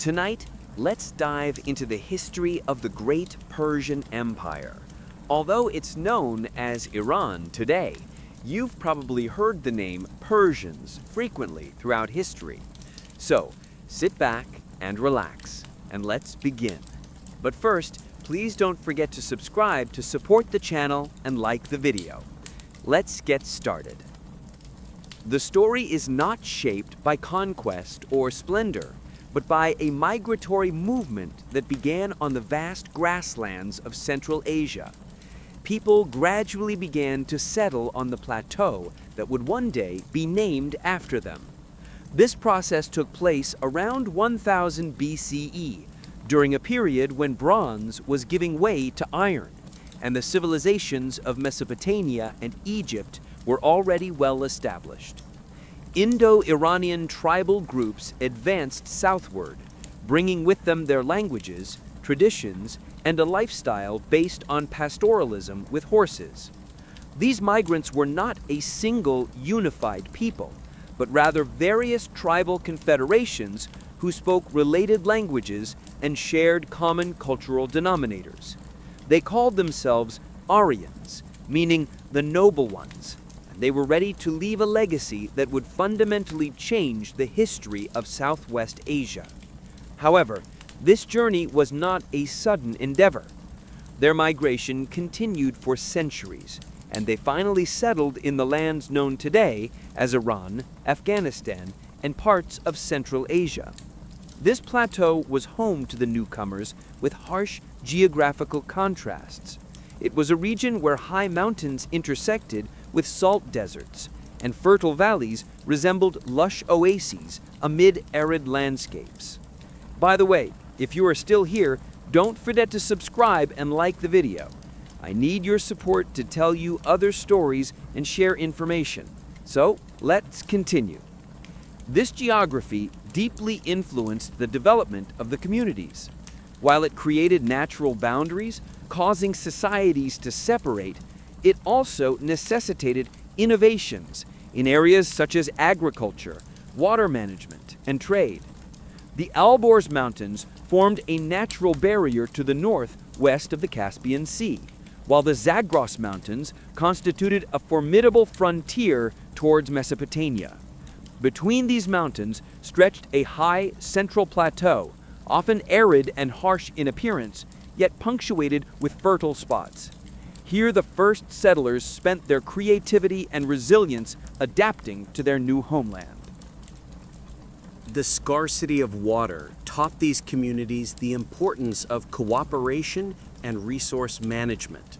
Tonight, let's dive into the history of the great Persian Empire. Although it's known as Iran today, you've probably heard the name Persians frequently throughout history. So, sit back and relax, and let's begin. But first, please don't forget to subscribe to support the channel and like the video. Let's get started. The story is not shaped by conquest or splendor, but by a migratory movement that began on the vast grasslands of Central Asia. People gradually began to settle on the plateau that would one day be named after them. This process took place around 1000 BCE, during a period when bronze was giving way to iron, and the civilizations of Mesopotamia and Egypt were already well established. Indo-Iranian tribal groups advanced southward, bringing with them their languages, traditions, and a lifestyle based on pastoralism with horses. These migrants were not a single unified people, but rather various tribal confederations who spoke related languages and shared common cultural denominators. They called themselves Aryans, meaning the noble ones. They were ready to leave a legacy that would fundamentally change the history of Southwest Asia. However, this journey was not a sudden endeavor. Their migration continued for centuries, and they finally settled in the lands known today as Iran, Afghanistan, and parts of Central Asia. This plateau was home to the newcomers with harsh geographical contrasts. It was a region where high mountains intersected with salt deserts, and fertile valleys resembled lush oases amid arid landscapes. By the way, if you are still here, don't forget to subscribe and like the video. I need your support to tell you other stories and share information. So, let's continue. This geography deeply influenced the development of the communities. While it created natural boundaries, causing societies to separate, it also necessitated innovations in areas such as agriculture, water management, and trade. The Alborz Mountains formed a natural barrier to the north west of the Caspian Sea, while the Zagros Mountains constituted a formidable frontier towards Mesopotamia. Between these mountains stretched a high central plateau, often arid and harsh in appearance, yet punctuated with fertile spots. Here the first settlers spent their creativity and resilience adapting to their new homeland. The scarcity of water taught these communities the importance of cooperation and resource management.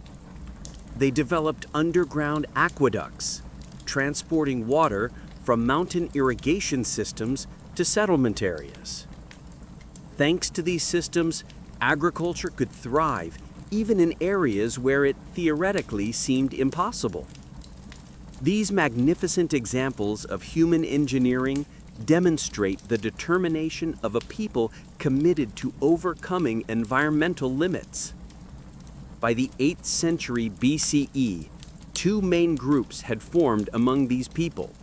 They developed underground aqueducts, transporting water from mountain irrigation systems to settlement areas. Thanks to these systems, agriculture could thrive even in areas where it theoretically seemed impossible. These magnificent examples of human engineering demonstrate the determination of a people committed to overcoming environmental limits. By the 8th century BCE, two main groups had formed among these people,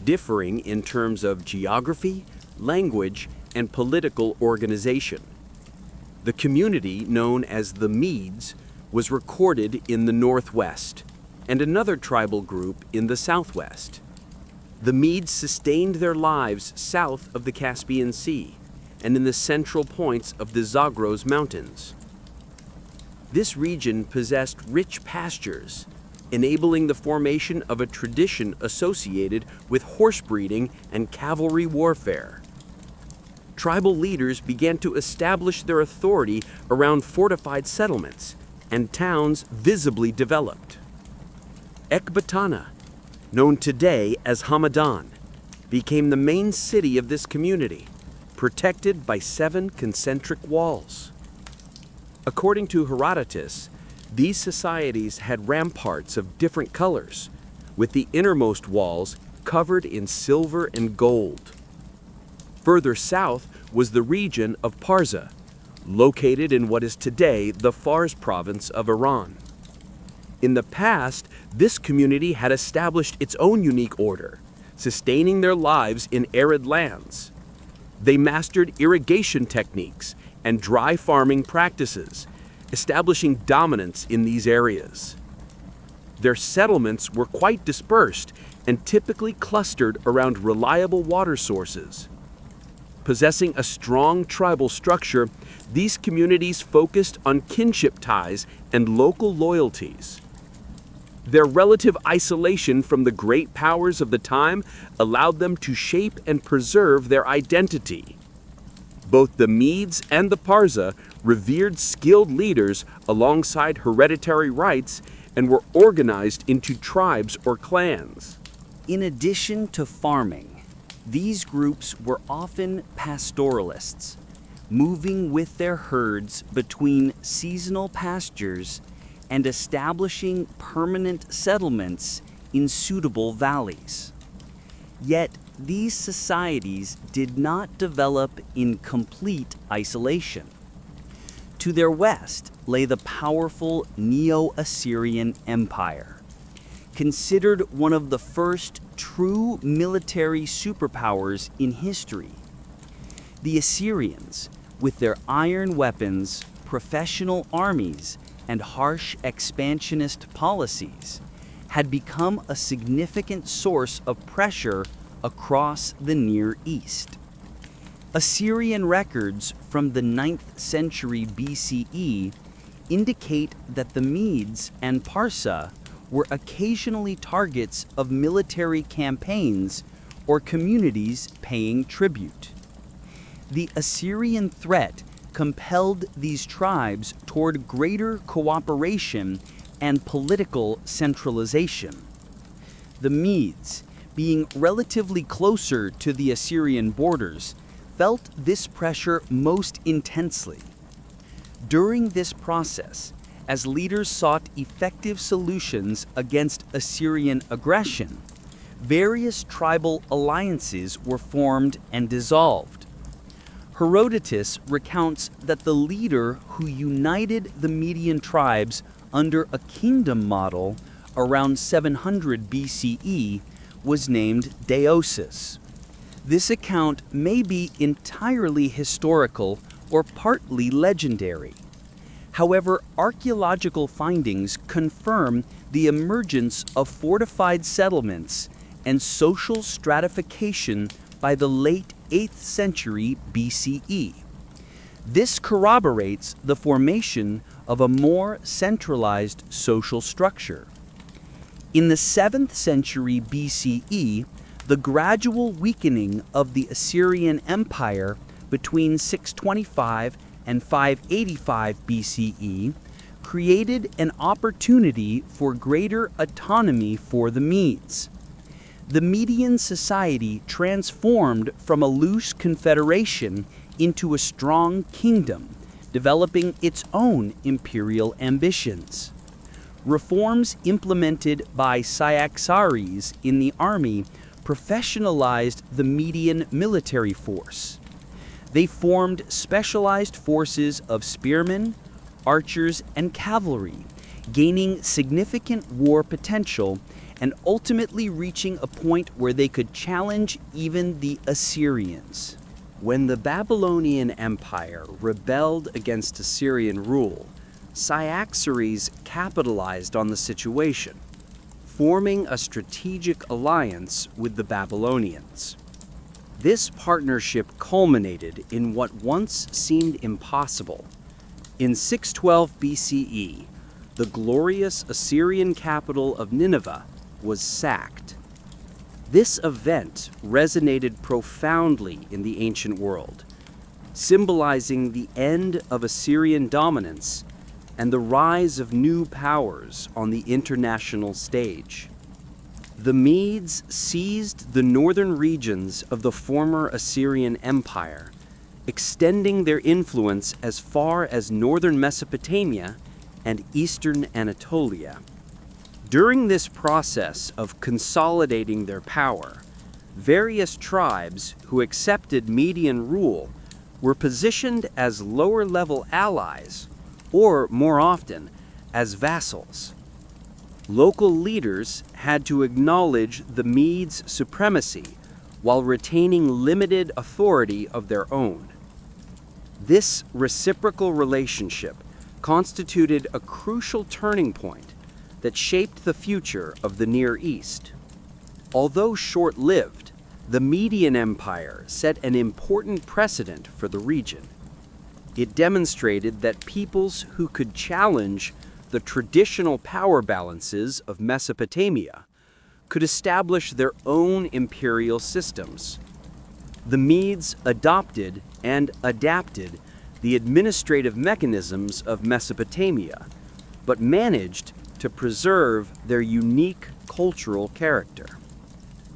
differing in terms of geography, language, and political organization. The community, known as the Medes, was recorded in the northwest, and another tribal group in the southwest. The Medes sustained their lives south of the Caspian Sea and in the central points of the Zagros Mountains. This region possessed rich pastures, enabling the formation of a tradition associated with horse breeding and cavalry warfare. Tribal leaders began to establish their authority around fortified settlements, and towns visibly developed. Ecbatana, known today as Hamadan, became the main city of this community, protected by 7 concentric walls. According to Herodotus, these societies had ramparts of different colors, with the innermost walls covered in silver and gold. Further south was the region of Persia, located in what is today the Fars province of Iran. In the past, this community had established its own unique order, sustaining their lives in arid lands. They mastered irrigation techniques and dry farming practices, establishing dominance in these areas. Their settlements were quite dispersed and typically clustered around reliable water sources. Possessing a strong tribal structure, these communities focused on kinship ties and local loyalties. Their relative isolation from the great powers of the time allowed them to shape and preserve their identity. Both the Medes and the Parsa revered skilled leaders alongside hereditary rights and were organized into tribes or clans. In addition to farming, these groups were often pastoralists, moving with their herds between seasonal pastures and establishing permanent settlements in suitable valleys. Yet these societies did not develop in complete isolation. To their west lay the powerful Neo-Assyrian Empire, considered one of the first true military superpowers in history. The Assyrians, with their iron weapons, professional armies, and harsh expansionist policies, had become a significant source of pressure across the Near East. Assyrian records from the 9th century BCE indicate that the Medes and Parsa were occasionally targets of military campaigns or communities paying tribute. The Assyrian threat compelled these tribes toward greater cooperation and political centralization. The Medes, being relatively closer to the Assyrian borders, felt this pressure most intensely. During this process, as leaders sought effective solutions against Assyrian aggression, various tribal alliances were formed and dissolved. Herodotus recounts that the leader who united the Median tribes under a kingdom model around 700 BCE was named Deioces. This account may be entirely historical or partly legendary. However, archaeological findings confirm the emergence of fortified settlements and social stratification by the late 8th century BCE. This corroborates the formation of a more centralized social structure. In the 7th century BCE, the gradual weakening of the Assyrian Empire between 625 and 585 BCE created an opportunity for greater autonomy for the Medes. The Median society transformed from a loose confederation into a strong kingdom, developing its own imperial ambitions. Reforms implemented by Cyaxares in the army professionalized the Median military force. They formed specialized forces of spearmen, archers, and cavalry, gaining significant war potential and ultimately reaching a point where they could challenge even the Assyrians. When the Babylonian Empire rebelled against Assyrian rule, Cyaxares capitalized on the situation, forming a strategic alliance with the Babylonians. This partnership culminated in what once seemed impossible. In 612 BCE, the glorious Assyrian capital of Nineveh was sacked. This event resonated profoundly in the ancient world, symbolizing the end of Assyrian dominance and the rise of new powers on the international stage. The Medes seized the northern regions of the former Assyrian Empire, extending their influence as far as northern Mesopotamia and eastern Anatolia. During this process of consolidating their power, various tribes who accepted Median rule were positioned as lower-level allies, or more often, as vassals. Local leaders had to acknowledge the Medes' supremacy, while retaining limited authority of their own. This reciprocal relationship constituted a crucial turning point that shaped the future of the Near East. Although short-lived, the Median Empire set an important precedent for the region. It demonstrated that peoples who could challenge the traditional power balances of Mesopotamia could establish their own imperial systems. The Medes adopted and adapted the administrative mechanisms of Mesopotamia, but managed to preserve their unique cultural character.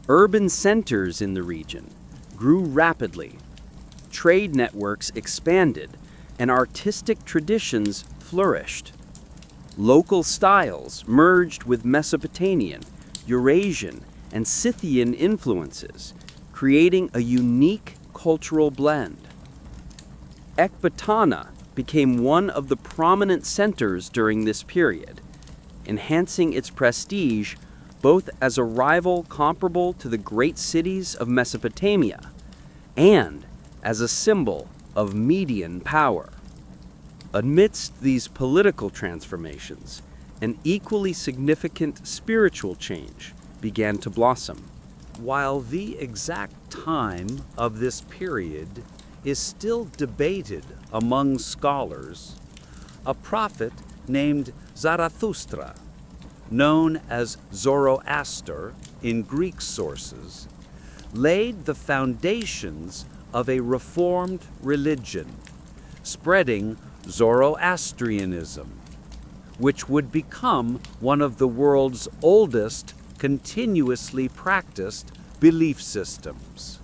Urban centers in the region grew rapidly. Trade networks expanded, and artistic traditions flourished. Local styles merged with Mesopotamian, Eurasian, and Scythian influences, creating a unique cultural blend. Ecbatana became one of the prominent centers during this period, enhancing its prestige both as a rival comparable to the great cities of Mesopotamia and as a symbol of Median power. Amidst these political transformations, an equally significant spiritual change began to blossom. While the exact time of this period is still debated among scholars, a prophet named Zarathustra, known as Zoroaster in Greek sources, laid the foundations of a reformed religion, spreading Zoroastrianism, which would become one of the world's oldest continuously practiced belief systems.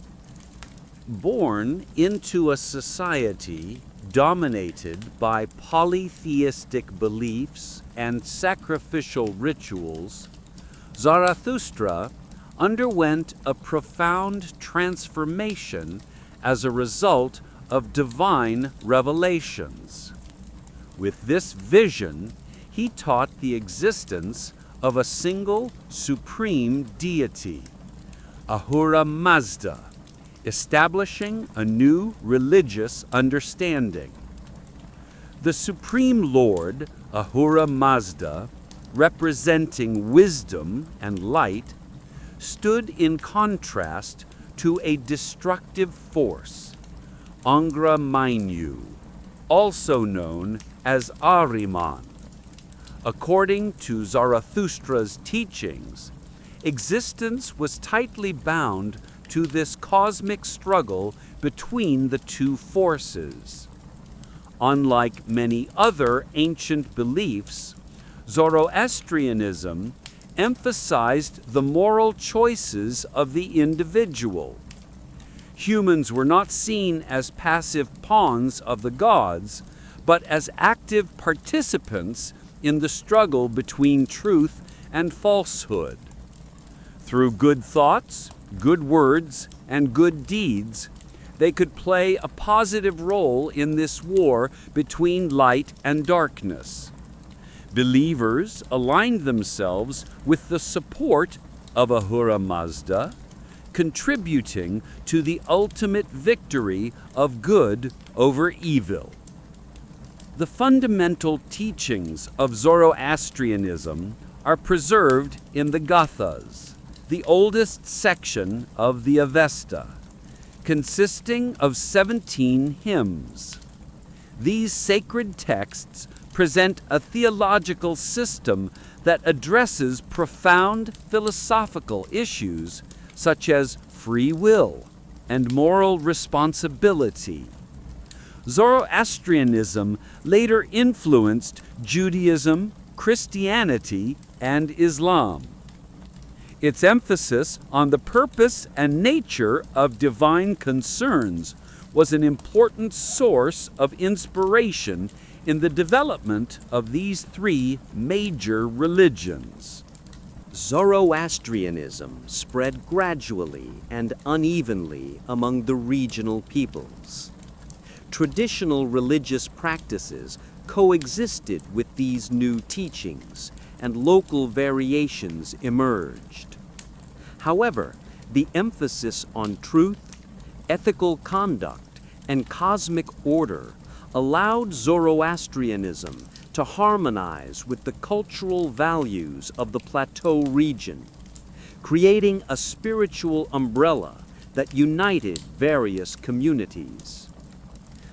Born into a society dominated by polytheistic beliefs and sacrificial rituals, Zarathustra underwent a profound transformation as a result of divine revelations. With this vision, he taught the existence of a single supreme deity, Ahura Mazda, establishing a new religious understanding. The Supreme Lord, Ahura Mazda, representing wisdom and light, stood in contrast to a destructive force, Angra Mainyu, also known as Ahriman. According to Zarathustra's teachings, existence was tightly bound to this cosmic struggle between the two forces. Unlike many other ancient beliefs, Zoroastrianism emphasized the moral choices of the individual. Humans were not seen as passive pawns of the gods, but as active participants in the struggle between truth and falsehood. Through good thoughts, good words, and good deeds, they could play a positive role in this war between light and darkness. Believers aligned themselves with the support of Ahura Mazda, contributing to the ultimate victory of good over evil. The fundamental teachings of Zoroastrianism are preserved in the Gathas, the oldest section of the Avesta, consisting of 17 hymns. These sacred texts present a theological system that addresses profound philosophical issues such as free will and moral responsibility. Zoroastrianism later influenced Judaism, Christianity, and Islam. Its emphasis on the purpose and nature of divine concerns was an important source of inspiration in the development of these three major religions. Zoroastrianism spread gradually and unevenly among the regional peoples. Traditional religious practices coexisted with these new teachings, and local variations emerged. However, The emphasis on truth, ethical conduct, and cosmic order allowed Zoroastrianism to harmonize with the cultural values of the plateau region, creating a spiritual umbrella that united various communities.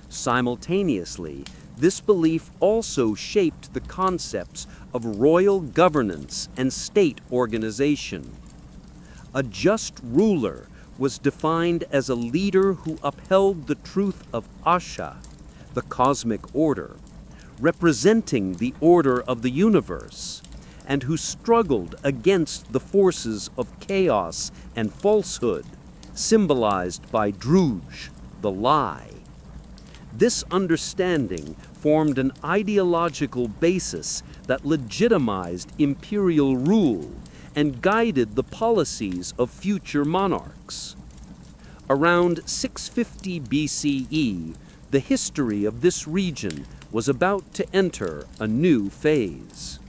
Simultaneously, this belief also shaped the concepts of royal governance and state organization. A just ruler was defined as a leader who upheld the truth of Asha, the cosmic order, representing the order of the universe, and who struggled against the forces of chaos and falsehood, symbolized by Druj, the lie. This understanding formed an ideological basis that legitimized imperial rule and guided the policies of future monarchs. Around 650 BCE, the history of this region was about to enter a new phase.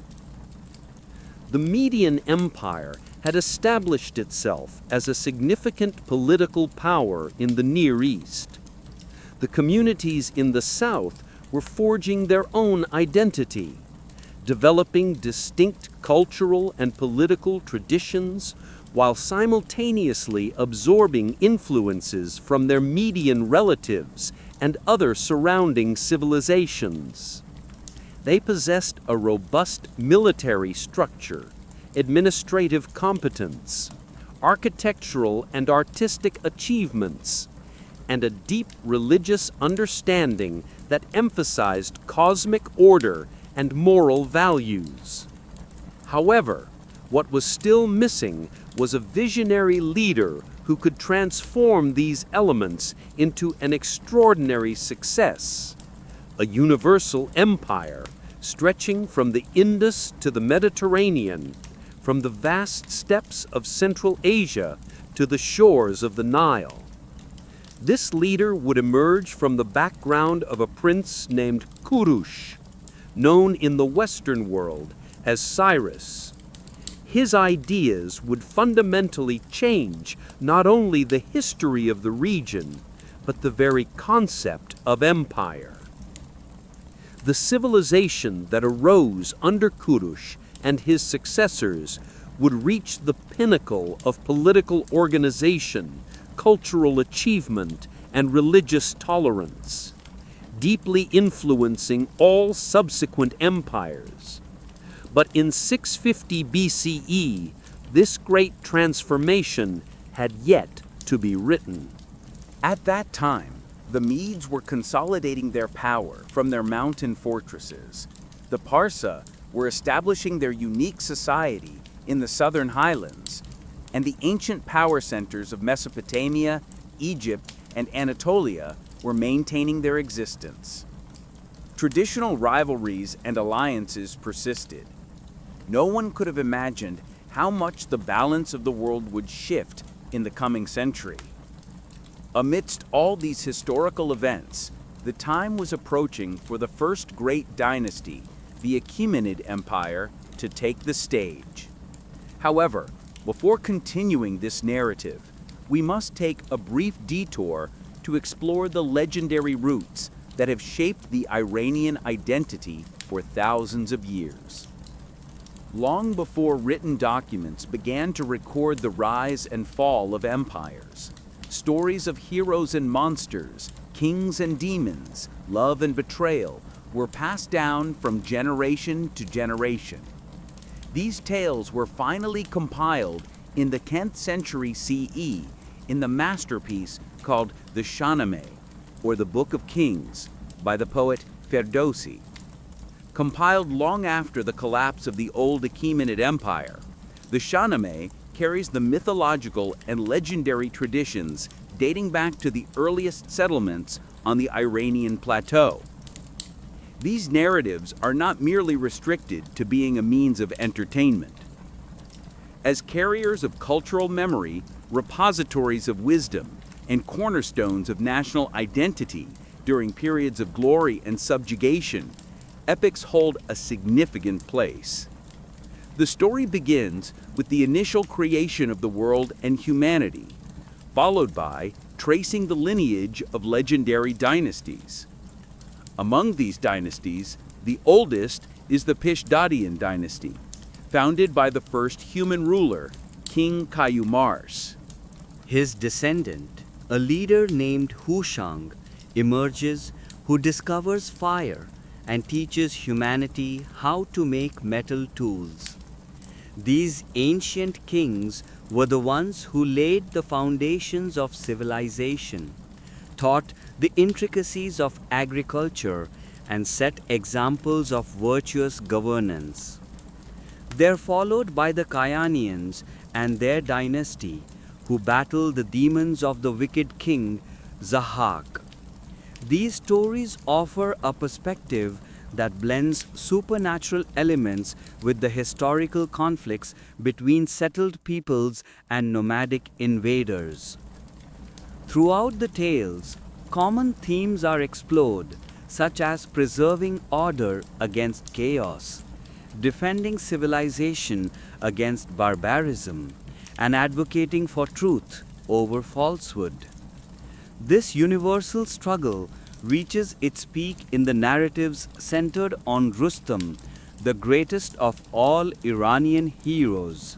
The Median Empire had established itself as a significant political power in the Near East. The communities in the south were forging their own identity, developing distinct cultural and political traditions while simultaneously absorbing influences from their Median relatives and other surrounding civilizations. They possessed a robust military structure, administrative competence, architectural and artistic achievements, and a deep religious understanding that emphasized cosmic order and moral values. However, what was still missing was a visionary leader who could transform these elements into an extraordinary success, a universal empire stretching from the Indus to the Mediterranean, from the vast steppes of Central Asia to the shores of the Nile. This leader would emerge from the background of a prince named Kurush, known in the Western world as Cyrus. His ideas would fundamentally change not only the history of the region, but the very concept of empire. The civilization that arose under Kurush and his successors would reach the pinnacle of political organization, cultural achievement, and religious tolerance, deeply influencing all subsequent empires. But in 650 BCE, this great transformation had yet to be written. At that time, the Medes were consolidating their power from their mountain fortresses. The Parsa were establishing their unique society in the southern highlands, and the ancient power centers of Mesopotamia, Egypt, and Anatolia were maintaining their existence. Traditional rivalries and alliances persisted. No one could have imagined how much the balance of the world would shift in the coming century. Amidst all these historical events, the time was approaching for the first great dynasty, the Achaemenid Empire, to take the stage. However, before continuing this narrative, we must take a brief detour to explore the legendary roots that have shaped the Iranian identity for thousands of years. Long before written documents began to record the rise and fall of empires, stories of heroes and monsters, kings and demons, love and betrayal were passed down from generation to generation. These tales were finally compiled in the 10th century CE in the masterpiece called the Shahnameh, or the Book of Kings, by the poet Ferdowsi. Compiled long after the collapse of the old Achaemenid Empire, the Shahnameh carries the mythological and legendary traditions dating back to the earliest settlements on the Iranian plateau. These narratives are not merely restricted to being a means of entertainment. As carriers of cultural memory, repositories of wisdom, and cornerstones of national identity during periods of glory and subjugation, epics hold a significant place. The story begins with the initial creation of the world and humanity, followed by tracing the lineage of legendary dynasties. Among these dynasties, the oldest is the Pishdadian dynasty, founded by the first human ruler, King Kayumars. His descendant, a leader named Hushang, emerges who discovers fire and teaches humanity how to make metal tools. These ancient kings were the ones who laid the foundations of civilization, taught the intricacies of agriculture, and set examples of virtuous governance. They're followed by the Kayanians and their dynasty, who battle the demons of the wicked king Zahak. These stories offer a perspective that blends supernatural elements with the historical conflicts between settled peoples and nomadic invaders. Throughout the tales, common themes are explored, such as preserving order against chaos, defending civilization against barbarism, and advocating for truth over falsehood. This universal struggle reaches its peak in the narratives centered on Rustam, the greatest of all Iranian heroes.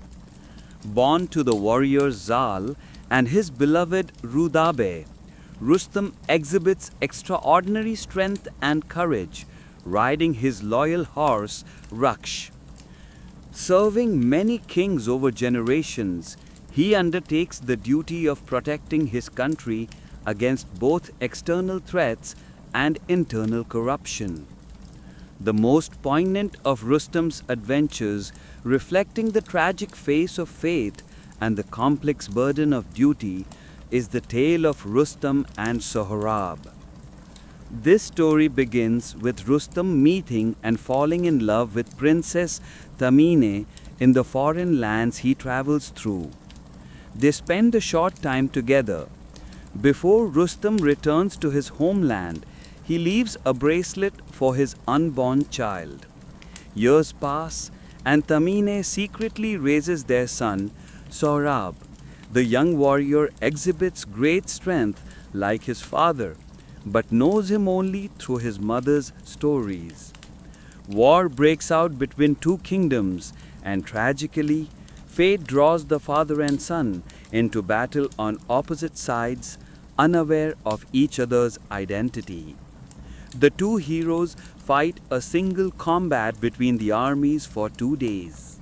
Born to the warrior Zal and his beloved Rudabe, Rustam exhibits extraordinary strength and courage, riding his loyal horse Raksh. Serving many kings over generations, he undertakes the duty of protecting his country against both external threats and internal corruption. The most poignant of Rustam's adventures, reflecting the tragic face of faith and the complex burden of duty, is the tale of Rustam and Sohrab. This story begins with Rustam meeting and falling in love with Princess Tamine in the foreign lands he travels through. They spend a short time together. Before Rustam returns to his homeland, he leaves a bracelet for his unborn child. Years pass, and Tamine secretly raises their son, Sohrab. The young warrior exhibits great strength like his father, but knows him only through his mother's stories. War breaks out between two kingdoms, and tragically, fate draws the father and son into battle on opposite sides, unaware of each other's identity. The two heroes fight a single combat between the armies for 2 days.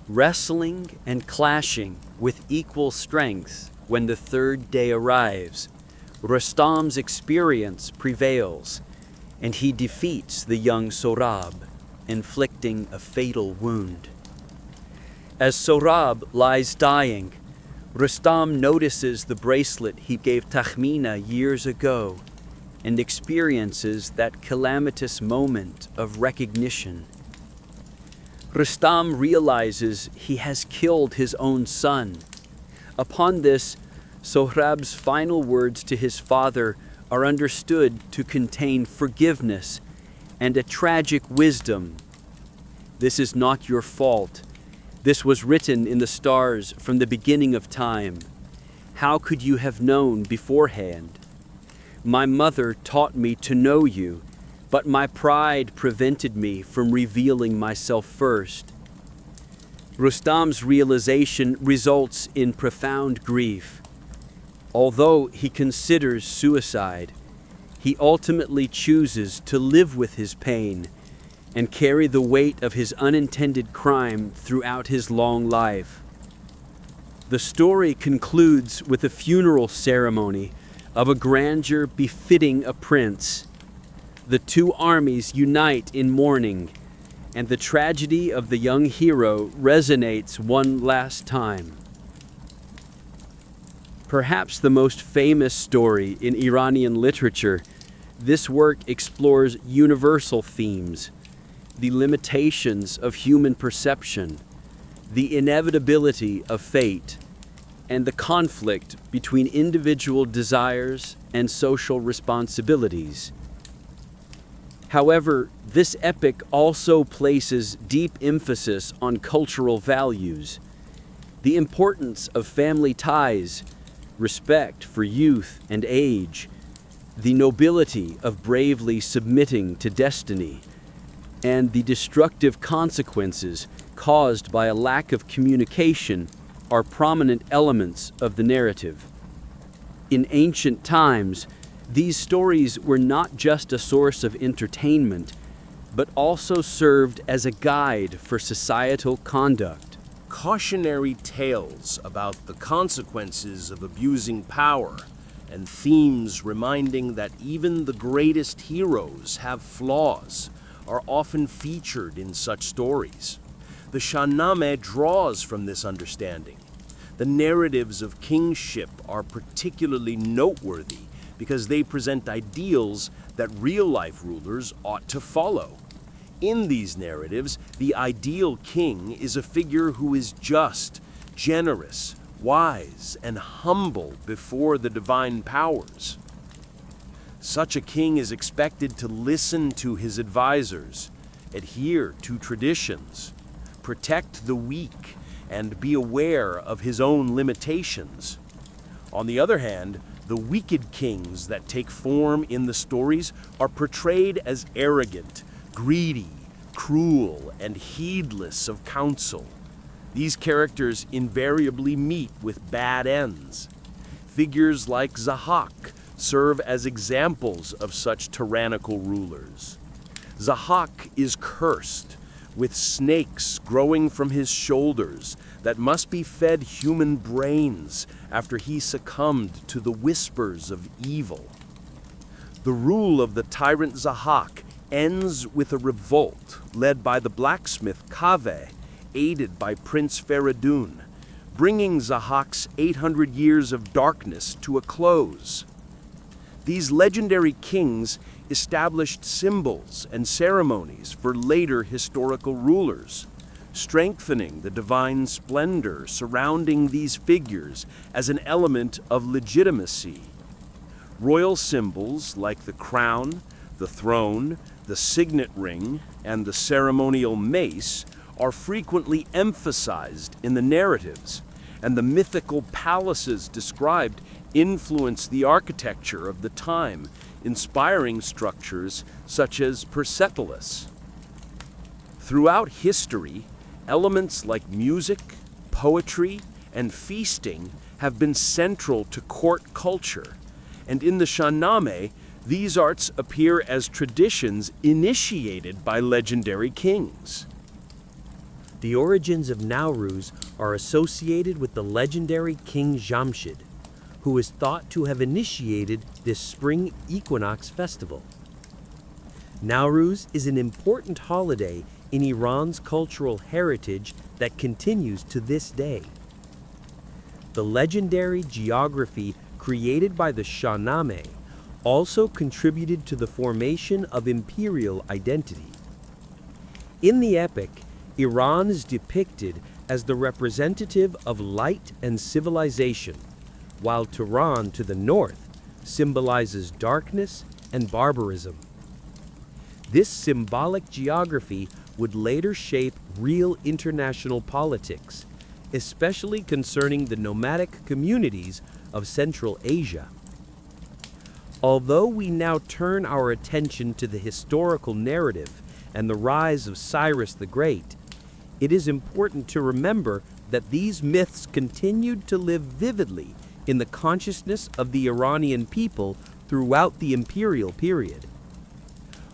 Wrestling and clashing with equal strength when the third day arrives, Rustam's experience prevails, and he defeats the young Sohrab, inflicting a fatal wound. As Sohrab lies dying, Rustam notices the bracelet he gave Takhmina years ago and experiences that calamitous moment of recognition. Rustam realizes he has killed his own son. Upon this, Sohrab's final words to his father are understood to contain forgiveness and a tragic wisdom. This is not your fault. This was written in the stars from the beginning of time. How could you have known beforehand? My mother taught me to know you, but my pride prevented me from revealing myself first. Rustam's realization results in profound grief. Although he considers suicide, he ultimately chooses to live with his pain and carry the weight of his unintended crime throughout his long life. The story concludes with a funeral ceremony of a grandeur befitting a prince. The two armies unite in mourning, and the tragedy of the young hero resonates one last time. Perhaps the most famous story in Iranian literature, this work explores universal themes: the limitations of human perception, the inevitability of fate, and the conflict between individual desires and social responsibilities. However, this epic also places deep emphasis on cultural values, the importance of family ties, respect for youth and age, the nobility of bravely submitting to destiny, and the destructive consequences caused by a lack of communication are prominent elements of the narrative. In ancient times, these stories were not just a source of entertainment, but also served as a guide for societal conduct. Cautionary tales about the consequences of abusing power, and themes reminding that even the greatest heroes have flaws, are often featured in such stories. The Shahnameh draws from this understanding. The narratives of kingship are particularly noteworthy because they present ideals that real-life rulers ought to follow. In these narratives, the ideal king is a figure who is just, generous, wise, and humble before the divine powers. Such a king is expected to listen to his advisors, adhere to traditions, protect the weak, and be aware of his own limitations. On the other hand, the wicked kings that take form in the stories are portrayed as arrogant, greedy, cruel, and heedless of counsel. These characters invariably meet with bad ends. Figures like Zahak serve as examples of such tyrannical rulers. Zahak is cursed, with snakes growing from his shoulders that must be fed human brains after he succumbed to the whispers of evil. The rule of the tyrant Zahak ends with a revolt led by the blacksmith Kaveh, aided by Prince Feridun, bringing Zahak's 800 years of darkness to a close. These legendary kings established symbols and ceremonies for later historical rulers, strengthening the divine splendor surrounding these figures as an element of legitimacy. Royal symbols like the crown, the throne, the signet ring, and the ceremonial mace are frequently emphasized in the narratives, and the mythical palaces described influence the architecture of the time, inspiring structures such as Persepolis. Throughout history, elements like music, poetry, and feasting have been central to court culture, and in the Shahnameh, these arts appear as traditions initiated by legendary kings. The origins of Nowruz are associated with the legendary King Jamshid, who is thought to have initiated this spring equinox festival. Nowruz is an important holiday in Iran's cultural heritage that continues to this day. The legendary geography created by the Shahnameh also contributed to the formation of imperial identity. In the epic, Iran is depicted as the representative of light and civilization, while Tehran to the north symbolizes darkness and barbarism. This symbolic geography would later shape real international politics, especially concerning the nomadic communities of Central Asia. Although we now turn our attention to the historical narrative and the rise of Cyrus the Great, it is important to remember that these myths continued to live vividly in the consciousness of the Iranian people throughout the imperial period.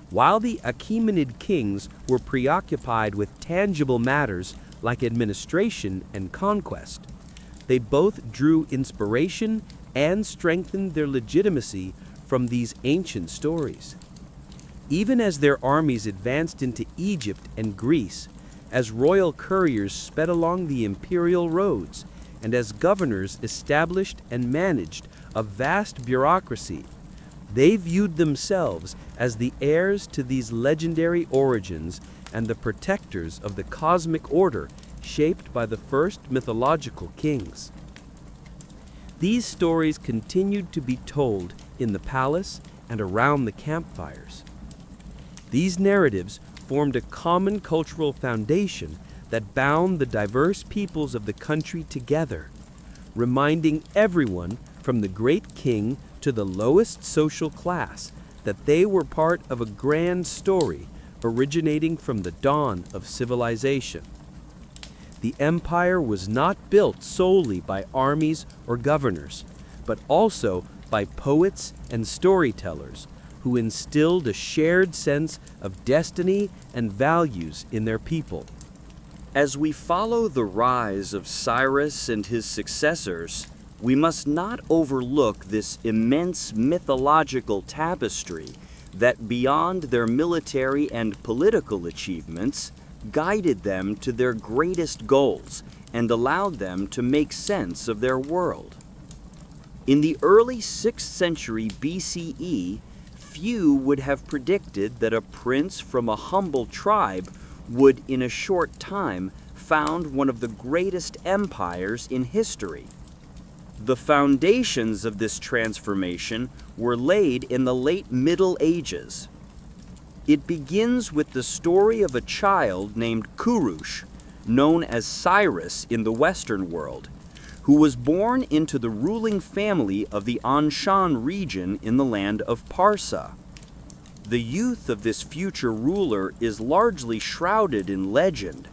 While the Achaemenid kings were preoccupied with tangible matters like administration and conquest, they both drew inspiration and strengthened their legitimacy from these ancient stories. Even as their armies advanced into Egypt and Greece, as royal couriers sped along the imperial roads, and as governors established and managed a vast bureaucracy, they viewed themselves as the heirs to these legendary origins and the protectors of the cosmic order shaped by the first mythological kings. These stories continued to be told in the palace and around the campfires. These narratives formed a common cultural foundation that bound the diverse peoples of the country together, reminding everyone from the great king to the lowest social class that they were part of a grand story originating from the dawn of civilization. The empire was not built solely by armies or governors, but also by poets and storytellers who instilled a shared sense of destiny and values in their people. As we follow the rise of Cyrus and his successors, we must not overlook this immense mythological tapestry that, beyond their military and political achievements, guided them to their greatest goals and allowed them to make sense of their world. In the early 6th century BCE, few would have predicted that a prince from a humble tribe would in a short time found one of the greatest empires in history. The foundations of this transformation were laid in the late Middle Ages. It begins with the story of a child named Kurush, known as Cyrus in the Western world, who was born into the ruling family of the Anshan region in the land of Parsa. The youth of this future ruler is largely shrouded in legend.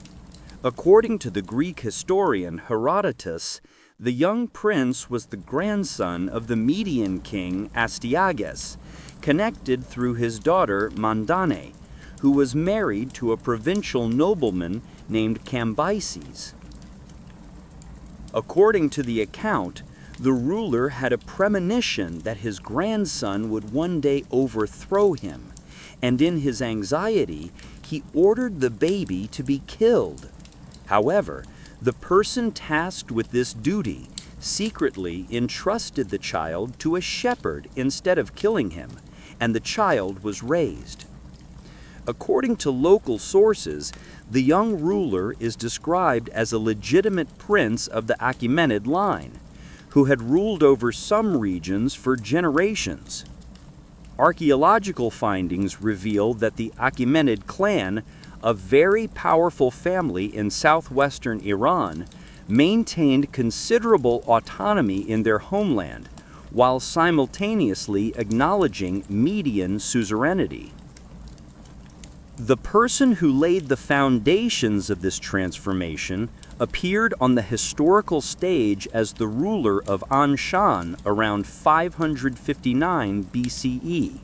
According to the Greek historian Herodotus, the young prince was the grandson of the Median king Astyages, connected through his daughter Mandane, who was married to a provincial nobleman named Cambyses. According to the account, the ruler had a premonition that his grandson would one day overthrow him, and in his anxiety, he ordered the baby to be killed. However, the person tasked with this duty secretly entrusted the child to a shepherd instead of killing him, and the child was raised. According to local sources, the young ruler is described as a legitimate prince of the Achaemenid line, who had ruled over some regions for generations. Archaeological findings reveal that the Achaemenid clan, a very powerful family in southwestern Iran, maintained considerable autonomy in their homeland, while simultaneously acknowledging Median suzerainty. The person who laid the foundations of this transformation appeared on the historical stage as the ruler of Anshan around 559 BCE.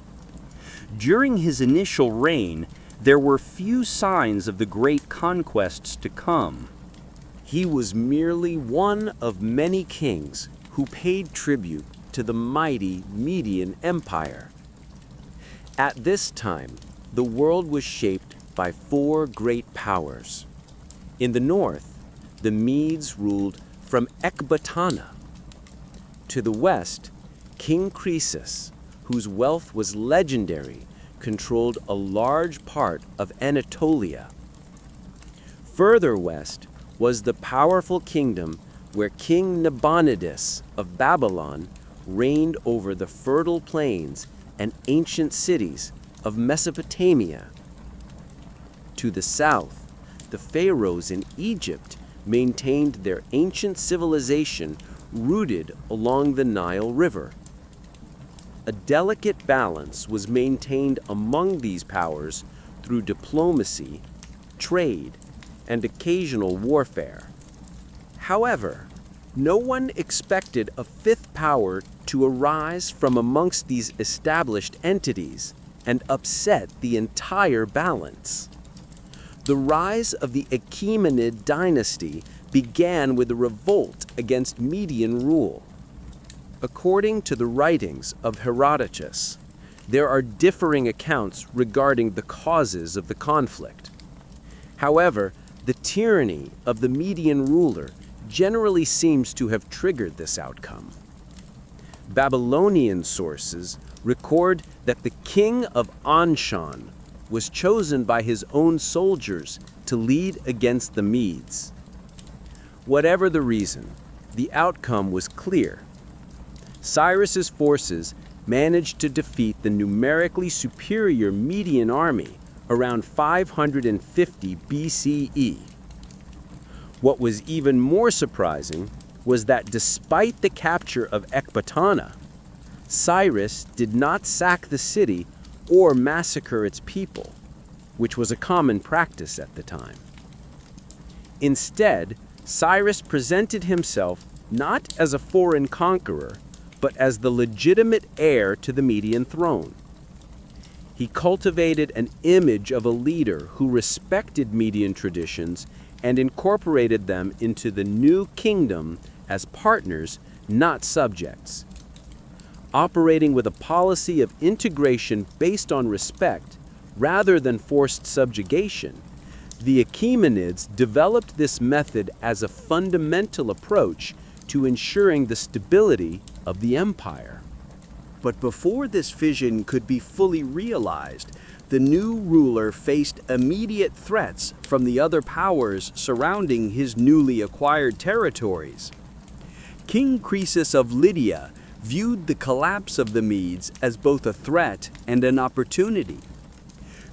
During his initial reign, there were few signs of the great conquests to come. He was merely one of many kings who paid tribute to the mighty Median Empire. At this time, the world was shaped by 4 great powers. In the north, the Medes ruled from Ecbatana. To the west, King Croesus, whose wealth was legendary, controlled a large part of Anatolia. Further west was the powerful kingdom where King Nabonidus of Babylon reigned over the fertile plains and ancient cities of Mesopotamia. To the south, the pharaohs in Egypt maintained their ancient civilization rooted along the Nile River. A delicate balance was maintained among these powers through diplomacy, trade, and occasional warfare. However, no one expected a 5th power to arise from amongst these established entities and upset the entire balance. The rise of the Achaemenid dynasty began with a revolt against Median rule. According to the writings of Herodotus, there are differing accounts regarding the causes of the conflict. However, the tyranny of the Median ruler generally seems to have triggered this outcome. Babylonian sources record that the king of Anshan was chosen by his own soldiers to lead against the Medes. Whatever the reason, the outcome was clear. Cyrus's forces managed to defeat the numerically superior Median army around 550 BCE. What was even more surprising was that despite the capture of Ecbatana, Cyrus did not sack the city or massacre its people, which was a common practice at the time. Instead, Cyrus presented himself not as a foreign conqueror, but as the legitimate heir to the Median throne. He cultivated an image of a leader who respected Median traditions and incorporated them into the new kingdom as partners, not subjects. Operating with a policy of integration based on respect rather than forced subjugation, the Achaemenids developed this method as a fundamental approach to ensuring the stability of the empire. But before this vision could be fully realized, the new ruler faced immediate threats from the other powers surrounding his newly acquired territories. King Croesus of Lydia viewed the collapse of the Medes as both a threat and an opportunity.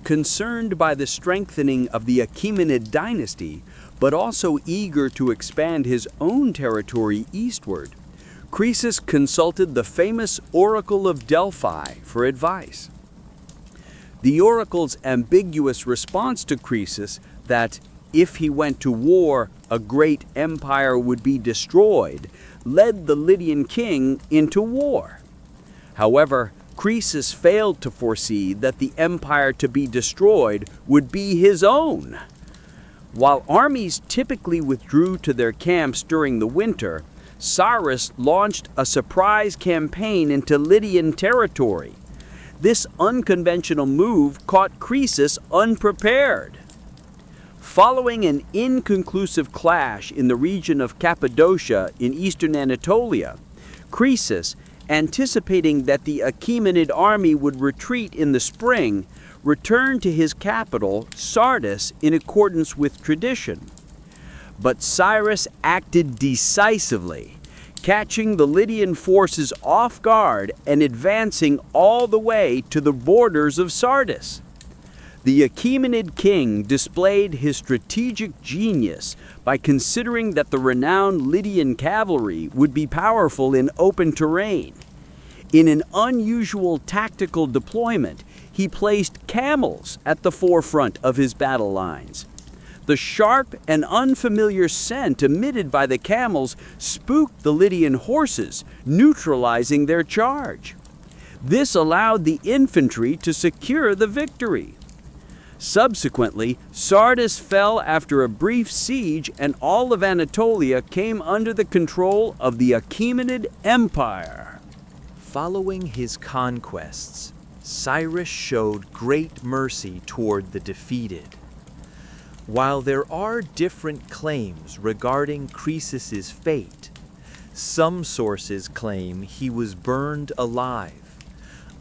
Concerned by the strengthening of the Achaemenid dynasty, but also eager to expand his own territory eastward, Croesus consulted the famous Oracle of Delphi for advice. The oracle's ambiguous response to Croesus that if he went to war, a great empire would be destroyed, led the Lydian king into war. However, Croesus failed to foresee that the empire to be destroyed would be his own. While armies typically withdrew to their camps during the winter, Cyrus launched a surprise campaign into Lydian territory. This unconventional move caught Croesus unprepared. Following an inconclusive clash in the region of Cappadocia in eastern Anatolia, Croesus, anticipating that the Achaemenid army would retreat in the spring, returned to his capital, Sardis, in accordance with tradition. But Cyrus acted decisively, catching the Lydian forces off guard and advancing all the way to the borders of Sardis. The Achaemenid king displayed his strategic genius by considering that the renowned Lydian cavalry would be powerful in open terrain. In an unusual tactical deployment, he placed camels at the forefront of his battle lines. The sharp and unfamiliar scent emitted by the camels spooked the Lydian horses, neutralizing their charge. This allowed the infantry to secure the victory. Subsequently, Sardis fell after a brief siege and all of Anatolia came under the control of the Achaemenid Empire. Following his conquests, Cyrus showed great mercy toward the defeated. While there are different claims regarding Croesus's fate, some sources claim he was burned alive,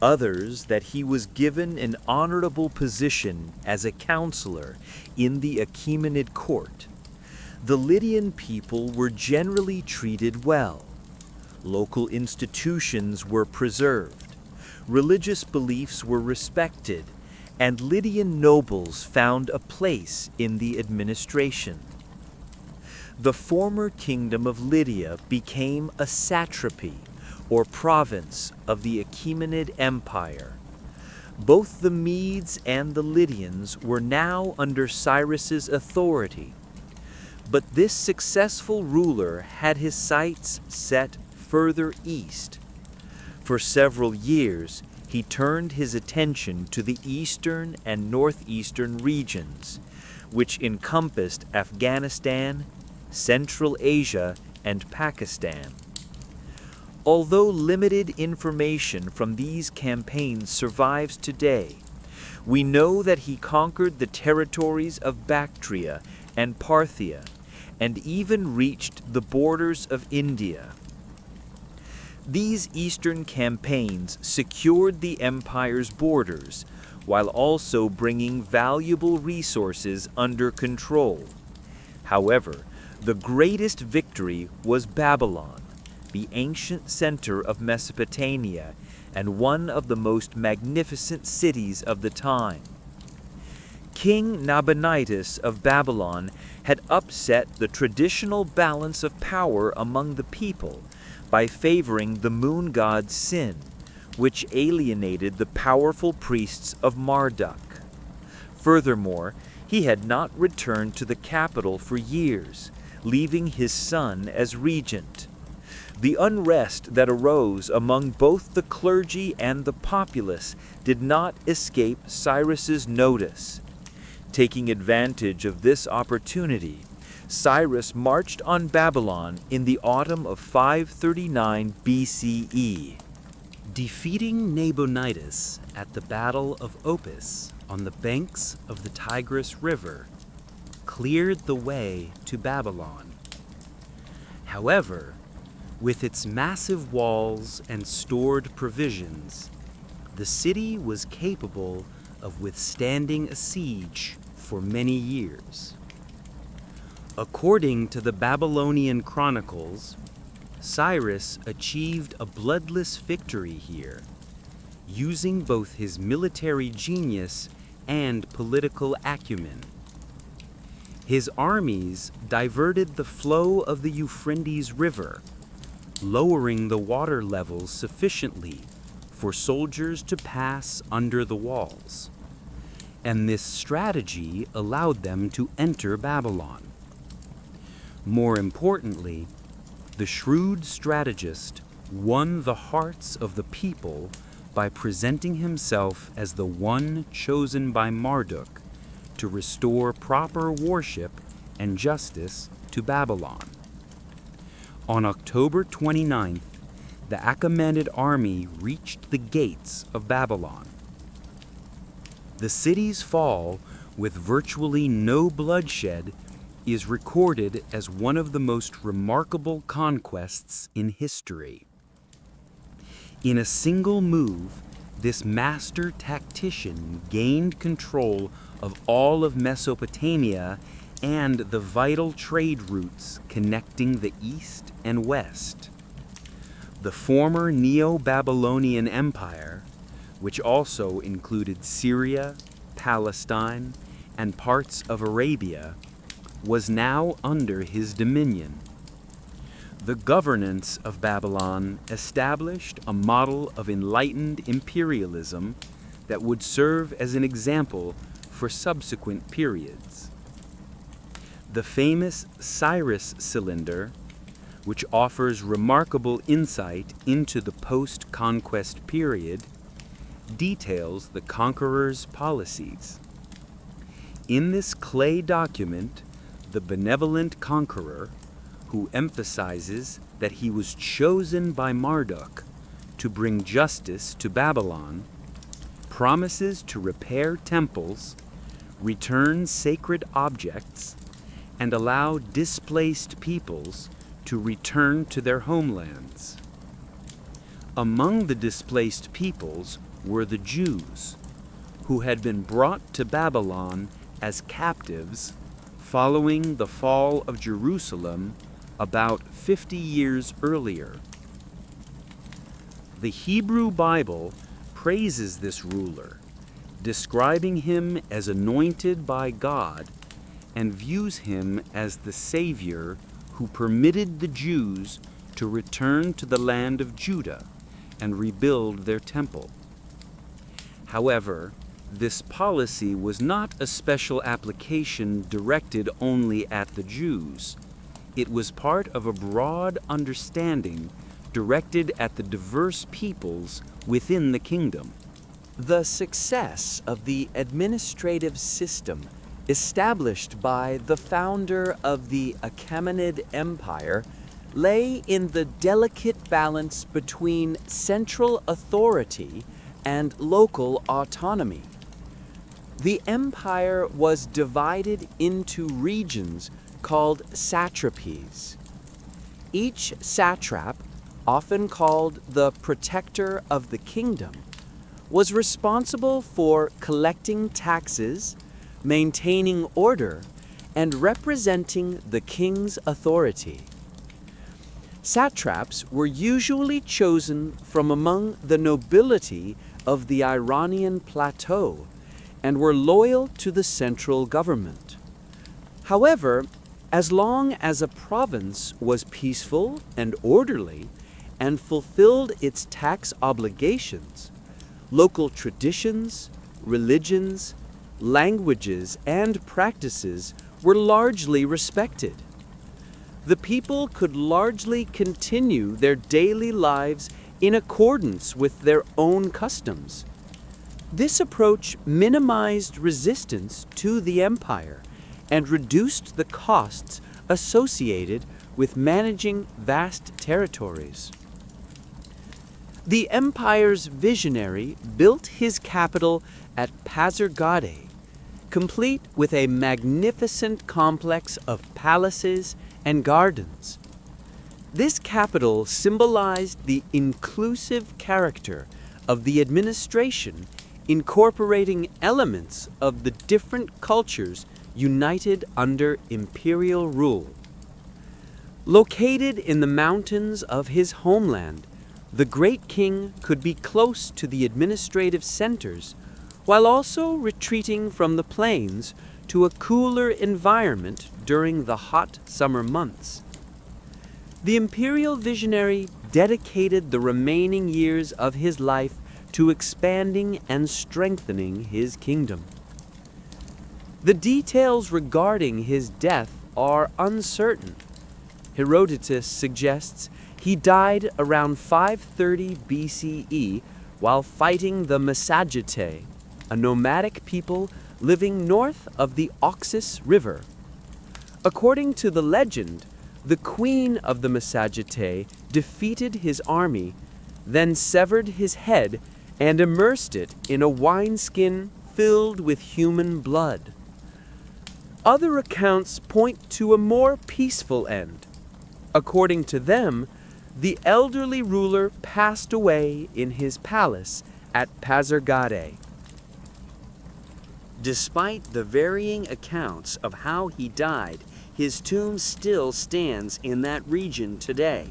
others that he was given an honorable position as a counselor in the Achaemenid court. The Lydian people were generally treated well. Local institutions were preserved, religious beliefs were respected, and Lydian nobles found a place in the administration. The former kingdom of Lydia became a satrapy, or province of the Achaemenid Empire. Both the Medes and the Lydians were now under Cyrus's authority. But this successful ruler had his sights set further east. For several years, he turned his attention to the eastern and northeastern regions, which encompassed Afghanistan, Central Asia, and Pakistan. Although limited information from these campaigns survives today, we know that he conquered the territories of Bactria and Parthia, and even reached the borders of India. These eastern campaigns secured the empire's borders, while also bringing valuable resources under control. However, the greatest victory was Babylon, the ancient center of Mesopotamia and one of the most magnificent cities of the time. King Nabonidus of Babylon had upset the traditional balance of power among the people by favoring the moon god Sin, which alienated the powerful priests of Marduk. Furthermore, he had not returned to the capital for years, leaving his son as regent. The unrest that arose among both the clergy and the populace did not escape Cyrus's notice. Taking advantage of this opportunity, Cyrus marched on Babylon in the autumn of 539 BCE. Defeating Nabonidus at the Battle of Opis on the banks of the Tigris River cleared the way to Babylon. However, with its massive walls and stored provisions, the city was capable of withstanding a siege for many years. According to the Babylonian chronicles, Cyrus achieved a bloodless victory here, using both his military genius and political acumen. His armies diverted the flow of the Euphrates River, lowering the water levels sufficiently for soldiers to pass under the walls, and this strategy allowed them to enter Babylon. More importantly, the shrewd strategist won the hearts of the people by presenting himself as the one chosen by Marduk to restore proper worship and justice to Babylon. On October 29th, the Achaemenid army reached the gates of Babylon. The city's fall, with virtually no bloodshed, is recorded as one of the most remarkable conquests in history. In a single move, this master tactician gained control of all of Mesopotamia and the vital trade routes connecting the East and West. The former Neo-Babylonian Empire, which also included Syria, Palestine, and parts of Arabia, was now under his dominion. The governance of Babylon established a model of enlightened imperialism that would serve as an example for subsequent periods. The famous Cyrus Cylinder, which offers remarkable insight into the post-conquest period, details the conqueror's policies. In this clay document, the benevolent conqueror, who emphasizes that he was chosen by Marduk to bring justice to Babylon, promises to repair temples, return sacred objects, and allow displaced peoples to return to their homelands. Among the displaced peoples were the Jews, who had been brought to Babylon as captives following the fall of Jerusalem about 50 years earlier. The Hebrew Bible praises this ruler, describing him as anointed by God, and views him as the Savior who permitted the Jews to return to the land of Judah and rebuild their temple. However, this policy was not a special application directed only at the Jews. It was part of a broad understanding directed at the diverse peoples within the kingdom. The success of the administrative system established by the founder of the Achaemenid Empire lay in the delicate balance between central authority and local autonomy. The empire was divided into regions called satrapies. Each satrap, often called the protector of the kingdom, was responsible for collecting taxes, maintaining order, and representing the king's authority. Satraps were usually chosen from among the nobility of the Iranian plateau and were loyal to the central government. However, as long as a province was peaceful and orderly and fulfilled its tax obligations, local traditions, religions, languages, and practices were largely respected. The people could largely continue their daily lives in accordance with their own customs. This approach minimized resistance to the empire and reduced the costs associated with managing vast territories. The empire's visionary built his capital at Pasargadae, complete with a magnificent complex of palaces and gardens. This capital symbolized the inclusive character of the administration, incorporating elements of the different cultures united under imperial rule. Located in the mountains of his homeland, the great king could be close to the administrative centers while also retreating from the plains to a cooler environment during the hot summer months. The imperial visionary dedicated the remaining years of his life to expanding and strengthening his kingdom. The details regarding his death are uncertain. Herodotus suggests he died around 530 BCE while fighting the Massagetae, a nomadic people living north of the Oxus River. According to the legend, the queen of the Massagetae defeated his army, then severed his head and immersed it in a wineskin filled with human blood. Other accounts point to a more peaceful end. According to them, the elderly ruler passed away in his palace at Pasargadae. Despite the varying accounts of how he died, his tomb still stands in that region today.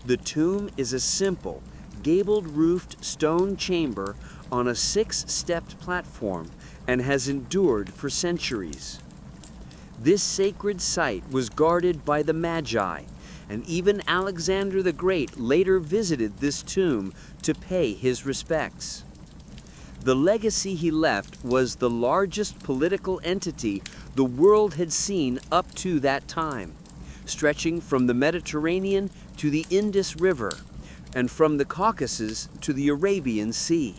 The tomb is a simple, gabled-roofed stone chamber on a 6-stepped platform and has endured for centuries. This sacred site was guarded by the Magi, and even Alexander the Great later visited this tomb to pay his respects. The legacy he left was the largest political entity the world had seen up to that time, stretching from the Mediterranean to the Indus River, and from the Caucasus to the Arabian Sea.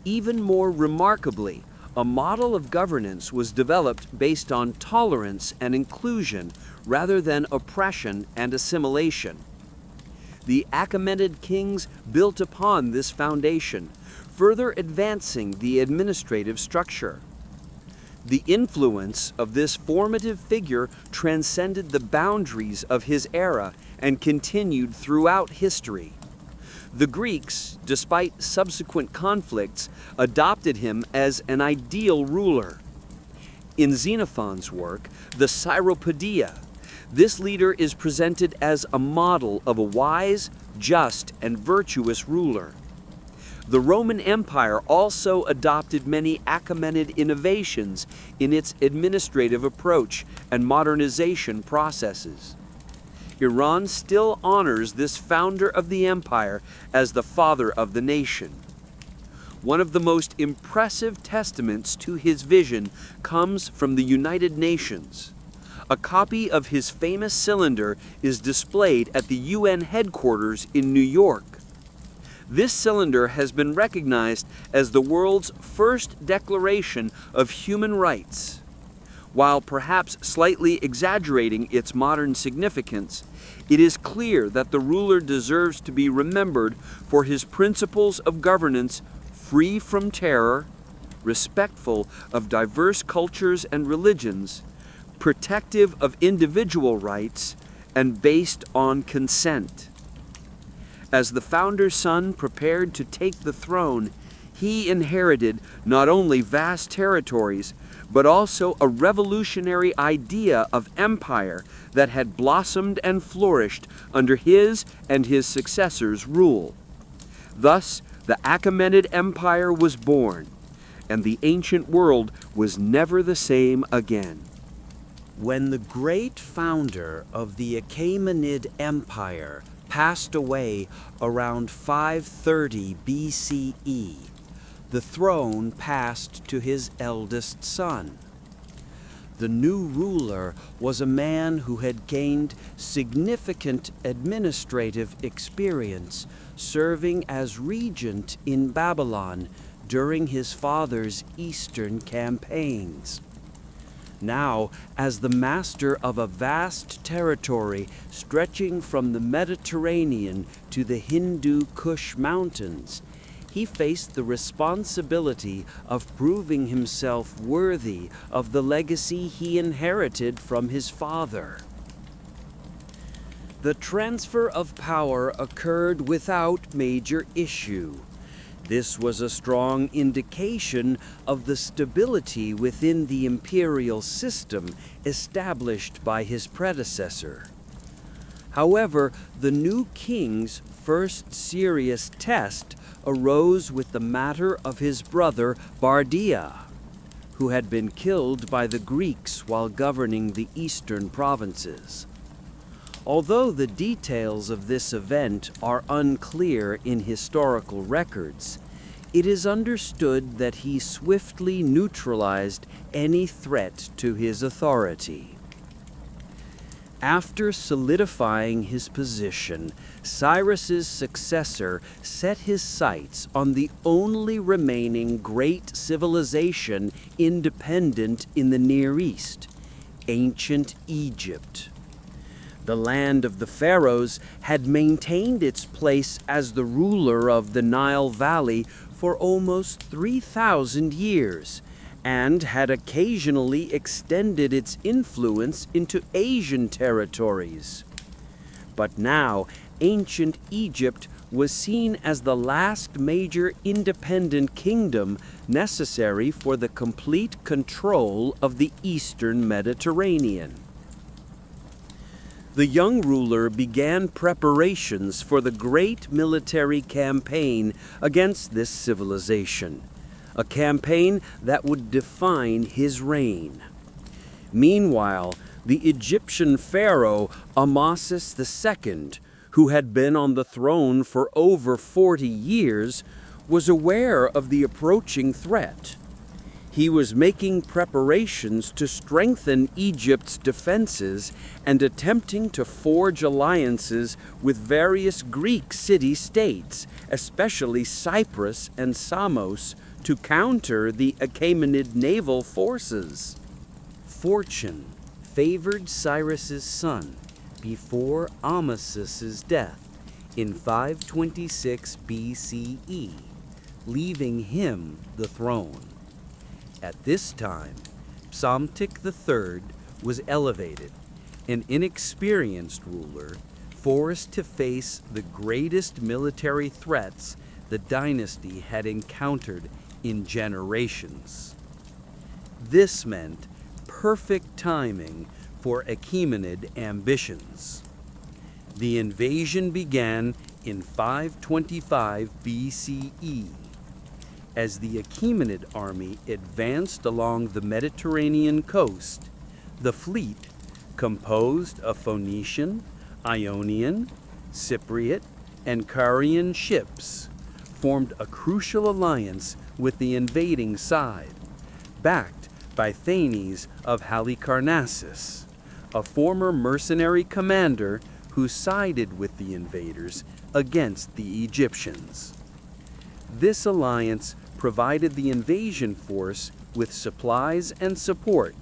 Even more remarkably, a model of governance was developed based on tolerance and inclusion rather than oppression and assimilation. The Achaemenid kings built upon this foundation, further advancing the administrative structure. The influence of this formative figure transcended the boundaries of his era and continued throughout history. The Greeks, despite subsequent conflicts, adopted him as an ideal ruler. In Xenophon's work, the Cyropaedia, this leader is presented as a model of a wise, just, and virtuous ruler. The Roman Empire also adopted many Achaemenid innovations in its administrative approach and modernization processes. Iran still honors this founder of the empire as the father of the nation. One of the most impressive testaments to his vision comes from the United Nations. A copy of his famous cylinder is displayed at the UN headquarters in New York. This cylinder has been recognized as the world's first declaration of human rights. While perhaps slightly exaggerating its modern significance, it is clear that the ruler deserves to be remembered for his principles of governance free from terror, respectful of diverse cultures and religions, protective of individual rights, and based on consent. As the founder's son prepared to take the throne, he inherited not only vast territories, but also a revolutionary idea of empire that had blossomed and flourished under his and his successors' rule. Thus, the Achaemenid Empire was born, and the ancient world was never the same again. When the great founder of the Achaemenid Empire passed away around 530 BCE, the throne passed to his eldest son. The new ruler was a man who had gained significant administrative experience serving as regent in Babylon during his father's eastern campaigns. Now, as the master of a vast territory stretching from the Mediterranean to the Hindu Kush Mountains, he faced the responsibility of proving himself worthy of the legacy he inherited from his father. The transfer of power occurred without major issue. This was a strong indication of the stability within the imperial system established by his predecessor. However, the new king's first serious test arose with the matter of his brother Bardia, who had been killed by the Greeks while governing the eastern provinces. Although the details of this event are unclear in historical records, it is understood that he swiftly neutralized any threat to his authority. After solidifying his position, Cyrus's successor set his sights on the only remaining great civilization independent in the Near East, ancient Egypt. The land of the pharaohs had maintained its place as the ruler of the Nile Valley for almost 3,000 years, and had occasionally extended its influence into Asian territories. But now, ancient Egypt was seen as the last major independent kingdom necessary for the complete control of the eastern Mediterranean. The young ruler began preparations for the great military campaign against this civilization, a campaign that would define his reign. Meanwhile, the Egyptian pharaoh Amasis II, who had been on the throne for over 40 years, was aware of the approaching threat. He was making preparations to strengthen Egypt's defenses and attempting to forge alliances with various Greek city-states, especially Cyprus and Samos, to counter the Achaemenid naval forces. Fortune favored Cyrus's son before Amasis's death in 526 BCE, leaving him the throne. At this time, Psamtik III was elevated, an inexperienced ruler forced to face the greatest military threats the dynasty had encountered in generations. This meant perfect timing for Achaemenid ambitions. The invasion began in 525 BCE. As the Achaemenid army advanced along the Mediterranean coast, the fleet, composed of Phoenician, Ionian, Cypriot, and Carian ships, formed a crucial alliance with the invading side, backed by Thanes of Halicarnassus, a former mercenary commander who sided with the invaders against the Egyptians. This alliance provided the invasion force with supplies and support,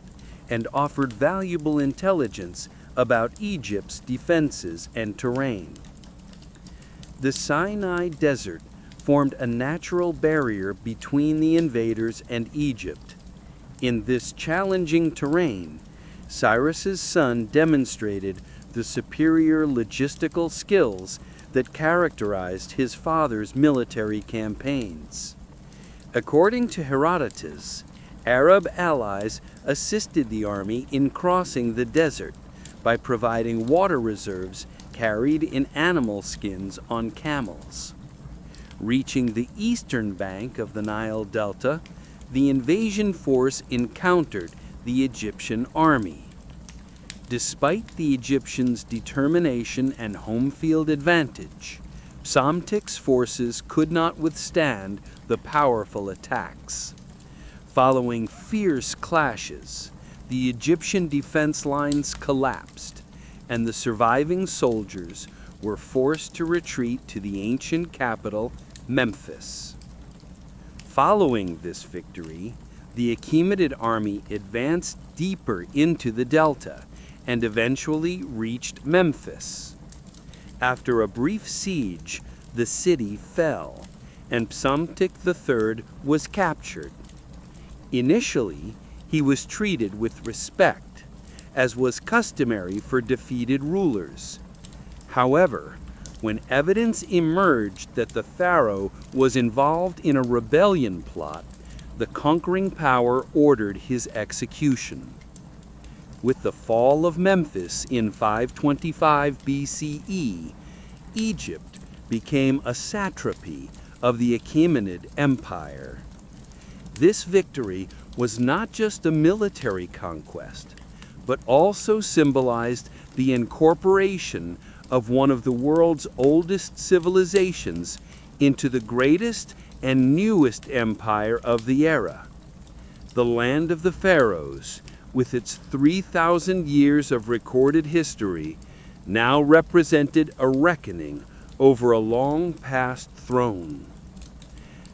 and offered valuable intelligence about Egypt's defenses and terrain. The Sinai Desert formed a natural barrier between the invaders and Egypt. In this challenging terrain, Cyrus's son demonstrated the superior logistical skills that characterized his father's military campaigns. According to Herodotus, Arab allies assisted the army in crossing the desert by providing water reserves carried in animal skins on camels. Reaching the eastern bank of the Nile Delta, the invasion force encountered the Egyptian army. Despite the Egyptians' determination and home field advantage, Psamtik's forces could not withstand the powerful attacks. Following fierce clashes, the Egyptian defense lines collapsed, and the surviving soldiers were forced to retreat to the ancient capital, Memphis. Following this victory, the Achaemenid army advanced deeper into the delta and eventually reached Memphis. After a brief siege, the city fell, and Psamtik III was captured. Initially, he was treated with respect, as was customary for defeated rulers. However, when evidence emerged that the pharaoh was involved in a rebellion plot, the conquering power ordered his execution. With the fall of Memphis in 525 BCE, Egypt became a satrapy of the Achaemenid Empire. This victory was not just a military conquest, but also symbolized the incorporation of one of the world's oldest civilizations into the greatest and newest empire of the era. The land of the pharaohs, with its 3,000 years of recorded history, now represented a reckoning over a long-past throne.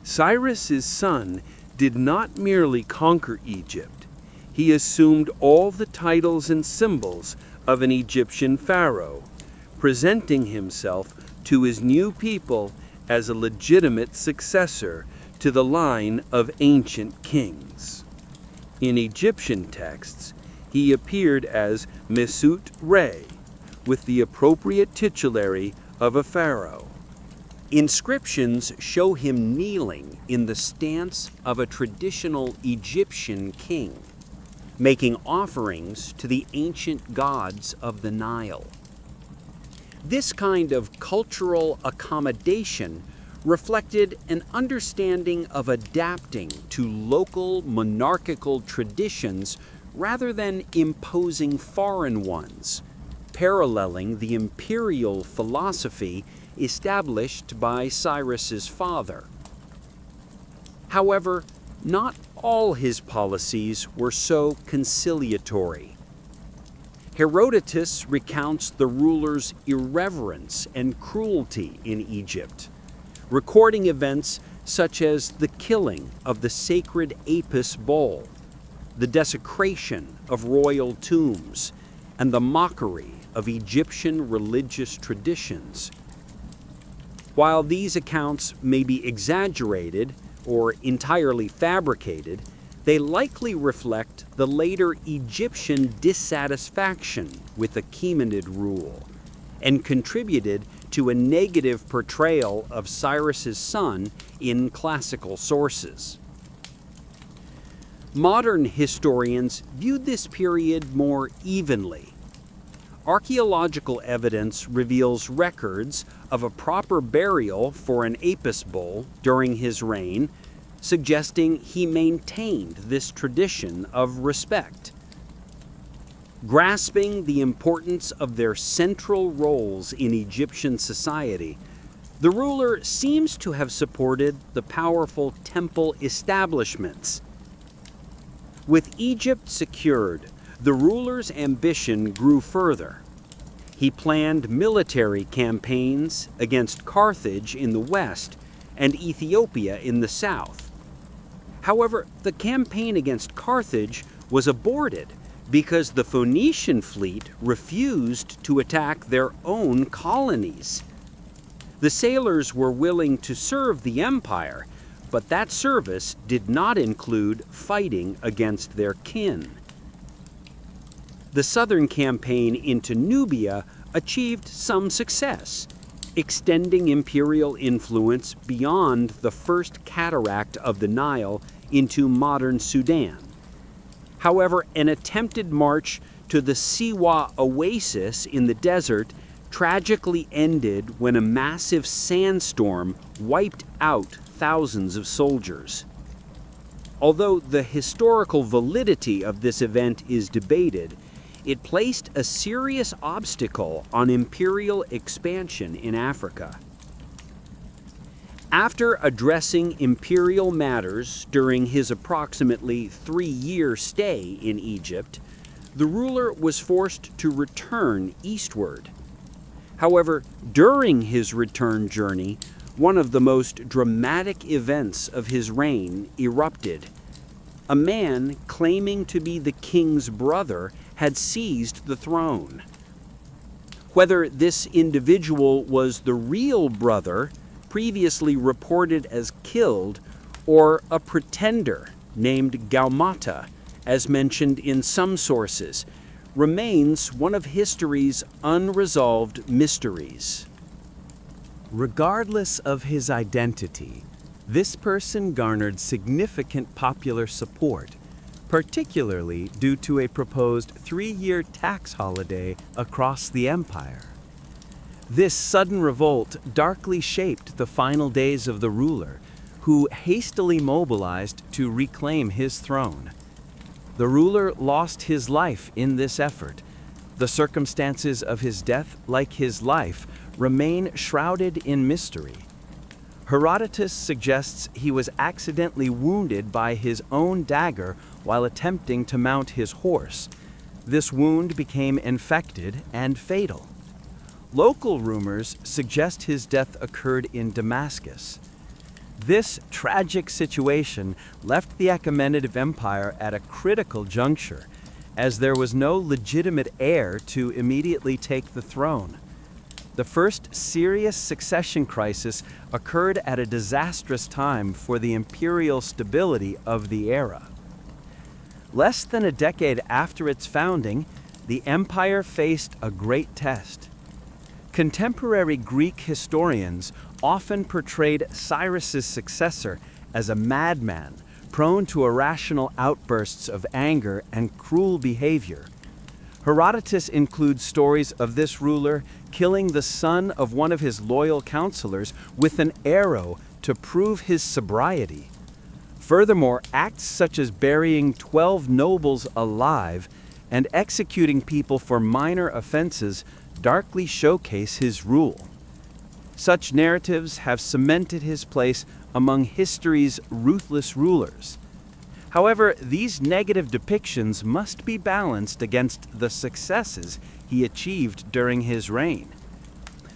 Cyrus's son did not merely conquer Egypt. He assumed all the titles and symbols of an Egyptian pharaoh, presenting himself to his new people as a legitimate successor to the line of ancient kings. In Egyptian texts, he appeared as Mesut Re, with the appropriate titulary of a pharaoh. Inscriptions show him kneeling in the stance of a traditional Egyptian king, making offerings to the ancient gods of the Nile. This kind of cultural accommodation reflected an understanding of adapting to local monarchical traditions rather than imposing foreign ones, paralleling the imperial philosophy established by Cyrus's father. However, not all his policies were so conciliatory. Herodotus recounts the ruler's irreverence and cruelty in Egypt, recording events such as the killing of the sacred Apis bull, the desecration of royal tombs, and the mockery of Egyptian religious traditions. While these accounts may be exaggerated or entirely fabricated, they likely reflect the later Egyptian dissatisfaction with Achaemenid rule and contributed to a negative portrayal of Cyrus's son in classical sources. Modern historians viewed this period more evenly. Archaeological evidence reveals records of a proper burial for an Apis bull during his reign, suggesting he maintained this tradition of respect. Grasping the importance of their central roles in Egyptian society, the ruler seems to have supported the powerful temple establishments. With Egypt secured, the ruler's ambition grew further. He planned military campaigns against Carthage in the west and Ethiopia in the south. However, the campaign against Carthage was aborted because the Phoenician fleet refused to attack their own colonies. The sailors were willing to serve the empire, but that service did not include fighting against their kin. The southern campaign into Nubia achieved some success, extending imperial influence beyond the first cataract of the Nile into modern Sudan. However, an attempted march to the Siwa oasis in the desert tragically ended when a massive sandstorm wiped out thousands of soldiers. Although the historical validity of this event is debated, it placed a serious obstacle on imperial expansion in Africa. After addressing imperial matters during his approximately 3-year stay in Egypt, the ruler was forced to return eastward. However, during his return journey, one of the most dramatic events of his reign erupted. A man claiming to be the king's brother had seized the throne. Whether this individual was the real brother, previously reported as killed, or a pretender named Gaumata, as mentioned in some sources, remains one of history's unresolved mysteries. Regardless of his identity, this person garnered significant popular support, particularly due to a proposed 3-year tax holiday across the empire. This sudden revolt darkly shaped the final days of the ruler, who hastily mobilized to reclaim his throne. The ruler lost his life in this effort. The circumstances of his death, like his life, remain shrouded in mystery. Herodotus suggests he was accidentally wounded by his own dagger while attempting to mount his horse. This wound became infected and fatal. Local rumors suggest his death occurred in Damascus. This tragic situation left the Achaemenid Empire at a critical juncture, as there was no legitimate heir to immediately take the throne. The first serious succession crisis occurred at a disastrous time for the imperial stability of the era. Less than a decade after its founding, the empire faced a great test. Contemporary Greek historians often portrayed Cyrus's successor as a madman, prone to irrational outbursts of anger and cruel behavior. Herodotus includes stories of this ruler killing the son of one of his loyal counselors with an arrow to prove his sobriety. Furthermore, acts such as burying 12 nobles alive and executing people for minor offenses darkly showcase his rule. Such narratives have cemented his place among history's ruthless rulers. However, these negative depictions must be balanced against the successes he achieved during his reign.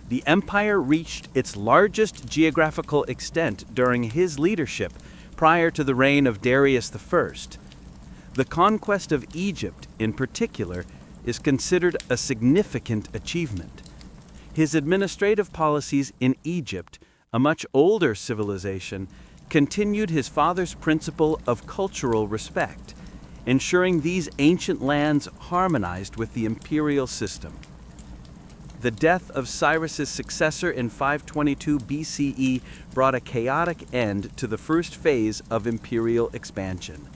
The empire reached its largest geographical extent during his leadership prior to the reign of Darius I. The conquest of Egypt, in particular, is considered a significant achievement. His administrative policies in Egypt, a much older civilization, continued his father's principle of cultural respect, ensuring these ancient lands harmonized with the imperial system. The death of Cyrus's successor in 522 BCE brought a chaotic end to the first phase of imperial expansion.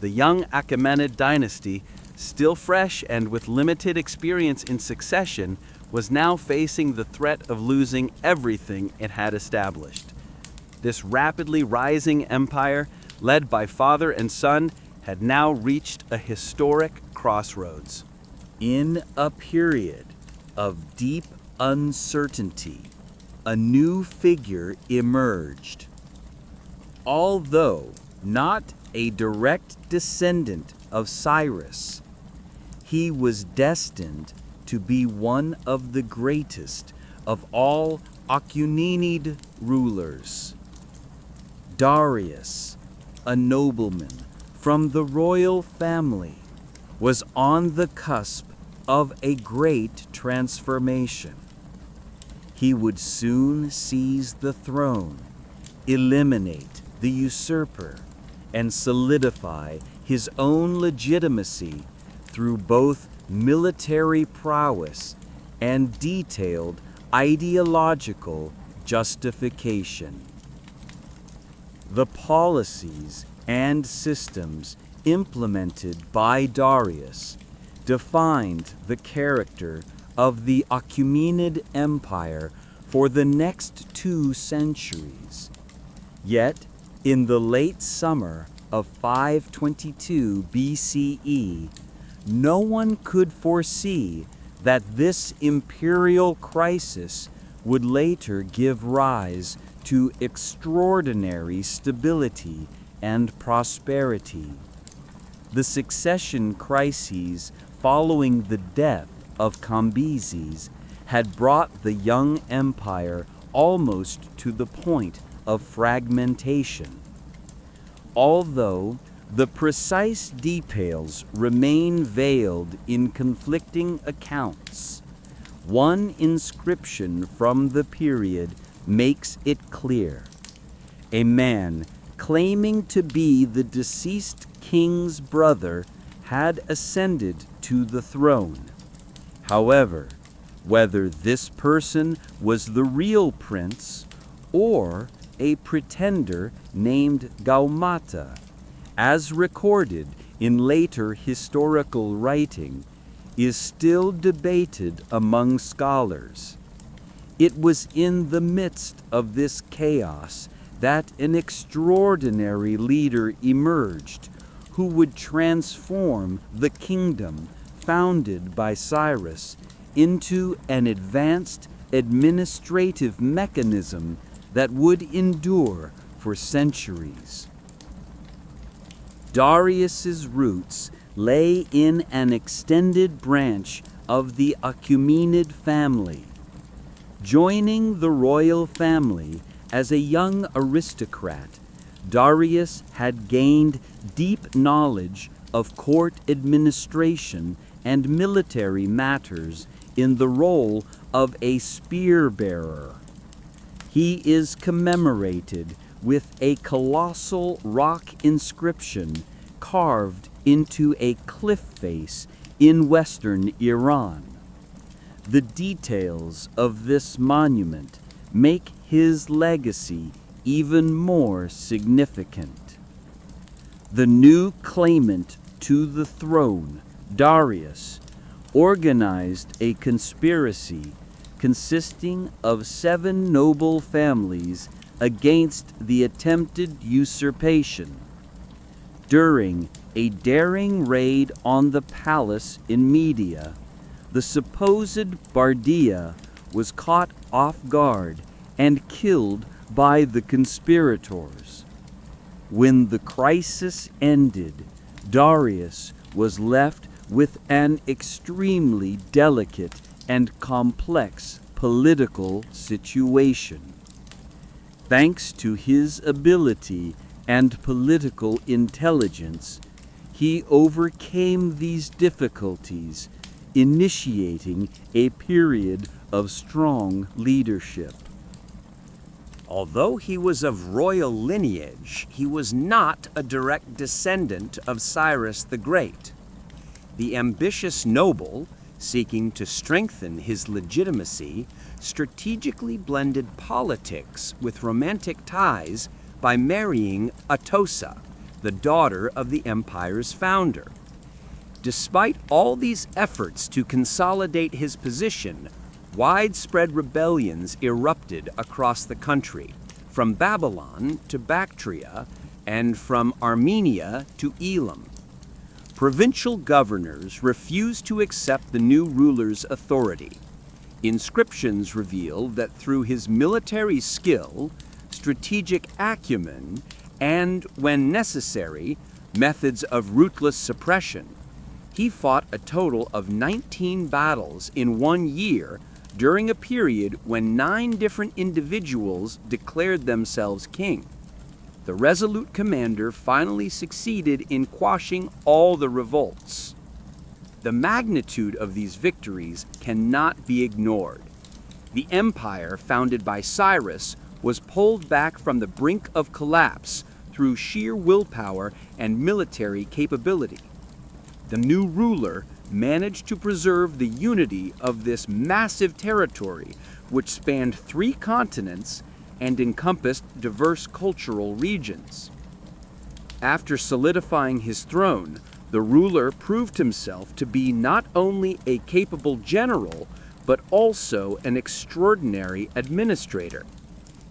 The young Achaemenid dynasty, still fresh and with limited experience in succession, was now facing the threat of losing everything it had established. This rapidly rising empire, led by father and son, had now reached a historic crossroads. In a period of deep uncertainty, a new figure emerged. Although not a direct descendant of Cyrus, he was destined to be one of the greatest of all Achaemenid rulers. Darius, a nobleman from the royal family, was on the cusp of a great transformation. He would soon seize the throne, eliminate the usurper, and solidify his own legitimacy through both military prowess and detailed ideological justification. The policies and systems implemented by Darius defined the character of the Achaemenid Empire for the next 2 centuries. Yet, in the late summer of 522 BCE, no one could foresee that this imperial crisis would later give rise to extraordinary stability and prosperity. The succession crises following the death of Cambyses had brought the young empire almost to the point of fragmentation. Although the precise details remain veiled in conflicting accounts, one inscription from the period makes it clear. A man claiming to be the deceased king's brother had ascended to the throne. However, whether this person was the real prince or a pretender named Gaumata, as recorded in later historical writing, is still debated among scholars. It was in the midst of this chaos that an extraordinary leader emerged who would transform the kingdom founded by Cyrus into an advanced administrative mechanism that would endure for centuries. Darius's roots lay in an extended branch of the Achaemenid family. Joining the royal family as a young aristocrat, Darius had gained deep knowledge of court administration and military matters in the role of a spear-bearer. He is commemorated with a colossal rock inscription carved into a cliff face in western Iran. The details of this monument make his legacy even more significant. The new claimant to the throne, Darius, organized a conspiracy consisting of 7 noble families against the attempted usurpation. During a daring raid on the palace in Media, the supposed Bardia was caught off guard and killed by the conspirators. When the crisis ended, Darius was left with an extremely delicate and complex political situation. Thanks to his ability and political intelligence, he overcame these difficulties, initiating a period of strong leadership. Although he was of royal lineage, he was not a direct descendant of Cyrus the Great. The ambitious noble, seeking to strengthen his legitimacy, strategically blended politics with romantic ties by marrying Atossa, the daughter of the empire's founder. Despite all these efforts to consolidate his position, widespread rebellions erupted across the country, from Babylon to Bactria and from Armenia to Elam. Provincial governors refused to accept the new ruler's authority. Inscriptions reveal that through his military skill, strategic acumen, and, when necessary, methods of ruthless suppression, he fought a total of 19 battles in 1 year during a period when 9 different individuals declared themselves king. The resolute commander finally succeeded in quashing all the revolts. The magnitude of these victories cannot be ignored. The empire founded by Cyrus was pulled back from the brink of collapse through sheer willpower and military capability. The new ruler managed to preserve the unity of this massive territory, which spanned 3 continents and encompassed diverse cultural regions. After solidifying his throne, the ruler proved himself to be not only a capable general, but also an extraordinary administrator.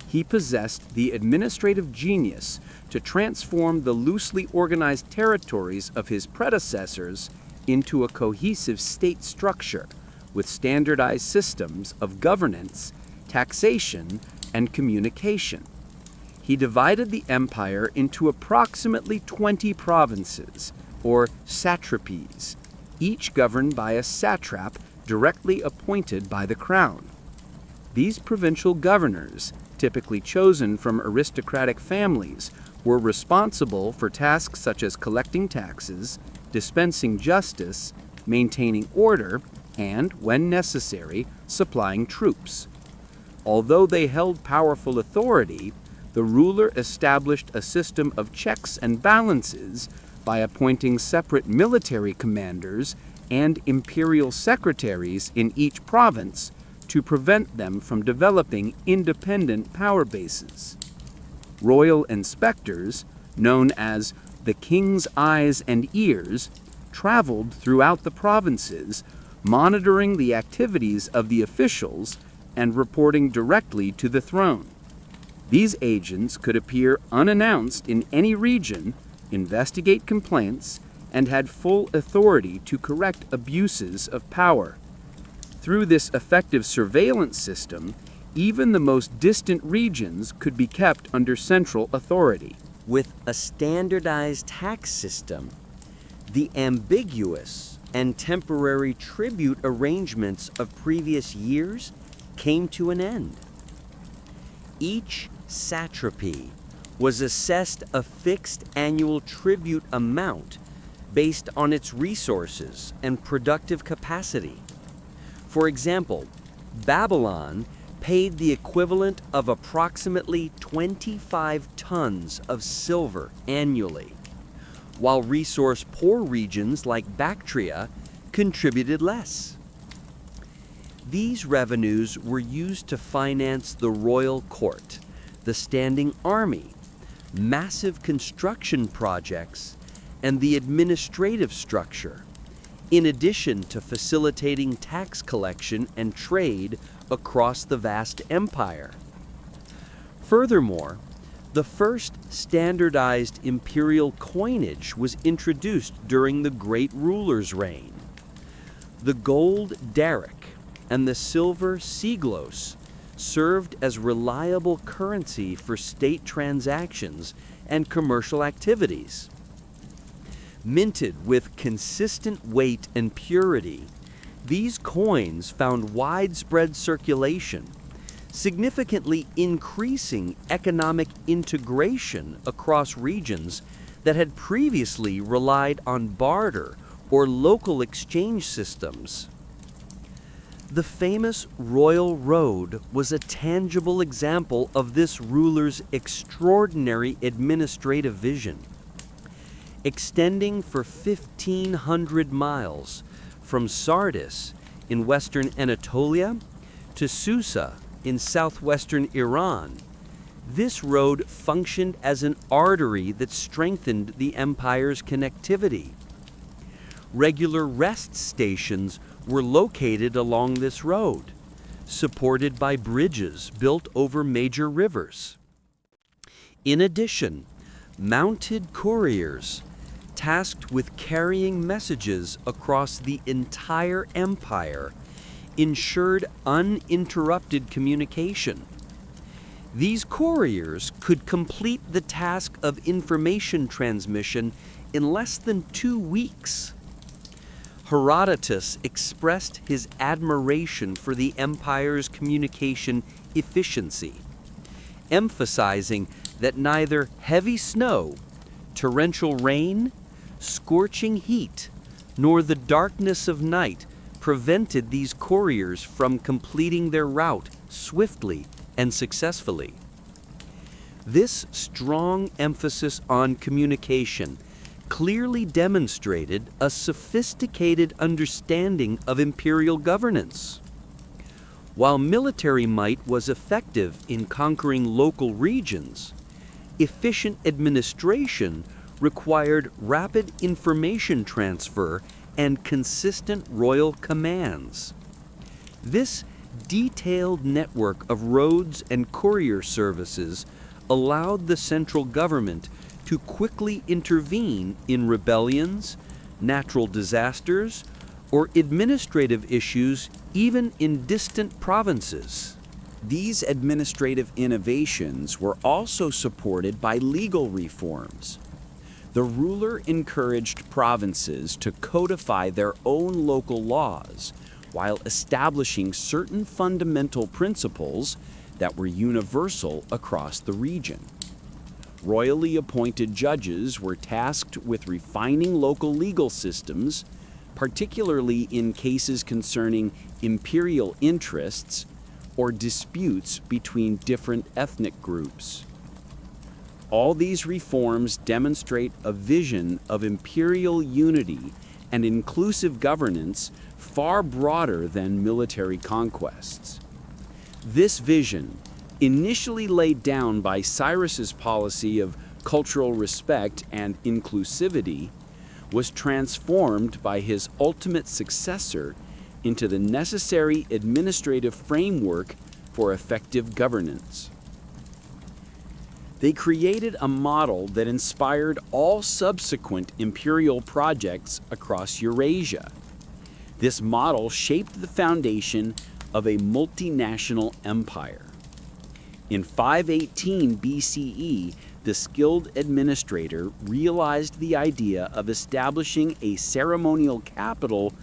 He possessed the administrative genius to transform the loosely organized territories of his predecessors into a cohesive state structure with standardized systems of governance, taxation, and communication. He divided the empire into approximately 20 provinces, or satrapies, each governed by a satrap directly appointed by the crown. These provincial governors, typically chosen from aristocratic families, were responsible for tasks such as collecting taxes, dispensing justice, maintaining order, and, when necessary, supplying troops. Although they held powerful authority, the ruler established a system of checks and balances by appointing separate military commanders and imperial secretaries in each province to prevent them from developing independent power bases. Royal inspectors, known as the king's eyes and ears, traveled throughout the provinces, monitoring the activities of the officials and reporting directly to the throne. These agents could appear unannounced in any region, investigate complaints, and had full authority to correct abuses of power. Through this effective surveillance system, even the most distant regions could be kept under central authority. With a standardized tax system, the ambiguous and temporary tribute arrangements of previous years came to an end. Each satrapy was assessed a fixed annual tribute amount based on its resources and productive capacity. For example, Babylon paid the equivalent of approximately 25 tons of silver annually, while resource-poor regions like Bactria contributed less. These revenues were used to finance the royal court, the standing army, massive construction projects, and the administrative structure, in addition to facilitating tax collection and trade across the vast empire. Furthermore, the first standardized imperial coinage was introduced during the great ruler's reign. The gold daric and the silver siglos served as reliable currency for state transactions and commercial activities. Minted with consistent weight and purity, these coins found widespread circulation, significantly increasing economic integration across regions that had previously relied on barter or local exchange systems. The famous Royal Road was a tangible example of this ruler's extraordinary administrative vision. Extending for 1,500 miles from Sardis in western Anatolia to Susa in southwestern Iran, this road functioned as an artery that strengthened the empire's connectivity. Regular rest stations were located along this road, supported by bridges built over major rivers. In addition, mounted couriers, tasked with carrying messages across the entire empire, ensured uninterrupted communication. These couriers could complete the task of information transmission in less than 2 weeks. Herodotus expressed his admiration for the empire's communication efficiency, emphasizing that neither heavy snow, torrential rain, scorching heat, nor the darkness of night prevented these couriers from completing their route swiftly and successfully. This strong emphasis on communication clearly demonstrated a sophisticated understanding of imperial governance. While military might was effective in conquering local regions, efficient administration required rapid information transfer and consistent royal commands. This detailed network of roads and courier services allowed the central government to quickly intervene in rebellions, natural disasters, or administrative issues even in distant provinces. These administrative innovations were also supported by legal reforms. The ruler encouraged provinces to codify their own local laws while establishing certain fundamental principles that were universal across the region. Royally appointed judges were tasked with refining local legal systems, particularly in cases concerning imperial interests or disputes between different ethnic groups. All these reforms demonstrate a vision of imperial unity and inclusive governance far broader than military conquests. This vision, initially laid down by Cyrus's policy of cultural respect and inclusivity, was transformed by his ultimate successor into the necessary administrative framework for effective governance. They created a model that inspired all subsequent imperial projects across Eurasia. This model shaped the foundation of a multinational empire. In 518 BCE, the skilled administrator realized the idea of establishing a ceremonial capital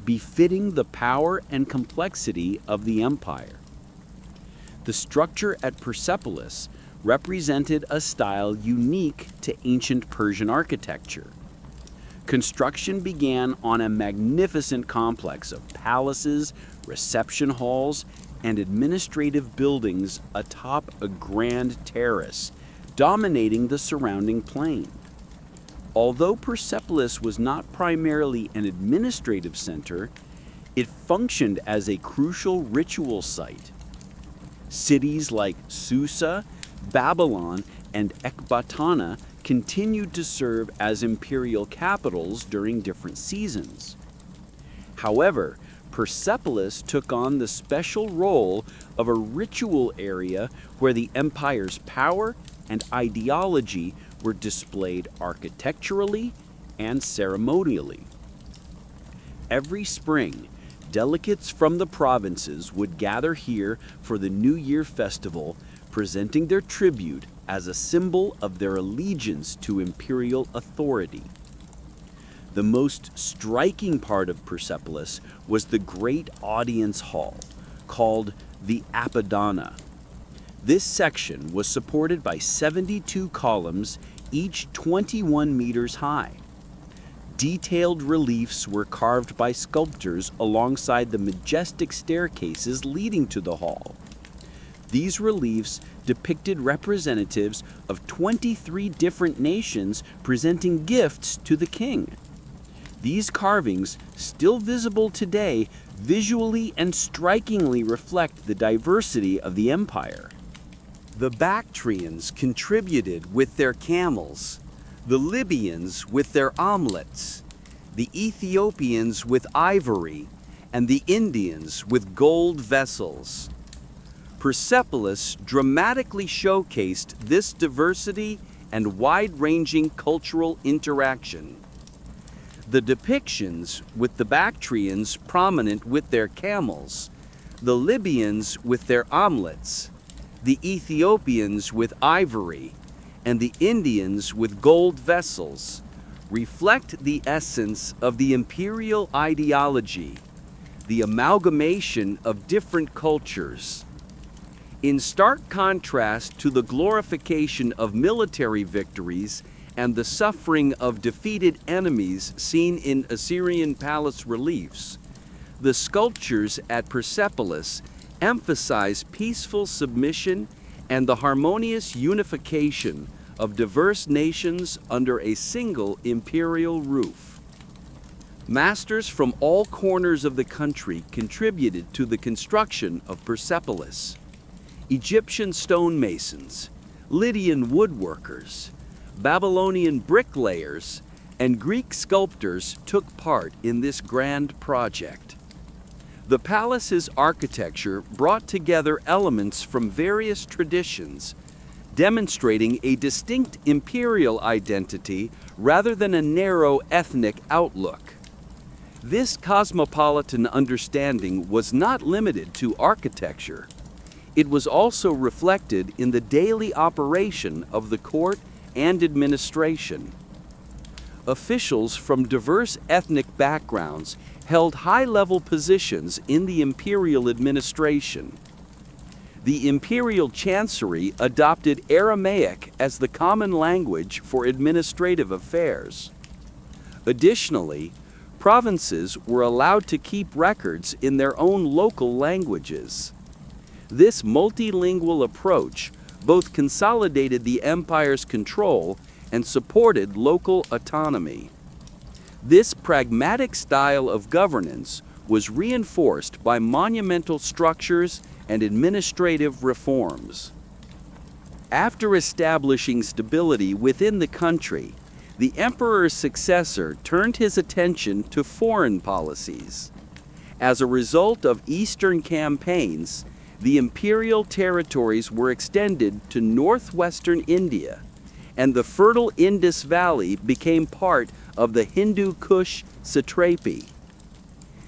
befitting the power and complexity of the empire. The structure at Persepolis represented a style unique to ancient Persian architecture. Construction began on a magnificent complex of palaces, reception halls, and administrative buildings atop a grand terrace, dominating the surrounding plain. Although Persepolis was not primarily an administrative center, it functioned as a crucial ritual site. Cities like Susa, Babylon, and Ecbatana continued to serve as imperial capitals during different seasons. However, Persepolis took on the special role of a ritual area where the empire's power and ideology were displayed architecturally and ceremonially. Every spring, delegates from the provinces would gather here for the New Year festival, presenting their tribute as a symbol of their allegiance to imperial authority. The most striking part of Persepolis was the great audience hall, called the Apadana. This section was supported by 72 columns, each 21 meters high. Detailed reliefs were carved by sculptors alongside the majestic staircases leading to the hall. These reliefs depicted representatives of 23 different nations presenting gifts to the king. These carvings, still visible today, visually and strikingly reflect the diversity of the empire. The Bactrians contributed with their camels, the Libyans with their omelets, the Ethiopians with ivory, and the Indians with gold vessels. Persepolis dramatically showcased this diversity and wide-ranging cultural interaction. The depictions with the Bactrians prominent with their camels, the Libyans with their omelets, the Ethiopians with ivory, and the Indians with gold vessels reflect the essence of the imperial ideology, the amalgamation of different cultures. In stark contrast to the glorification of military victories and the suffering of defeated enemies seen in Assyrian palace reliefs, the sculptures at Persepolis emphasize peaceful submission and the harmonious unification of diverse nations under a single imperial roof. Masters from all corners of the country contributed to the construction of Persepolis. Egyptian stonemasons, Lydian woodworkers, Babylonian bricklayers, and Greek sculptors took part in this grand project. The palace's architecture brought together elements from various traditions, demonstrating a distinct imperial identity rather than a narrow ethnic outlook. This cosmopolitan understanding was not limited to architecture. It was also reflected in the daily operation of the court and administration. Officials from diverse ethnic backgrounds held high-level positions in the imperial administration. The imperial chancery adopted Aramaic as the common language for administrative affairs. Additionally, provinces were allowed to keep records in their own local languages. This multilingual approach both consolidated the empire's control and supported local autonomy. This pragmatic style of governance was reinforced by monumental structures and administrative reforms. After establishing stability within the country, the emperor's successor turned his attention to foreign policies. As a result of Eastern campaigns, the imperial territories were extended to northwestern India, and the fertile Indus Valley became part of the Hindu Kush satrapy.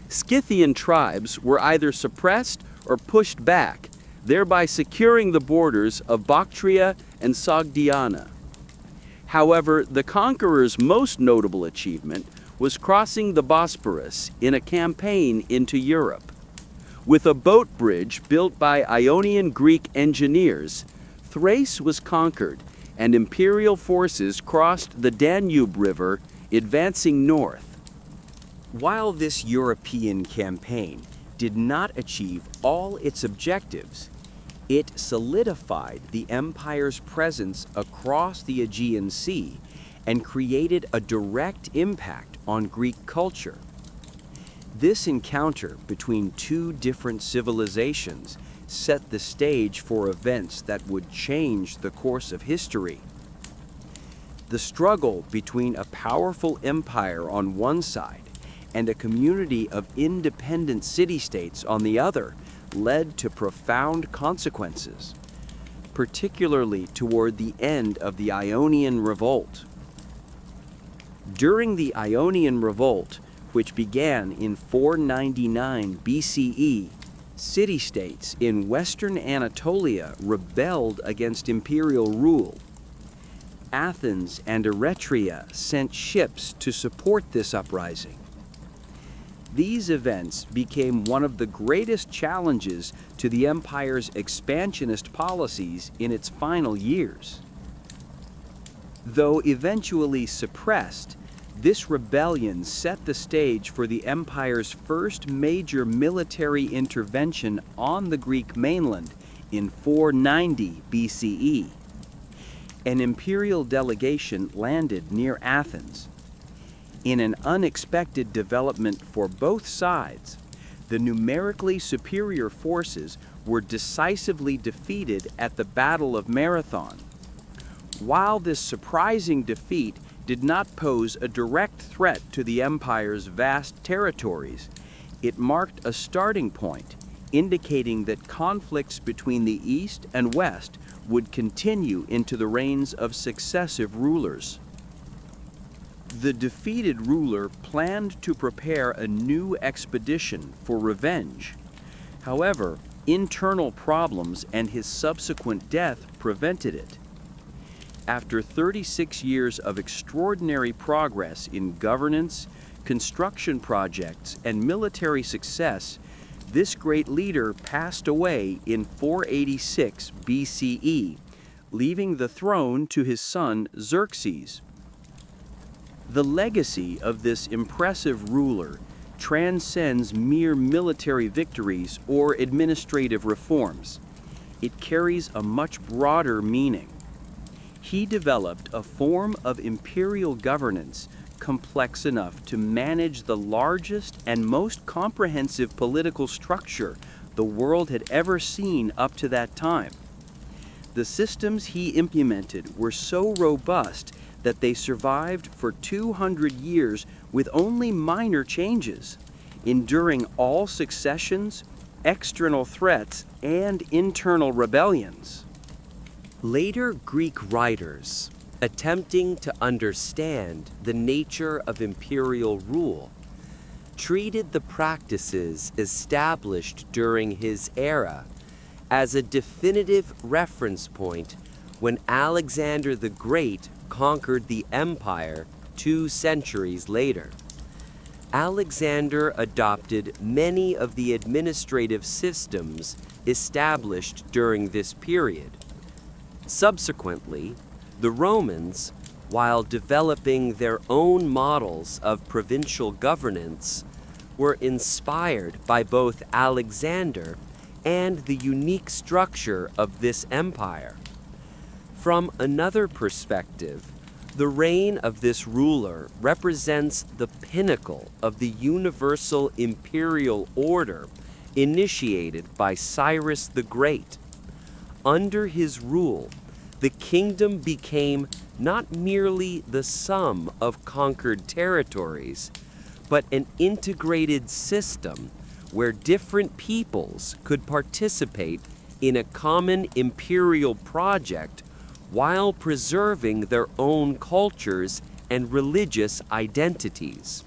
Scythian tribes were either suppressed or pushed back, thereby securing the borders of Bactria and Sogdiana. However, the conqueror's most notable achievement was crossing the Bosporus in a campaign into Europe. With a boat bridge built by Ionian Greek engineers, Thrace was conquered and imperial forces crossed the Danube River, advancing north. While this European campaign did not achieve all its objectives, it solidified the empire's presence across the Aegean Sea and created a direct impact on Greek culture. This encounter between two different civilizations set the stage for events that would change the course of history. The struggle between a powerful empire on one side and a community of independent city-states on the other led to profound consequences, particularly toward the end of the Ionian Revolt. During the Ionian Revolt, which began in 499 BCE, city-states in western Anatolia rebelled against imperial rule. Athens and Eretria sent ships to support this uprising. These events became one of the greatest challenges to the empire's expansionist policies in its final years. Though eventually suppressed, this rebellion set the stage for the empire's first major military intervention on the Greek mainland in 490 BCE. An imperial delegation landed near Athens. In an unexpected development for both sides, the numerically superior forces were decisively defeated at the Battle of Marathon. While this surprising defeat did not pose a direct threat to the empire's vast territories, it marked a starting point, indicating that conflicts between the East and West would continue into the reigns of successive rulers. The defeated ruler planned to prepare a new expedition for revenge. However, internal problems and his subsequent death prevented it. After 36 years of extraordinary progress in governance, construction projects, and military success, this great leader passed away in 486 BCE, leaving the throne to his son Xerxes. The legacy of this impressive ruler transcends mere military victories or administrative reforms. It carries a much broader meaning. He developed a form of imperial governance complex enough to manage the largest and most comprehensive political structure the world had ever seen up to that time. The systems he implemented were so robust that they survived for 200 years with only minor changes, enduring all successions, external threats, and internal rebellions. Later Greek writers, attempting to understand the nature of imperial rule, treated the practices established during his era as a definitive reference point when Alexander the Great conquered the empire 2 centuries later. Alexander adopted many of the administrative systems established during this period. Subsequently, the Romans, while developing their own models of provincial governance, were inspired by both Alexander and the unique structure of this empire. From another perspective, the reign of this ruler represents the pinnacle of the universal imperial order initiated by Cyrus the Great. Under his rule, the kingdom became not merely the sum of conquered territories, but an integrated system where different peoples could participate in a common imperial project while preserving their own cultures and religious identities.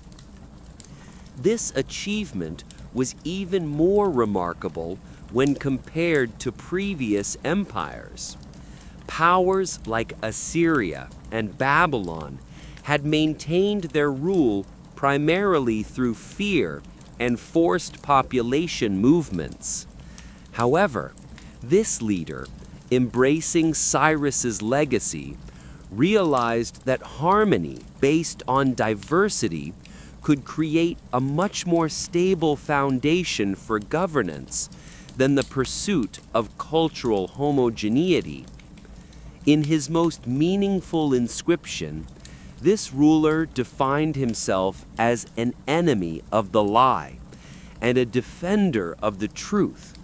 This achievement was even more remarkable when compared to previous empires. Powers like Assyria and Babylon had maintained their rule primarily through fear and forced population movements. However, this leader, embracing Cyrus's legacy, realized that harmony based on diversity could create a much more stable foundation for governance than the pursuit of cultural homogeneity. In his most meaningful inscription, this ruler defined himself as an enemy of the lie and a defender of the truth,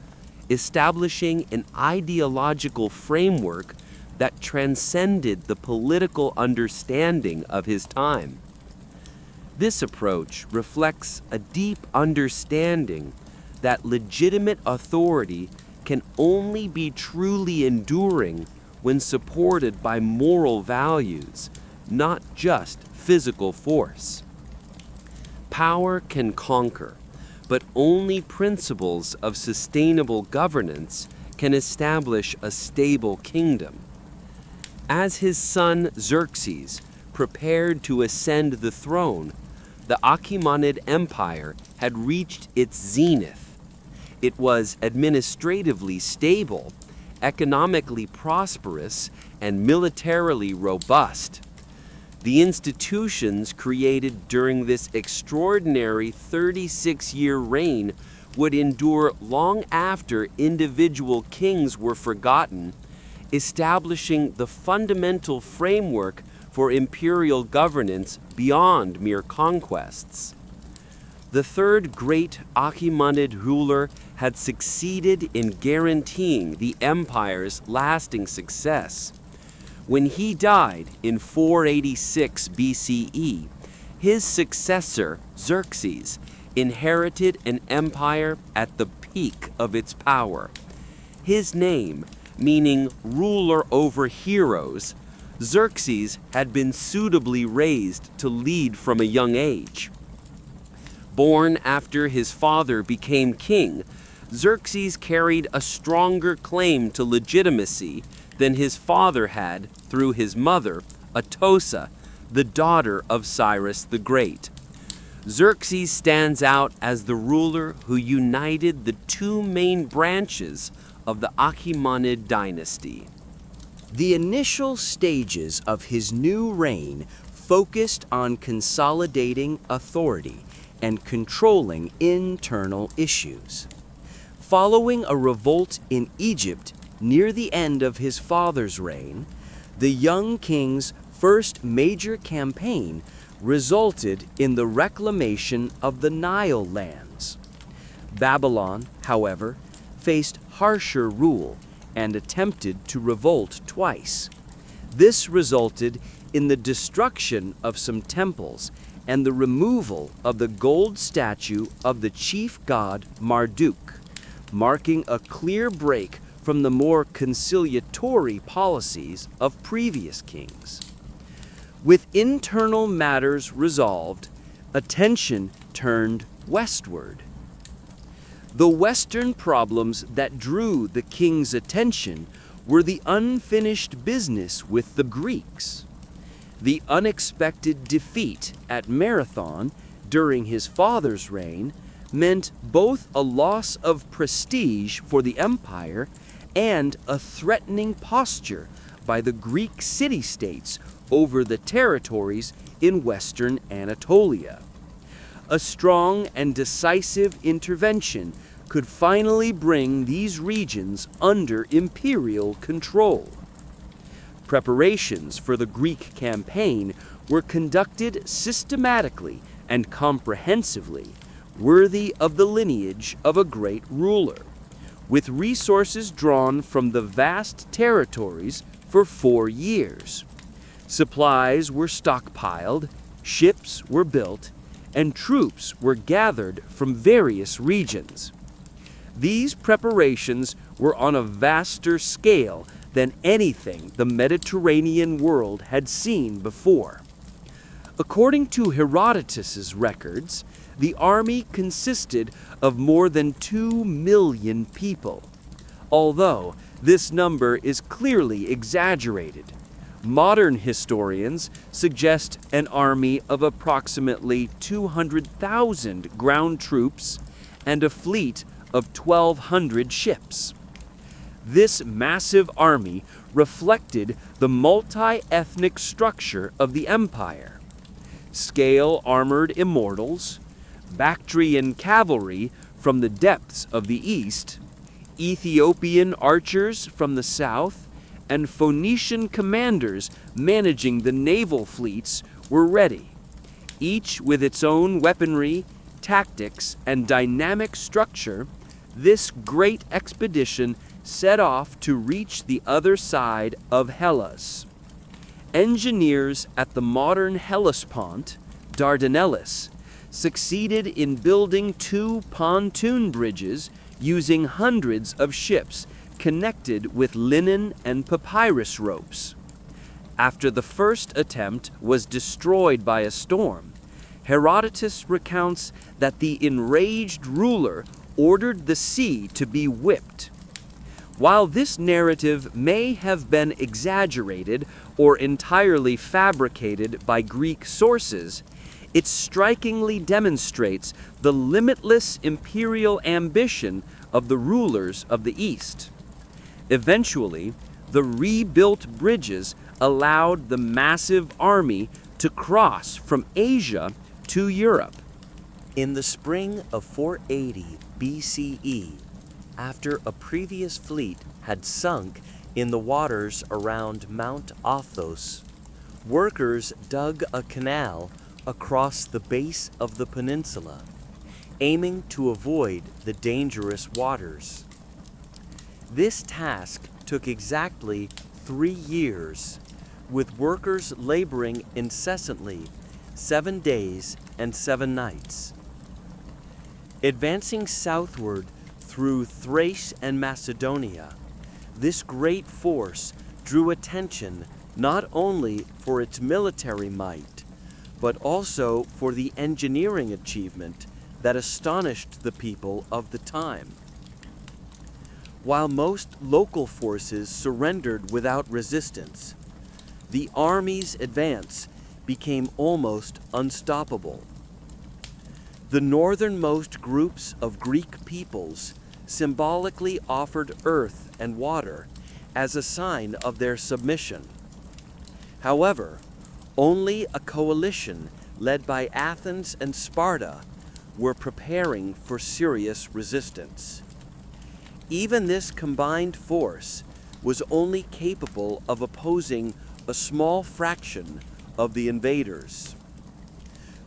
establishing an ideological framework that transcended the political understanding of his time. This approach reflects a deep understanding that legitimate authority can only be truly enduring when supported by moral values, not just physical force. Power can conquer, but only principles of sustainable governance can establish a stable kingdom. As his son Xerxes prepared to ascend the throne, the Achaemenid Empire had reached its zenith. It was administratively stable, economically prosperous, and militarily robust. The institutions created during this extraordinary 36-year reign would endure long after individual kings were forgotten, establishing the fundamental framework for imperial governance beyond mere conquests. The third great Achaemenid ruler had succeeded in guaranteeing the empire's lasting success. When he died in 486 BCE, his successor, Xerxes, inherited an empire at the peak of its power. His name, meaning ruler over heroes, Xerxes had been suitably raised to lead from a young age. Born after his father became king, Xerxes carried a stronger claim to legitimacy than his father had through his mother, Atossa, the daughter of Cyrus the Great. Xerxes stands out as the ruler who united the two main branches of the Achaemenid dynasty. The initial stages of his new reign focused on consolidating authority and controlling internal issues. Following a revolt in Egypt near the end of his father's reign, the young king's first major campaign resulted in the reclamation of the Nile lands. Babylon, however, faced harsher rule and attempted to revolt twice. This resulted in the destruction of some temples and the removal of the gold statue of the chief god Marduk, marking a clear break from the more conciliatory policies of previous kings. With internal matters resolved, attention turned westward. The Western problems that drew the king's attention were the unfinished business with the Greeks. The unexpected defeat at Marathon during his father's reign meant both a loss of prestige for the empire and a threatening posture by the Greek city-states over the territories in western Anatolia. A strong and decisive intervention could finally bring these regions under imperial control. Preparations for the Greek campaign were conducted systematically and comprehensively, worthy of the lineage of a great ruler, with resources drawn from the vast territories for 4 years. Supplies were stockpiled, ships were built, and troops were gathered from various regions. These preparations were on a vaster scale than anything the Mediterranean world had seen before. According to Herodotus's records, the army consisted of more than 2 million people. Although this number is clearly exaggerated, modern historians suggest an army of approximately 200,000 ground troops and a fleet of 1,200 ships. This massive army reflected the multi-ethnic structure of the empire. Scale-armored immortals, Bactrian cavalry from the depths of the east, Ethiopian archers from the south, and Phoenician commanders managing the naval fleets were ready, each with its own weaponry, tactics, and dynamic structure. This great expedition set off to reach the other side of Hellas. Engineers at the modern Hellespont, Dardanelles, succeeded in building 2 pontoon bridges using hundreds of ships connected with linen and papyrus ropes. After the first attempt was destroyed by a storm, Herodotus recounts that the enraged ruler ordered the sea to be whipped. While this narrative may have been exaggerated or entirely fabricated by Greek sources, it strikingly demonstrates the limitless imperial ambition of the rulers of the East. Eventually, the rebuilt bridges allowed the massive army to cross from Asia to Europe. In the spring of 480 BCE, after a previous fleet had sunk in the waters around Mount Athos, workers dug a canal across the base of the peninsula, aiming to avoid the dangerous waters. This task took exactly 3 years, with workers laboring incessantly 7 days and 7 nights. Advancing southward through Thrace and Macedonia, this great force drew attention not only for its military might, but also for the engineering achievement that astonished the people of the time. While most local forces surrendered without resistance, the army's advance became almost unstoppable. The northernmost groups of Greek peoples symbolically offered earth and water as a sign of their submission. However, only a coalition led by Athens and Sparta were preparing for serious resistance. Even this combined force was only capable of opposing a small fraction of the invaders.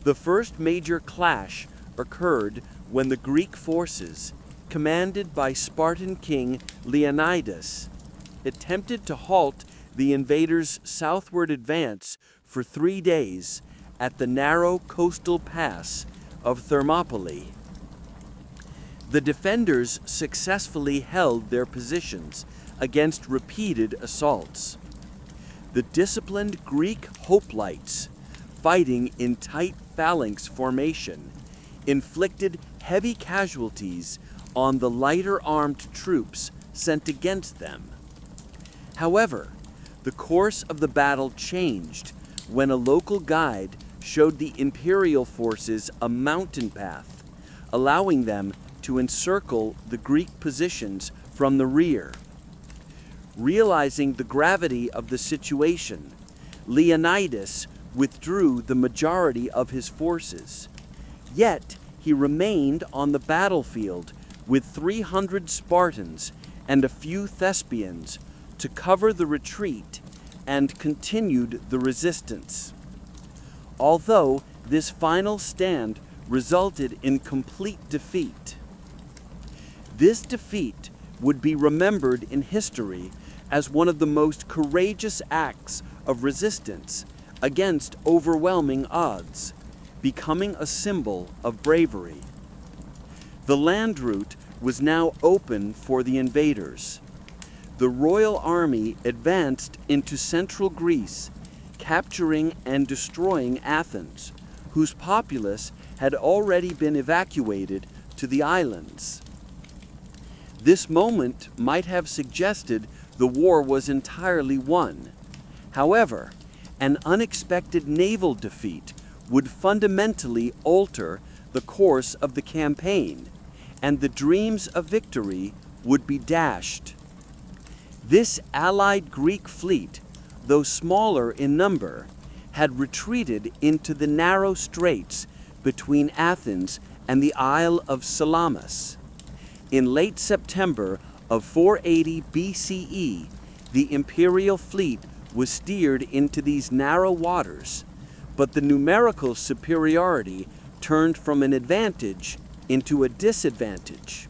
The first major clash occurred when the Greek forces, commanded by Spartan king Leonidas, attempted to halt the invaders' southward advance for 3 days at the narrow coastal pass of Thermopylae. The defenders successfully held their positions against repeated assaults. The disciplined Greek hoplites, fighting in tight phalanx formation, inflicted heavy casualties on the lighter armed troops sent against them. However, the course of the battle changed when a local guide showed the imperial forces a mountain path, allowing them to encircle the Greek positions from the rear. Realizing the gravity of the situation, Leonidas withdrew the majority of his forces. Yet he remained on the battlefield with 300 Spartans and a few Thespians to cover the retreat and continued the resistance. Although this final stand resulted in complete defeat. This defeat would be remembered in history as one of the most courageous acts of resistance against overwhelming odds, becoming a symbol of bravery. The land route was now open for the invaders. The royal army advanced into central Greece, capturing and destroying Athens, whose populace had already been evacuated to the islands. This moment might have suggested the war was entirely won. However, an unexpected naval defeat would fundamentally alter the course of the campaign, and the dreams of victory would be dashed. This allied Greek fleet, though smaller in number, had retreated into the narrow straits between Athens and the Isle of Salamis. In late September of 480 BCE, the imperial fleet was steered into these narrow waters, but the numerical superiority turned from an advantage into a disadvantage.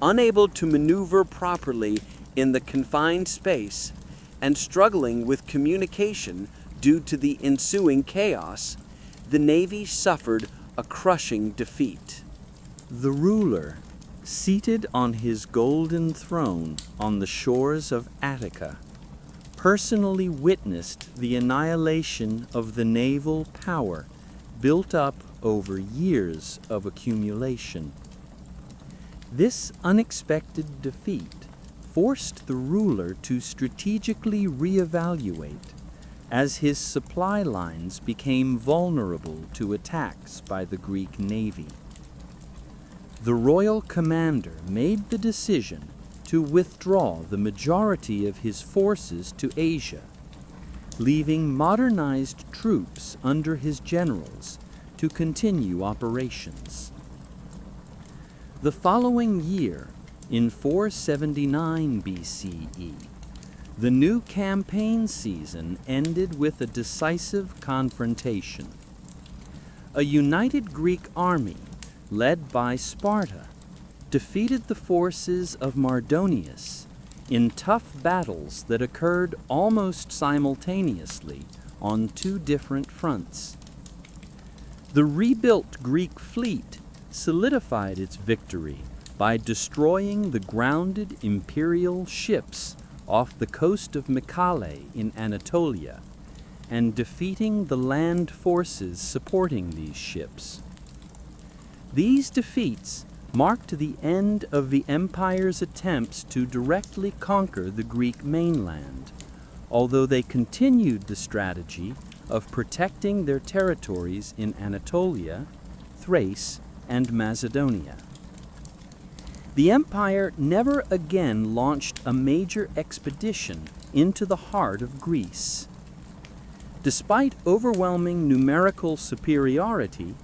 Unable to maneuver properly in the confined space and struggling with communication due to the ensuing chaos, the navy suffered a crushing defeat. The ruler, seated on his golden throne on the shores of Attica, personally witnessed the annihilation of the naval power built up over years of accumulation. This unexpected defeat forced the ruler to strategically reevaluate as his supply lines became vulnerable to attacks by the Greek navy. The royal commander made the decision to withdraw the majority of his forces to Asia, leaving modernized troops under his generals to continue operations. The following year, in 479 BCE, the new campaign season ended with a decisive confrontation. A united Greek army, led by Sparta, defeated the forces of Mardonius in tough battles that occurred almost simultaneously on two different fronts. The rebuilt Greek fleet solidified its victory by destroying the grounded imperial ships off the coast of Mycale in Anatolia and defeating the land forces supporting these ships. These defeats marked the end of the empire's attempts to directly conquer the Greek mainland, although they continued the strategy of protecting their territories in Anatolia, Thrace, and Macedonia. The empire never again launched a major expedition into the heart of Greece. Despite overwhelming numerical superiority,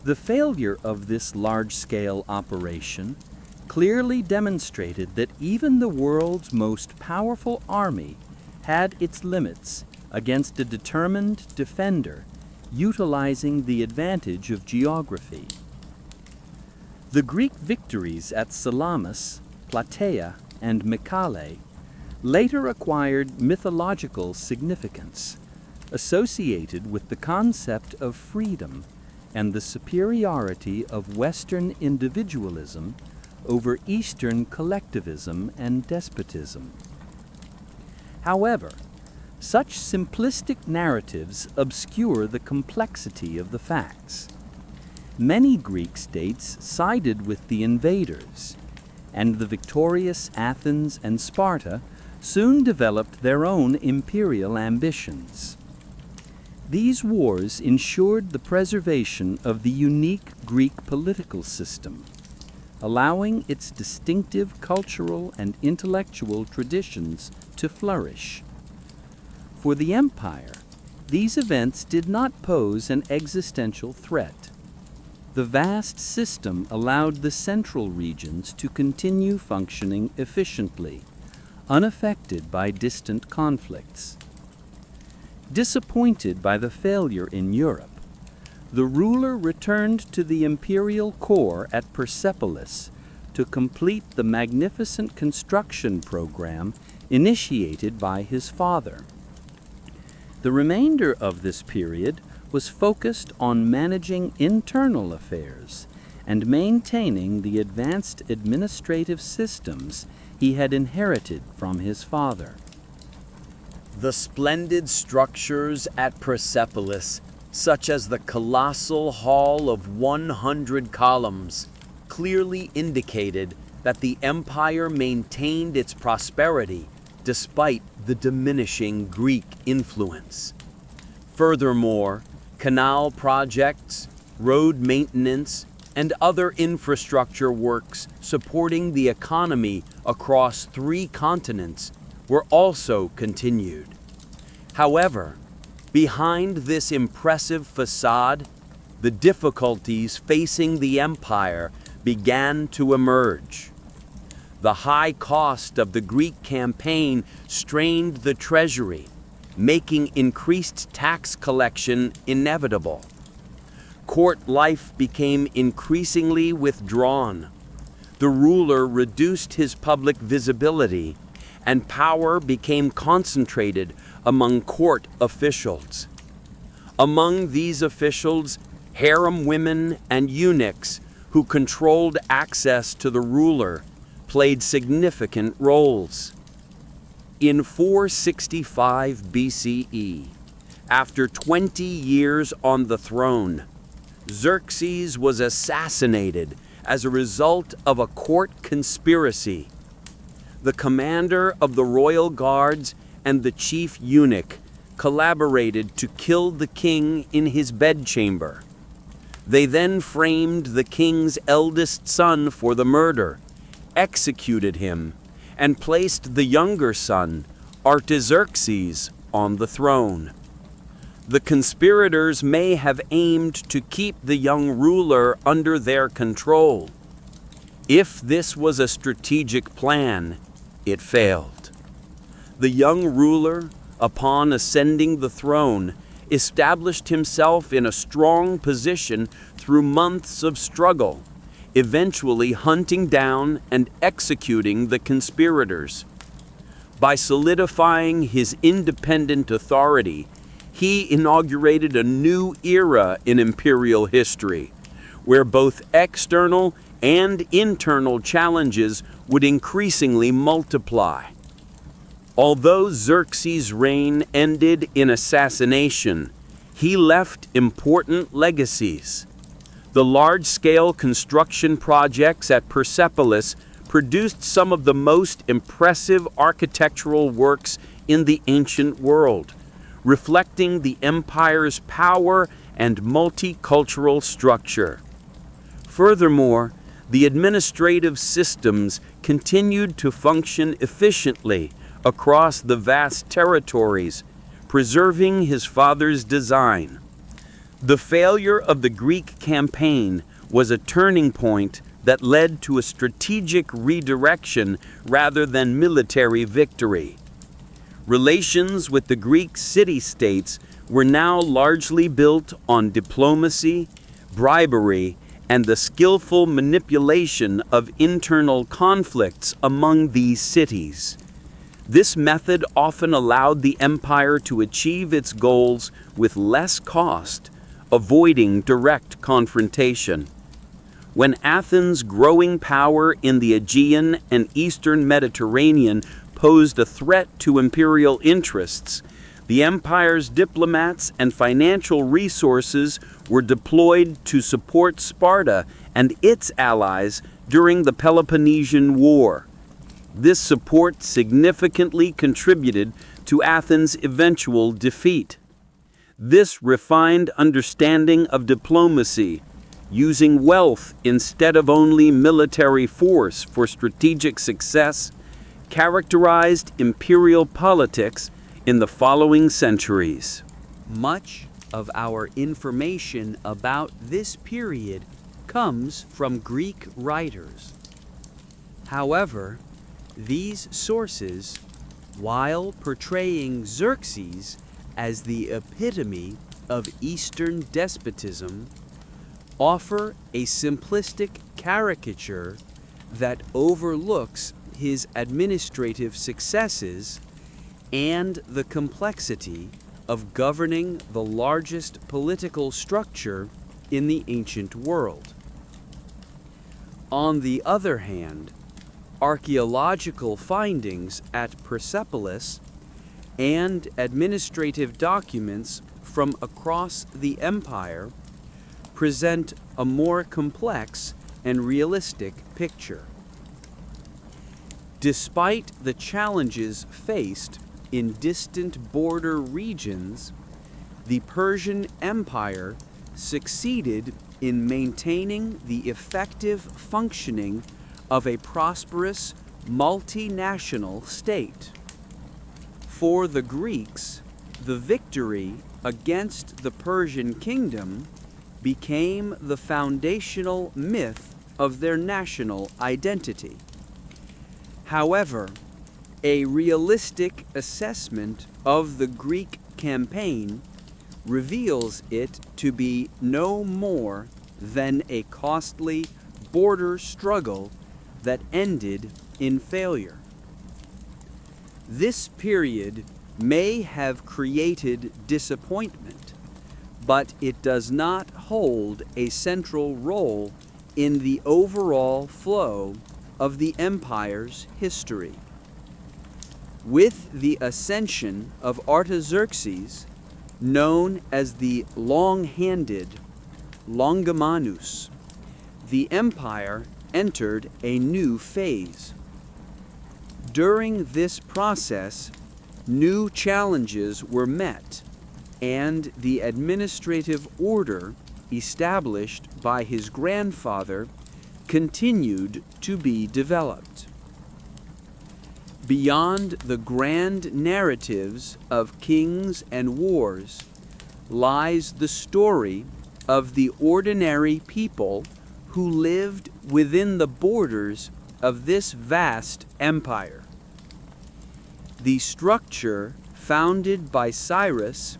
the failure of this large-scale operation clearly demonstrated that even the world's most powerful army had its limits against a determined defender utilizing the advantage of geography. The Greek victories at Salamis, Plataea, and Mycale later acquired mythological significance, associated with the concept of freedom and the superiority of Western individualism over Eastern collectivism and despotism. However, such simplistic narratives obscure the complexity of the facts. Many Greek states sided with the invaders, and the victorious Athens and Sparta soon developed their own imperial ambitions. These wars ensured the preservation of the unique Greek political system, allowing its distinctive cultural and intellectual traditions to flourish. For the empire, these events did not pose an existential threat. The vast system allowed the central regions to continue functioning efficiently, unaffected by distant conflicts. Disappointed by the failure in Europe, the ruler returned to the imperial core at Persepolis to complete the magnificent construction program initiated by his father. The remainder of this period was focused on managing internal affairs and maintaining the advanced administrative systems he had inherited from his father. The splendid structures at Persepolis, such as the colossal hall of 100 columns, clearly indicated that the empire maintained its prosperity despite the diminishing Greek influence. Furthermore, canal projects, road maintenance, and other infrastructure works supporting the economy across 3 continents were also continued. However, behind this impressive facade, the difficulties facing the empire began to emerge. The high cost of the Greek campaign strained the treasury, making increased tax collection inevitable. Court life became increasingly withdrawn. The ruler reduced his public visibility, and power became concentrated among court officials. Among these officials, harem women and eunuchs who controlled access to the ruler played significant roles. In 465 BCE, after 20 years on the throne, Xerxes was assassinated as a result of a court conspiracy. The commander of the royal guards and the chief eunuch collaborated to kill the king in his bedchamber. They then framed the king's eldest son for the murder, executed him, and placed the younger son, Artaxerxes, on the throne. The conspirators may have aimed to keep the young ruler under their control. If this was a strategic plan, it failed. The young ruler, upon ascending the throne, established himself in a strong position through months of struggle, eventually hunting down and executing the conspirators. By solidifying his independent authority, he inaugurated a new era in imperial history, where both external and internal challenges would increasingly multiply. Although Xerxes' reign ended in assassination, he left important legacies. The large-scale construction projects at Persepolis produced some of the most impressive architectural works in the ancient world, reflecting the empire's power and multicultural structure. Furthermore, the administrative systems continued to function efficiently across the vast territories, preserving his father's design. The failure of the Greek campaign was a turning point that led to a strategic redirection rather than military victory. Relations with the Greek city-states were now largely built on diplomacy, bribery, and the skillful manipulation of internal conflicts among these cities. This method often allowed the empire to achieve its goals with less cost, avoiding direct confrontation. When Athens' growing power in the Aegean and Eastern Mediterranean posed a threat to imperial interests, the empire's diplomats and financial resources were deployed to support Sparta and its allies during the Peloponnesian War. This support significantly contributed to Athens' eventual defeat. This refined understanding of diplomacy, using wealth instead of only military force for strategic success, characterized imperial politics in the following centuries. Much of our information about this period comes from Greek writers. However, these sources, while portraying Xerxes as the epitome of Eastern despotism, offer a simplistic caricature that overlooks his administrative successes and the complexity of governing the largest political structure in the ancient world. On the other hand, archaeological findings at Persepolis and administrative documents from across the empire present a more complex and realistic picture. Despite the challenges faced in distant border regions, the Persian Empire succeeded in maintaining the effective functioning of a prosperous multinational state. For the Greeks, the victory against the Persian kingdom became the foundational myth of their national identity. However, a realistic assessment of the Greek campaign reveals it to be no more than a costly border struggle that ended in failure. This period may have created disappointment, but it does not hold a central role in the overall flow of the empire's history. With the ascension of Artaxerxes, known as the long-handed Longimanus, the empire entered a new phase. During this process, new challenges were met, and the administrative order established by his grandfather continued to be developed. Beyond the grand narratives of kings and wars lies the story of the ordinary people who lived within the borders of this vast empire. The structure founded by Cyrus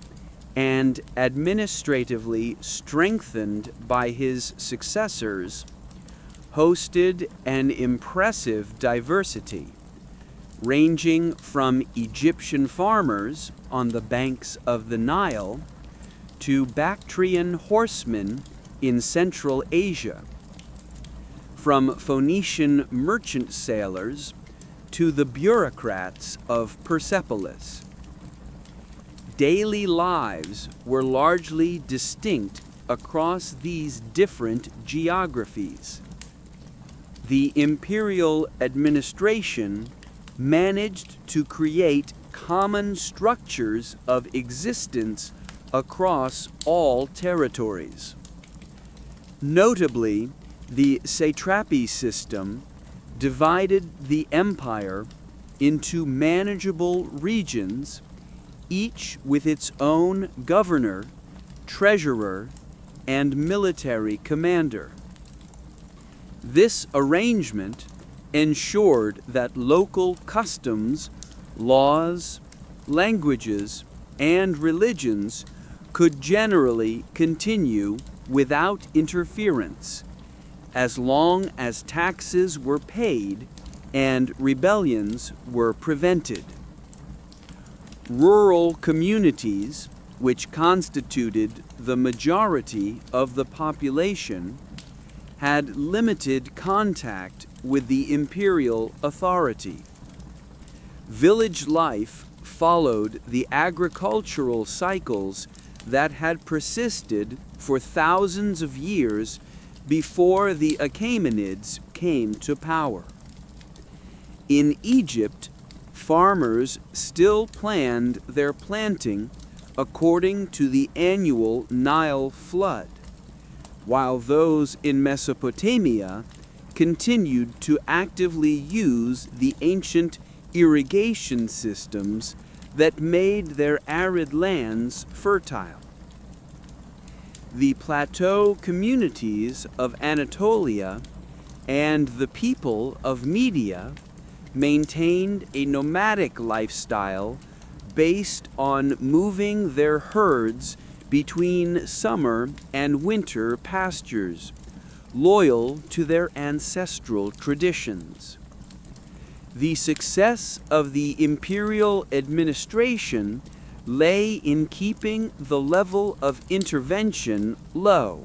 and administratively strengthened by his successors hosted an impressive diversity, ranging from Egyptian farmers on the banks of the Nile to Bactrian horsemen in Central Asia, from Phoenician merchant sailors to the bureaucrats of Persepolis. Daily lives were largely distinct across these different geographies. The imperial administration managed to create common structures of existence across all territories. Notably, the satrapy system divided the empire into manageable regions, each with its own governor, treasurer, and military commander. This arrangement ensured that local customs, laws, languages, and religions could generally continue without interference, as long as taxes were paid and rebellions were prevented. Rural communities, which constituted the majority of the population, had limited contact with the imperial authority. Village life followed the agricultural cycles that had persisted for thousands of years before the Achaemenids came to power. In Egypt, farmers still planned their planting according to the annual Nile flood, while those in Mesopotamia continued to actively use the ancient irrigation systems that made their arid lands fertile. The plateau communities of Anatolia and the people of Media maintained a nomadic lifestyle based on moving their herds between summer and winter pastures, loyal to their ancestral traditions. The success of the imperial administration lay in keeping the level of intervention low.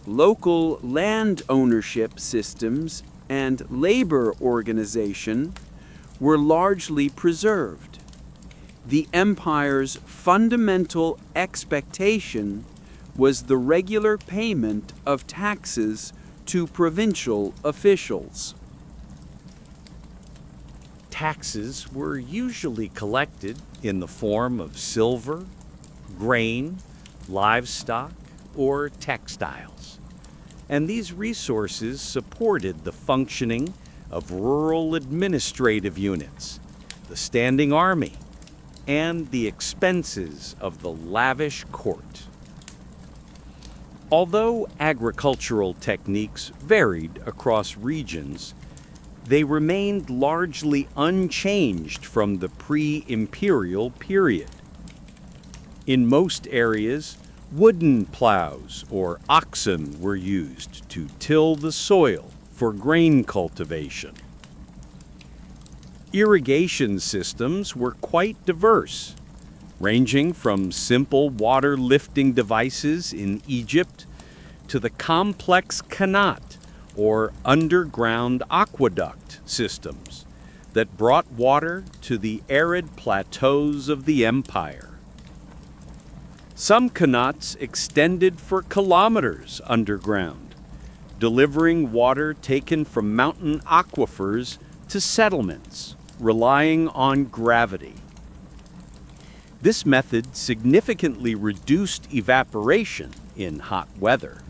Local land ownership systems and labor organization were largely preserved. The empire's fundamental expectation was the regular payment of taxes to provincial officials. Taxes were usually collected in the form of silver, grain, livestock, or textiles. And these resources supported the functioning of rural administrative units, the standing army, and the expenses of the lavish court. Although agricultural techniques varied across regions, they remained largely unchanged from the pre-imperial period. In most areas, wooden plows or oxen were used to till the soil for grain cultivation. Irrigation systems were quite diverse, ranging from simple water-lifting devices in Egypt to the complex qanat, or underground aqueduct systems that brought water to the arid plateaus of the empire. Some qanats extended for kilometers underground, delivering water taken from mountain aquifers to settlements, relying on gravity. This method significantly reduced evaporation in hot weather.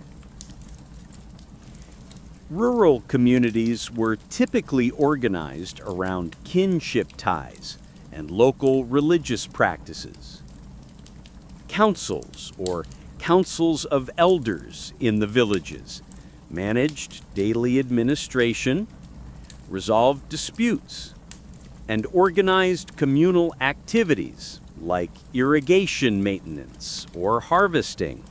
Rural communities were typically organized around kinship ties and local religious practices. Councils, or councils of elders in the villages, managed daily administration, resolved disputes, and organized communal activities like irrigation maintenance or harvesting.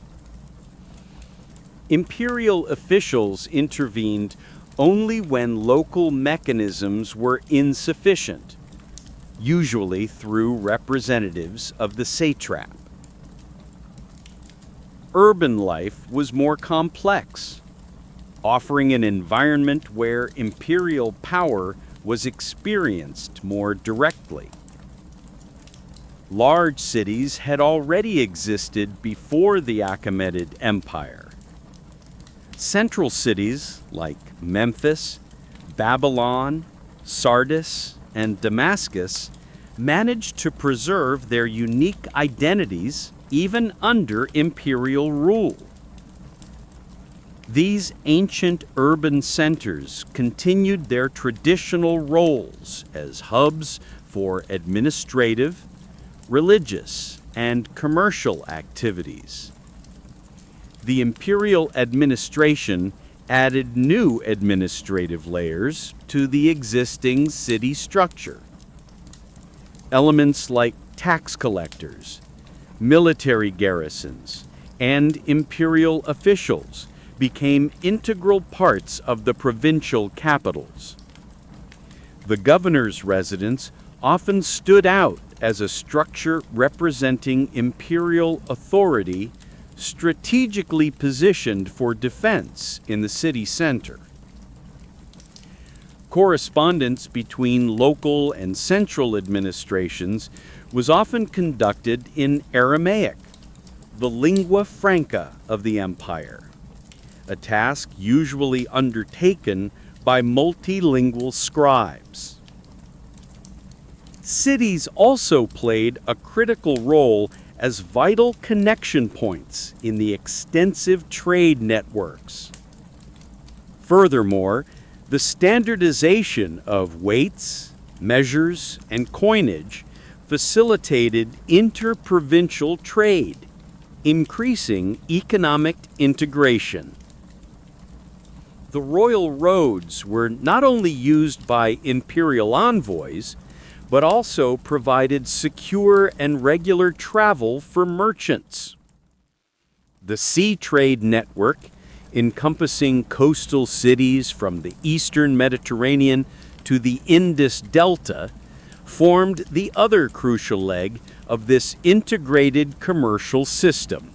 Imperial officials intervened only when local mechanisms were insufficient, usually through representatives of the satrap. Urban life was more complex, offering an environment where imperial power was experienced more directly. Large cities had already existed before the Achaemenid Empire. Central cities like Memphis, Babylon, Sardis, and Damascus managed to preserve their unique identities even under imperial rule. These ancient urban centers continued their traditional roles as hubs for administrative, religious, and commercial activities. The imperial administration added new administrative layers to the existing city structure. Elements like tax collectors, military garrisons, and imperial officials became integral parts of the provincial capitals. The governor's residence often stood out as a structure representing imperial authority, strategically positioned for defense in the city center. Correspondence between local and central administrations was often conducted in Aramaic, the lingua franca of the empire, a task usually undertaken by multilingual scribes. Cities also played a critical role as vital connection points in the extensive trade networks. Furthermore, the standardization of weights, measures, and coinage facilitated interprovincial trade, increasing economic integration. The royal roads were not only used by imperial envoys, but also provided secure and regular travel for merchants. The sea trade network, encompassing coastal cities from the eastern Mediterranean to the Indus Delta, formed the other crucial leg of this integrated commercial system.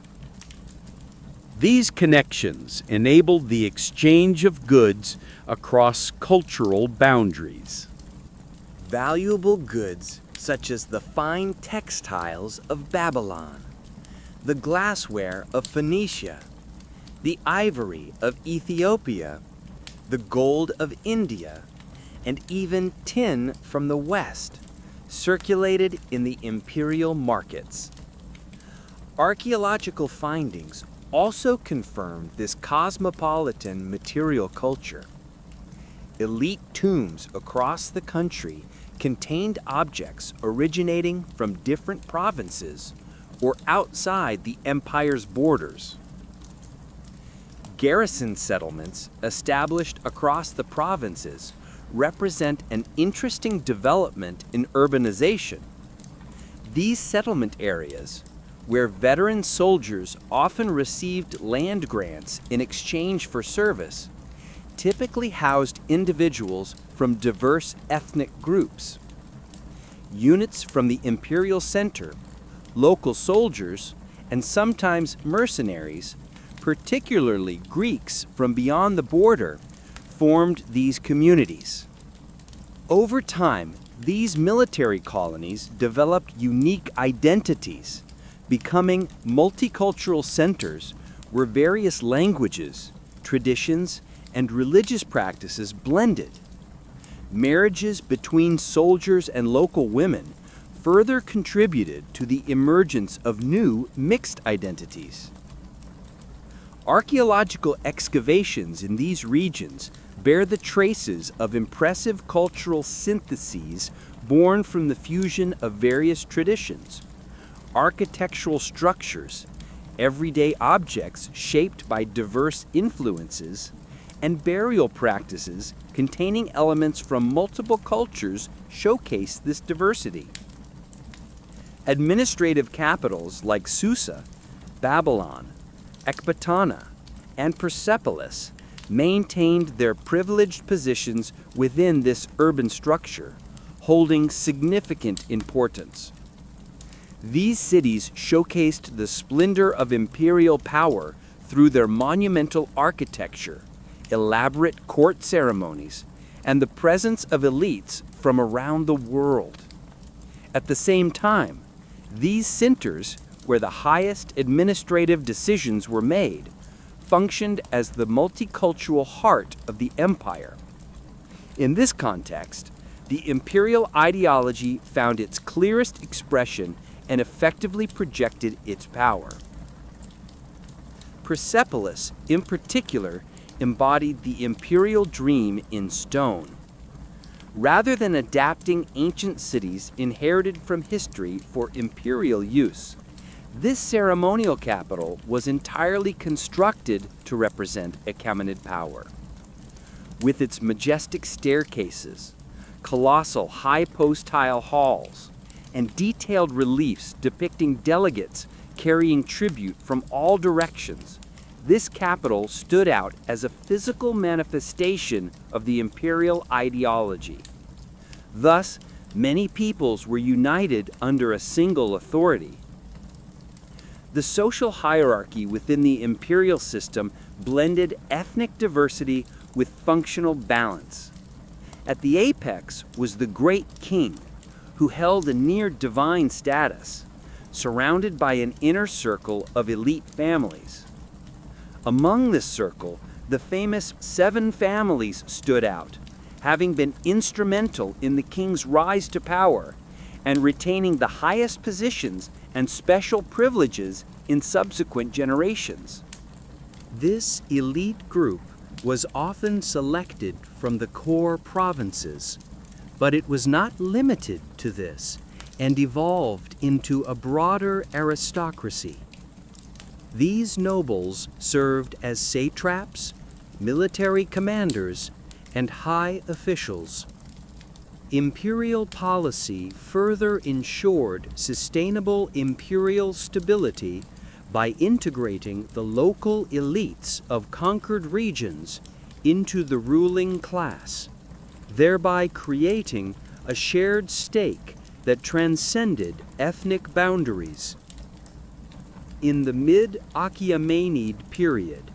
These connections enabled the exchange of goods across cultural boundaries. Valuable goods such as the fine textiles of Babylon, the glassware of Phoenicia, the ivory of Ethiopia, the gold of India, and even tin from the West circulated in the imperial markets. Archaeological findings also confirmed this cosmopolitan material culture. Elite tombs across the country contained objects originating from different provinces or outside the empire's borders. Garrison settlements established across the provinces represent an interesting development in urbanization. These settlement areas, where veteran soldiers often received land grants in exchange for service, typically housed individuals from diverse ethnic groups. Units from the imperial center, local soldiers, and sometimes mercenaries, particularly Greeks from beyond the border, formed these communities. Over time, these military colonies developed unique identities, becoming multicultural centers where various languages, traditions, and religious practices blended. Marriages between soldiers and local women further contributed to the emergence of new mixed identities. Archaeological excavations in these regions bear the traces of impressive cultural syntheses born from the fusion of various traditions, architectural structures, everyday objects shaped by diverse influences, and burial practices containing elements from multiple cultures showcase this diversity. Administrative capitals like Susa, Babylon, Ecbatana, and Persepolis maintained their privileged positions within this urban structure, holding significant importance. These cities showcased the splendor of imperial power through their monumental architecture, elaborate court ceremonies, and the presence of elites from around the world. At the same time, these centers, where the highest administrative decisions were made, functioned as the multicultural heart of the empire. In this context, the imperial ideology found its clearest expression and effectively projected its power. Persepolis, in particular, embodied the imperial dream in stone. Rather than adapting ancient cities inherited from history for imperial use, this ceremonial capital was entirely constructed to represent Achaemenid power. With its majestic staircases, colossal high-post-tile halls, and detailed reliefs depicting delegates carrying tribute from all directions, this capital stood out as a physical manifestation of the imperial ideology. Thus, Many peoples were united under a single authority. The social hierarchy within the imperial system blended ethnic diversity with functional balance. At the apex was the great king, who held a near divine status, surrounded by an inner circle of elite families. Among this circle, the famous 7 families stood out, having been instrumental in the king's rise to power and retaining the highest positions and special privileges in subsequent generations. This elite group was often selected from the core provinces, but it was not limited to this and evolved into a broader aristocracy. These nobles served as satraps, military commanders, and high officials. Imperial policy further ensured sustainable imperial stability by integrating the local elites of conquered regions into the ruling class, thereby creating a shared stake that transcended ethnic boundaries. In the mid-Achaemenid period,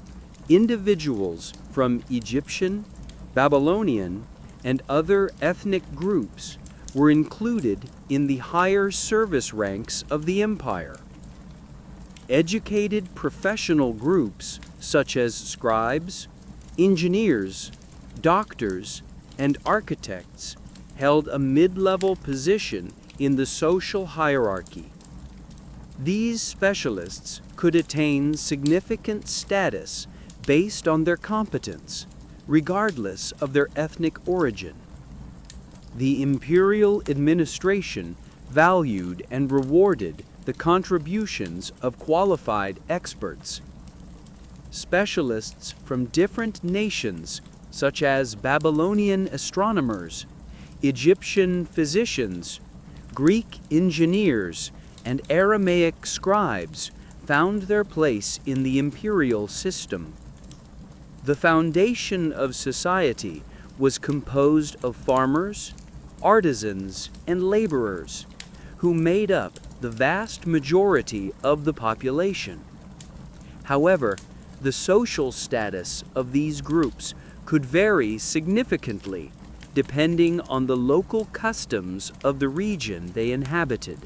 individuals from Egyptian, Babylonian, and other ethnic groups were included in the higher service ranks of the empire. Educated professional groups such as scribes, engineers, doctors, and architects held a mid-level position in the social hierarchy. These specialists could attain significant status based on their competence, regardless of their ethnic origin. The imperial administration valued and rewarded the contributions of qualified experts. Specialists from different nations, such as Babylonian astronomers, Egyptian physicians, Greek engineers, and Aramaic scribes, found their place in the imperial system. The foundation of society was composed of farmers, artisans, and laborers, who made up the vast majority of the population. However, the social status of these groups could vary significantly depending on the local customs of the region they inhabited.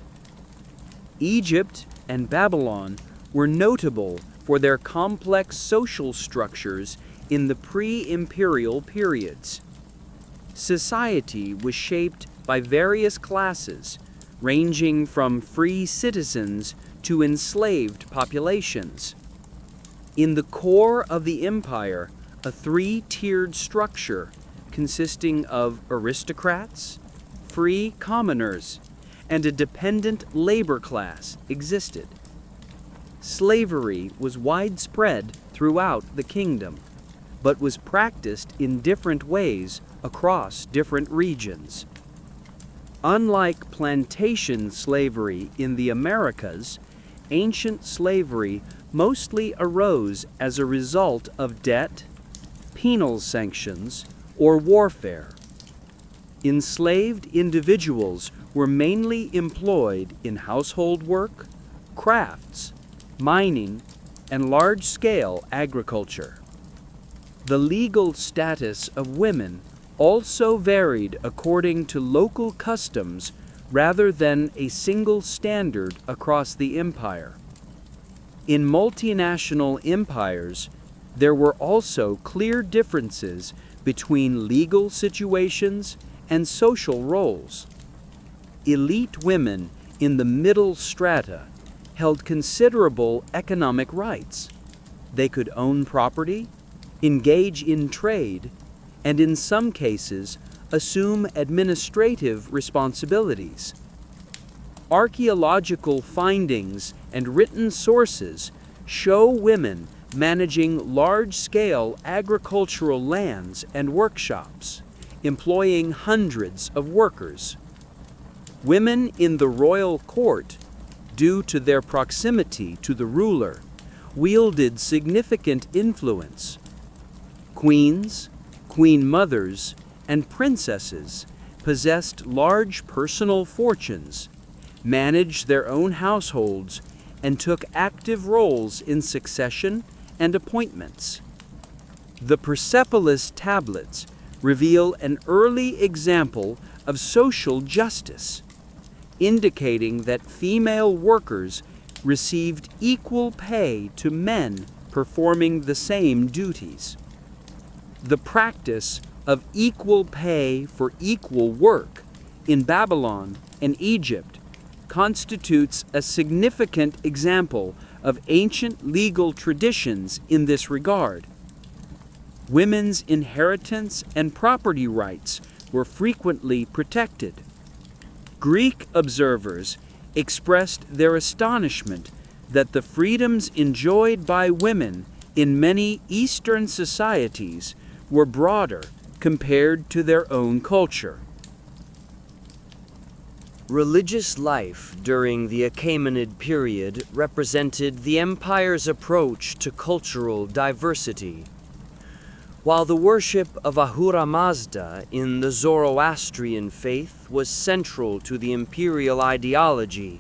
Egypt and Babylon were notable for their complex social structures in the pre-imperial periods. Society was shaped by various classes, ranging from free citizens to enslaved populations. In the core of the empire, a 3-tiered structure consisting of aristocrats, free commoners, and a dependent labor class existed. Slavery was widespread throughout the kingdom, but was practiced in different ways across different regions. Unlike plantation slavery in the Americas, ancient slavery mostly arose as a result of debt, penal sanctions, or warfare. Enslaved individuals were mainly employed in household work, crafts, mining, and large-scale agriculture. The legal status of women also varied according to local customs rather than a single standard across the empire. In multinational empires, there were also clear differences between legal situations and social roles. Elite women in the middle strata held considerable economic rights. They could own property, engage in trade, and in some cases, assume administrative responsibilities. Archaeological findings and written sources show women managing large-scale agricultural lands and workshops, employing hundreds of workers. Women in the royal court, due to their proximity to the ruler, wielded significant influence. Queens, queen mothers, and princesses possessed large personal fortunes, managed their own households, and took active roles in succession and appointments. The Persepolis tablets reveal an early example of social justice, indicating that female workers received equal pay to men performing the same duties. The practice of equal pay for equal work in Babylon and Egypt constitutes a significant example of ancient legal traditions in this regard. Women's inheritance and property rights were frequently protected. Greek observers expressed their astonishment that the freedoms enjoyed by women in many Eastern societies were broader compared to their own culture. Religious life during the Achaemenid period represented the empire's approach to cultural diversity. While the worship of Ahura Mazda in the Zoroastrian faith was central to the imperial ideology,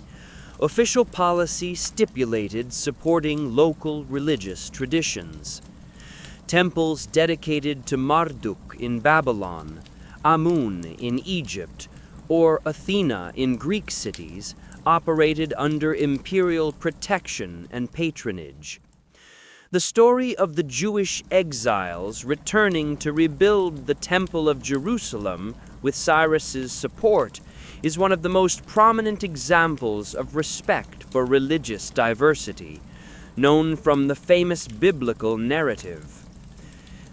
official policy stipulated supporting local religious traditions. Temples dedicated to Marduk in Babylon, Amun in Egypt, or Athena in Greek cities operated under imperial protection and patronage. The story of the Jewish exiles returning to rebuild the Temple of Jerusalem with Cyrus's support is one of the most prominent examples of respect for religious diversity, known from the famous biblical narrative.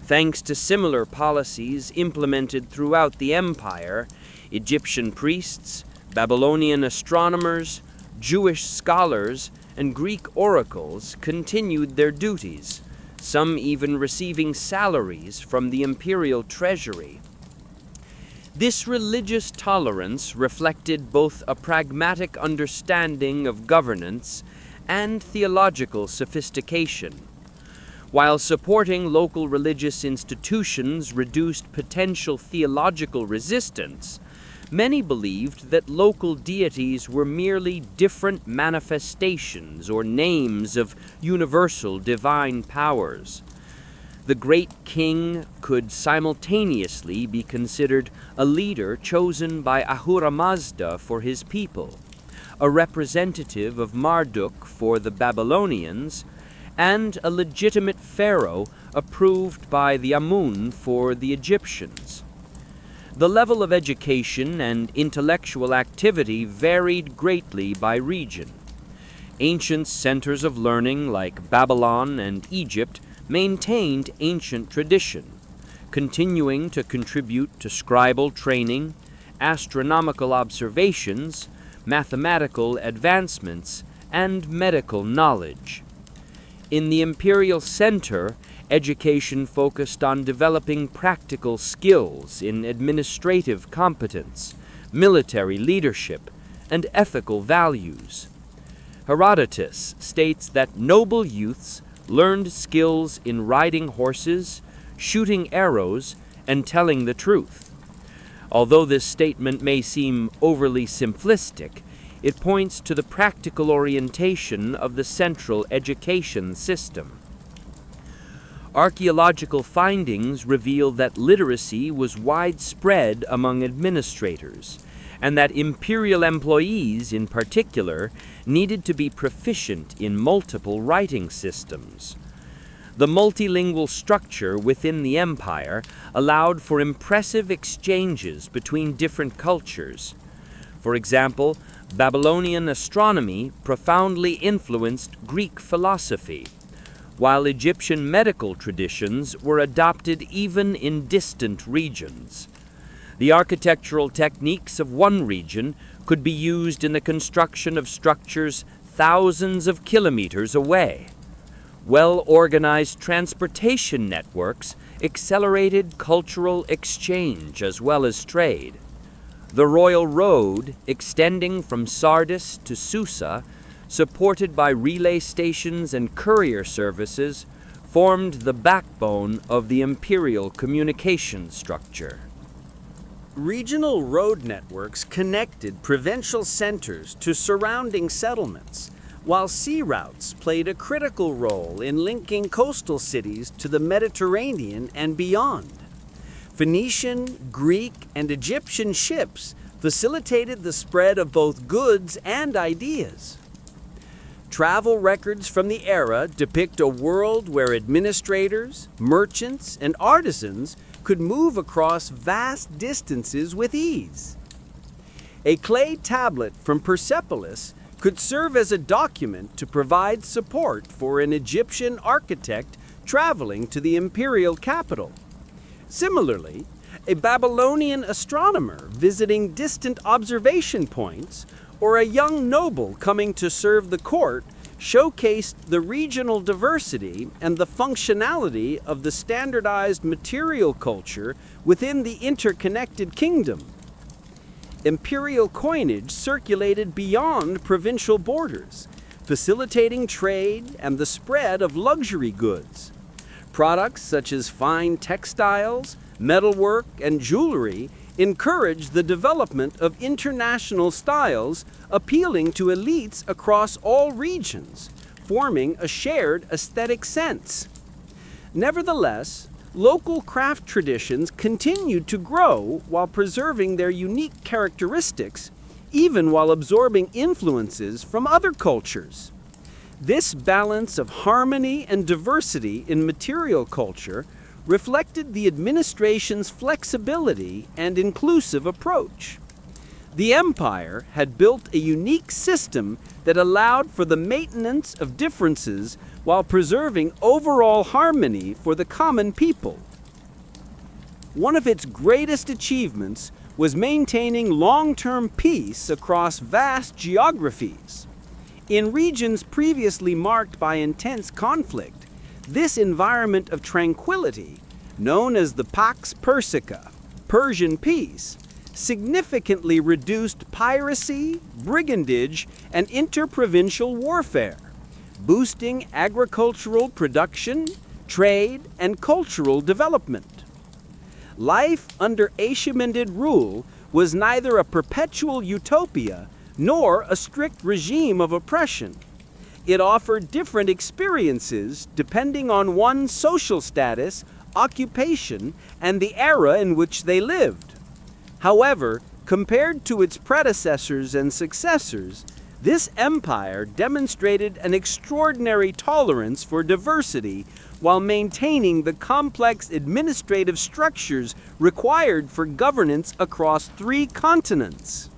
Thanks to similar policies implemented throughout the empire, Egyptian priests, Babylonian astronomers, Jewish scholars, and Greek oracles continued their duties, some even receiving salaries from the imperial treasury. This religious tolerance reflected both a pragmatic understanding of governance and theological sophistication. While supporting local religious institutions reduced potential theological resistance, many believed that local deities were merely different manifestations or names of universal divine powers. The great king could simultaneously be considered a leader chosen by Ahura Mazda for his people, a representative of Marduk for the Babylonians, and a legitimate pharaoh approved by the Amun for the Egyptians. The level of education and intellectual activity varied greatly by region. Ancient centers of learning like Babylon and Egypt maintained ancient tradition, continuing to contribute to scribal training, astronomical observations, mathematical advancements, and medical knowledge. In the imperial center, education focused on developing practical skills in administrative competence, military leadership, and ethical values. Herodotus states that noble youths learned skills in riding horses, shooting arrows, and telling the truth. Although this statement may seem overly simplistic, it points to the practical orientation of the central education system. Archaeological findings reveal that literacy was widespread among administrators, and that imperial employees in particular needed to be proficient in multiple writing systems. The multilingual structure within the empire allowed for impressive exchanges between different cultures. For example, Babylonian astronomy profoundly influenced Greek philosophy, while Egyptian medical traditions were adopted even in distant regions. The architectural techniques of one region could be used in the construction of structures thousands of kilometers away. Well-organized transportation networks accelerated cultural exchange as well as trade. The Royal Road, extending from Sardis to Susa, supported by relay stations and courier services, formed the backbone of the imperial communication structure. Regional road networks connected provincial centers to surrounding settlements, while sea routes played a critical role in linking coastal cities to the Mediterranean and beyond. Phoenician, Greek, and Egyptian ships facilitated the spread of both goods and ideas. Travel records from the era depict a world where administrators, merchants, and artisans could move across vast distances with ease. A clay tablet from Persepolis could serve as a document to provide support for an Egyptian architect traveling to the imperial capital. Similarly, a Babylonian astronomer visiting distant observation points or a young noble coming to serve the court showcased the regional diversity and the functionality of the standardized material culture within the interconnected kingdom. Imperial coinage circulated beyond provincial borders, facilitating trade and the spread of luxury goods. Products such as fine textiles, metalwork, and jewelry encouraged the development of international styles appealing to elites across all regions, forming a shared aesthetic sense. Nevertheless, local craft traditions continued to grow while preserving their unique characteristics, even while absorbing influences from other cultures. This balance of harmony and diversity in material culture reflected the administration's flexibility and inclusive approach. The empire had built a unique system that allowed for the maintenance of differences while preserving overall harmony for the common people. One of its greatest achievements was maintaining long-term peace across vast geographies. In regions previously marked by intense conflict, this environment of tranquility, known as the Pax Persica, Persian peace, significantly reduced piracy, brigandage, and interprovincial warfare, boosting agricultural production, trade, and cultural development. Life under Achaemenid rule was neither a perpetual utopia nor a strict regime of oppression. It offered different experiences depending on one's social status, occupation, and the era in which they lived. However, compared to its predecessors and successors, this empire demonstrated an extraordinary tolerance for diversity while maintaining the complex administrative structures required for governance across 3 continents.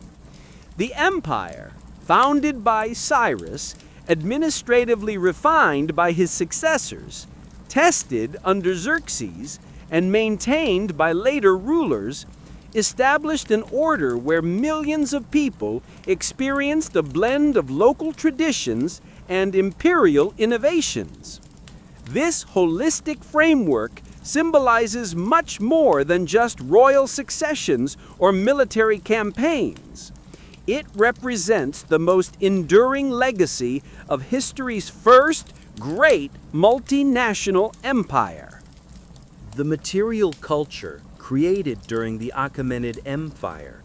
The empire, founded by Cyrus, administratively refined by his successors, tested under Xerxes, and maintained by later rulers, established an order where millions of people experienced a blend of local traditions and imperial innovations. This holistic framework symbolizes much more than just royal successions or military campaigns. It represents the most enduring legacy of history's first great multinational empire. The material culture created during the Achaemenid Empire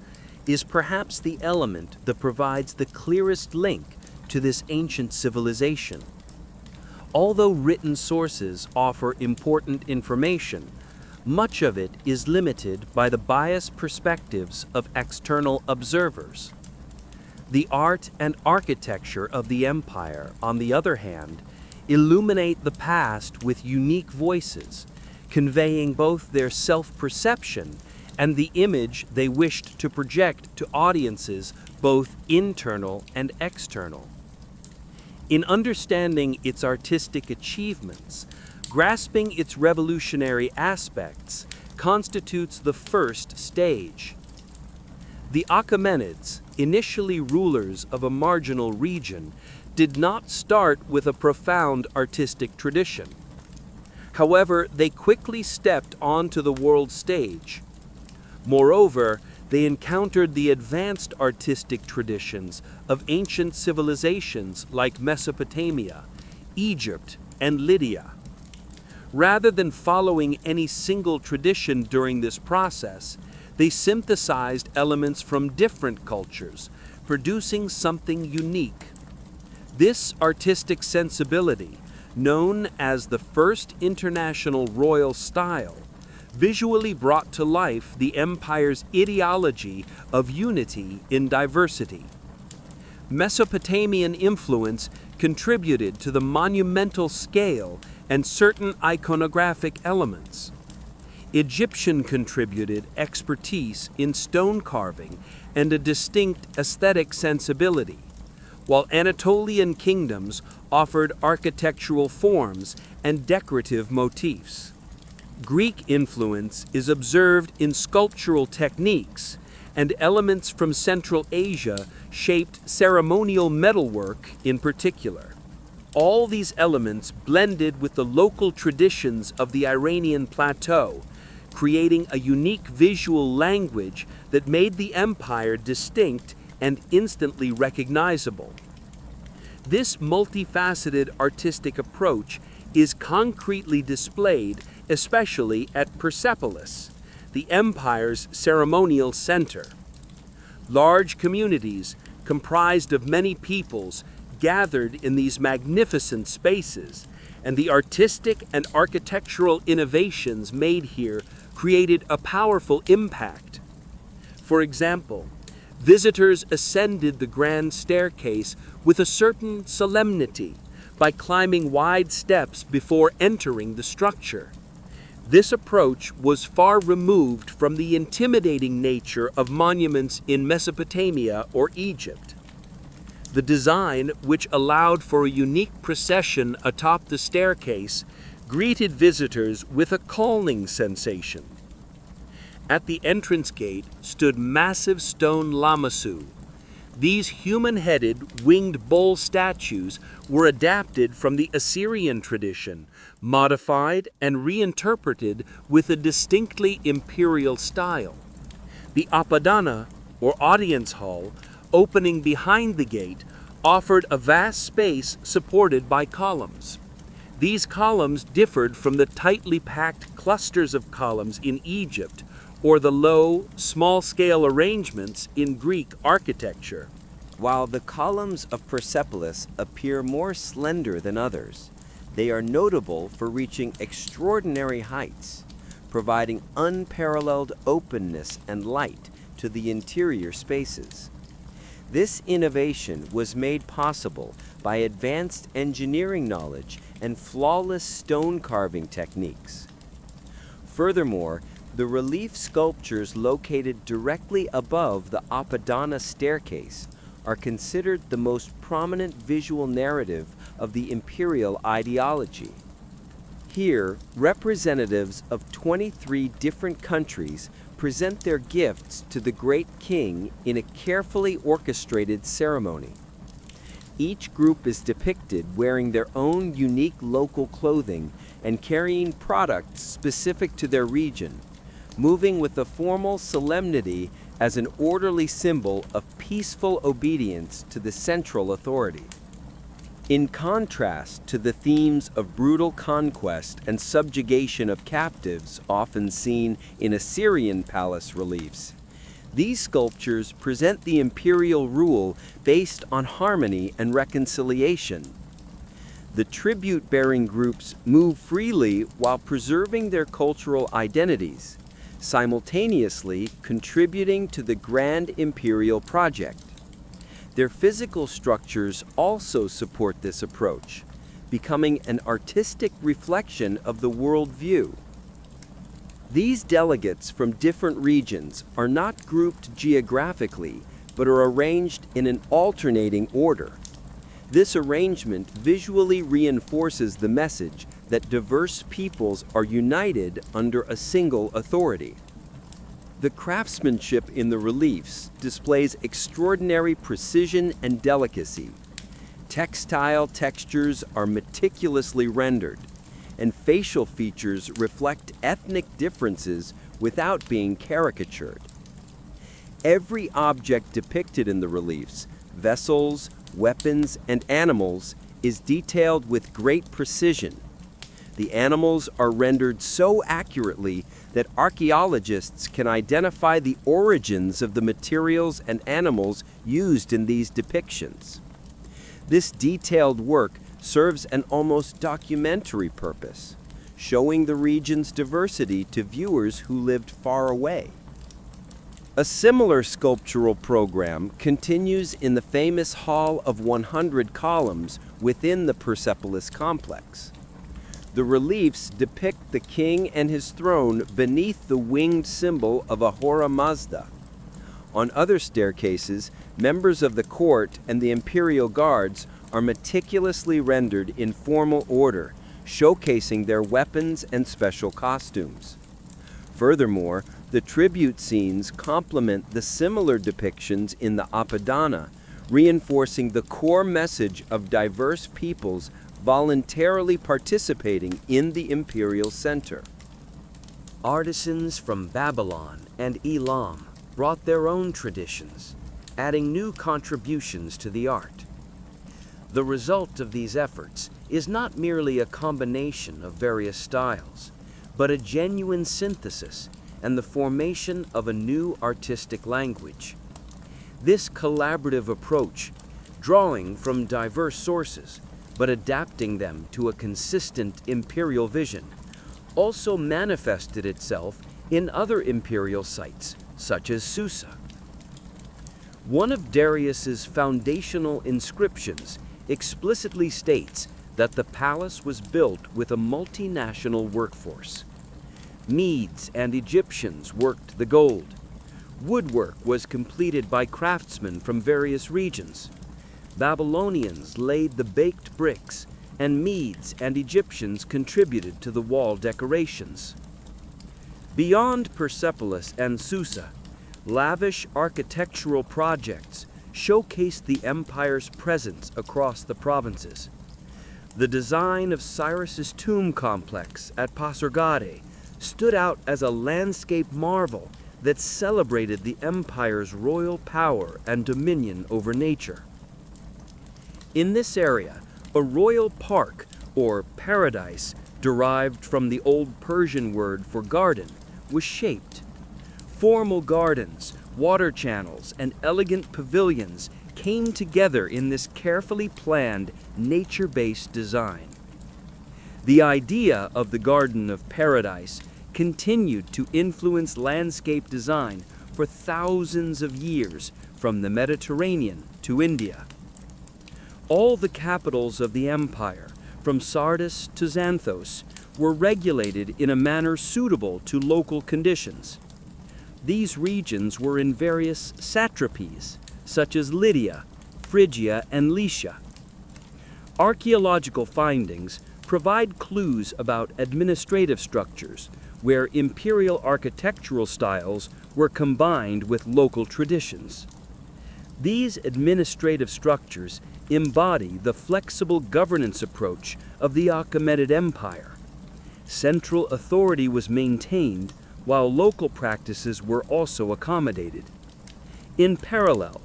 is perhaps the element that provides the clearest link to this ancient civilization. Although written sources offer important information, much of it is limited by the biased perspectives of external observers. The art and architecture of the empire, on the other hand, illuminate the past with unique voices, conveying both their self-perception and the image they wished to project to audiences both internal and external. In understanding its artistic achievements, grasping its revolutionary aspects constitutes the first stage. The Achaemenids, initially rulers of a marginal region, did not start with a profound artistic tradition. However, they quickly stepped onto the world stage. Moreover, they encountered the advanced artistic traditions of ancient civilizations like Mesopotamia, Egypt, and Lydia. Rather than following any single tradition during this process, They synthesized elements from different cultures, producing something unique. This artistic sensibility, known as the First International Royal Style, visually brought to life the empire's ideology of unity in diversity. Mesopotamian influence contributed to the monumental scale and certain iconographic elements. Egyptian contributed expertise in stone carving and a distinct aesthetic sensibility, while Anatolian kingdoms offered architectural forms and decorative motifs. Greek influence is observed in sculptural techniques, and elements from Central Asia shaped ceremonial metalwork in particular. All these elements blended with the local traditions of the Iranian plateau, creating a unique visual language that made the empire distinct and instantly recognizable. This multifaceted artistic approach is concretely displayed especially at Persepolis, the empire's ceremonial center. Large communities, comprised of many peoples, gathered in these magnificent spaces, and the artistic and architectural innovations made here created a powerful impact. For example, visitors ascended the grand staircase with a certain solemnity by climbing wide steps before entering the structure. This approach was far removed from the intimidating nature of monuments in Mesopotamia or Egypt. The design, which allowed for a unique procession atop the staircase, greeted visitors with a calming sensation. At the entrance gate stood massive stone lamassu. These human-headed, winged bull statues were adapted from the Assyrian tradition, modified and reinterpreted with a distinctly imperial style. The Apadana, or audience hall, opening behind the gate, offered a vast space supported by columns. These columns differed from the tightly packed clusters of columns in Egypt, or the low, small-scale arrangements in Greek architecture. While the columns of Persepolis appear more slender than others, they are notable for reaching extraordinary heights, providing unparalleled openness and light to the interior spaces. This innovation was made possible by advanced engineering knowledge and flawless stone carving techniques. Furthermore, the relief sculptures located directly above the Apadana staircase are considered the most prominent visual narrative of the imperial ideology. Here, representatives of 23 different countries present their gifts to the great king in a carefully orchestrated ceremony. Each group is depicted wearing their own unique local clothing and carrying products specific to their region, moving with a formal solemnity as an orderly symbol of peaceful obedience to the central authority. In contrast to the themes of brutal conquest and subjugation of captives often seen in Assyrian palace reliefs, these sculptures present the imperial rule based on harmony and reconciliation. The tribute-bearing groups move freely while preserving their cultural identities, simultaneously contributing to the grand imperial project. Their physical structures also support this approach, becoming an artistic reflection of the worldview. These delegates from different regions are not grouped geographically, but are arranged in an alternating order. This arrangement visually reinforces the message that diverse peoples are united under a single authority. The craftsmanship in the reliefs displays extraordinary precision and delicacy. Textile textures are meticulously rendered, and facial features reflect ethnic differences without being caricatured. Every object depicted in the reliefs, vessels, weapons, and animals, is detailed with great precision. The animals are rendered so accurately that archaeologists can identify the origins of the materials and animals used in these depictions. This detailed work serves an almost documentary purpose, showing the region's diversity to viewers who lived far away. A similar sculptural program continues in the famous Hall of 100 Columns within the Persepolis complex. The reliefs depict the king and his throne beneath the winged symbol of Ahura Mazda. On other staircases, members of the court and the imperial guards are meticulously rendered in formal order, showcasing their weapons and special costumes. Furthermore, the tribute scenes complement the similar depictions in the Apadana, reinforcing the core message of diverse peoples voluntarily participating in the imperial center. Artisans from Babylon and Elam brought their own traditions, adding new contributions to the art. The result of these efforts is not merely a combination of various styles, but a genuine synthesis and the formation of a new artistic language. This collaborative approach, drawing from diverse sources, but adapting them to a consistent imperial vision, also manifested itself in other imperial sites, such as Susa. One of Darius's foundational inscriptions explicitly states that the palace was built with a multinational workforce. Medes and Egyptians worked the gold. Woodwork was completed by craftsmen from various regions. Babylonians laid the baked bricks, and Medes and Egyptians contributed to the wall decorations. Beyond Persepolis and Susa, lavish architectural projects showcased the empire's presence across the provinces. The design of Cyrus's tomb complex at Pasargadae stood out as a landscape marvel that celebrated the empire's royal power and dominion over nature. In this area, a royal park, or paradise, derived from the old Persian word for garden, was shaped. Formal gardens, water channels, and elegant pavilions came together in this carefully planned, nature-based design. The idea of the Garden of Paradise continued to influence landscape design for thousands of years, from the Mediterranean to India. All the capitals of the empire, from Sardis to Xanthos, were regulated in a manner suitable to local conditions. These regions were in various satrapies, such as Lydia, Phrygia, and Lycia. Archaeological findings provide clues about administrative structures, where imperial architectural styles were combined with local traditions. These administrative structures embody the flexible governance approach of the Achaemenid Empire. Central authority was maintained, while local practices were also accommodated. In parallel,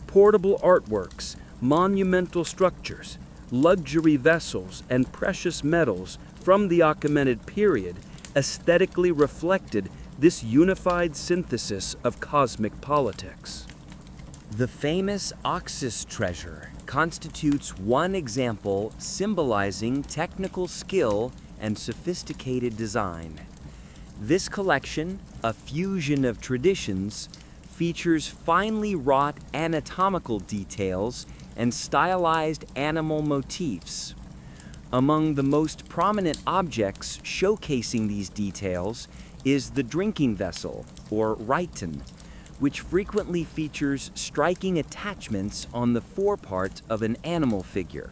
portable artworks, monumental structures, luxury vessels, and precious metals from the Achaemenid period aesthetically reflected this unified synthesis of cosmic politics. The famous Oxus treasure constitutes one example symbolizing technical skill and sophisticated design. This collection, a fusion of traditions, features finely wrought anatomical details and stylized animal motifs. Among the most prominent objects showcasing these details is the drinking vessel, or rhyton, which frequently features striking attachments on the forepart of an animal figure.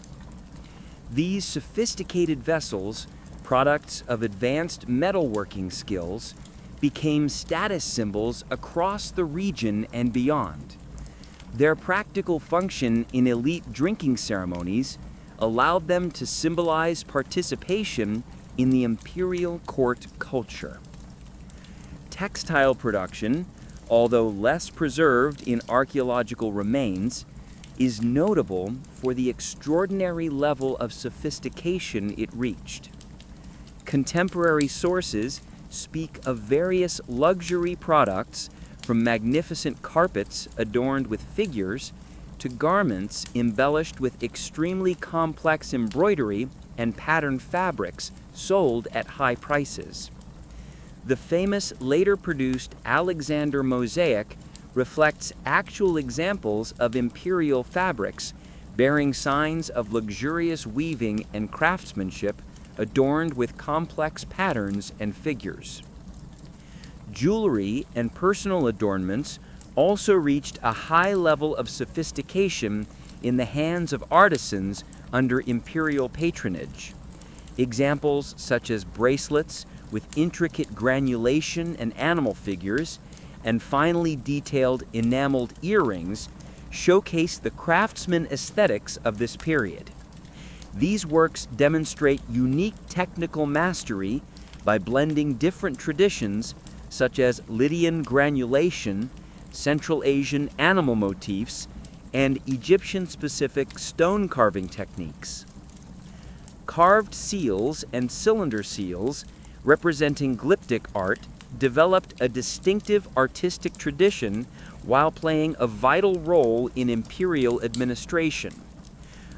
These sophisticated vessels, products of advanced metalworking skills, became status symbols across the region and beyond. Their practical function in elite drinking ceremonies allowed them to symbolize participation in the imperial court culture. Textile production, although less preserved in archaeological remains, is notable for the extraordinary level of sophistication it reached. Contemporary sources speak of various luxury products, from magnificent carpets adorned with figures to garments embellished with extremely complex embroidery and patterned fabrics sold at high prices. The famous later produced Alexander mosaic reflects actual examples of imperial fabrics bearing signs of luxurious weaving and craftsmanship adorned with complex patterns and figures. Jewelry and personal adornments also reached a high level of sophistication in the hands of artisans under imperial patronage. Examples such as bracelets with intricate granulation and animal figures, and finely detailed enameled earrings showcase the craftsman aesthetics of this period. These works demonstrate unique technical mastery by blending different traditions such as Lydian granulation, Central Asian animal motifs, and Egyptian-specific stone carving techniques. Carved seals and cylinder seals, representing glyptic art, developed a distinctive artistic tradition while playing a vital role in imperial administration.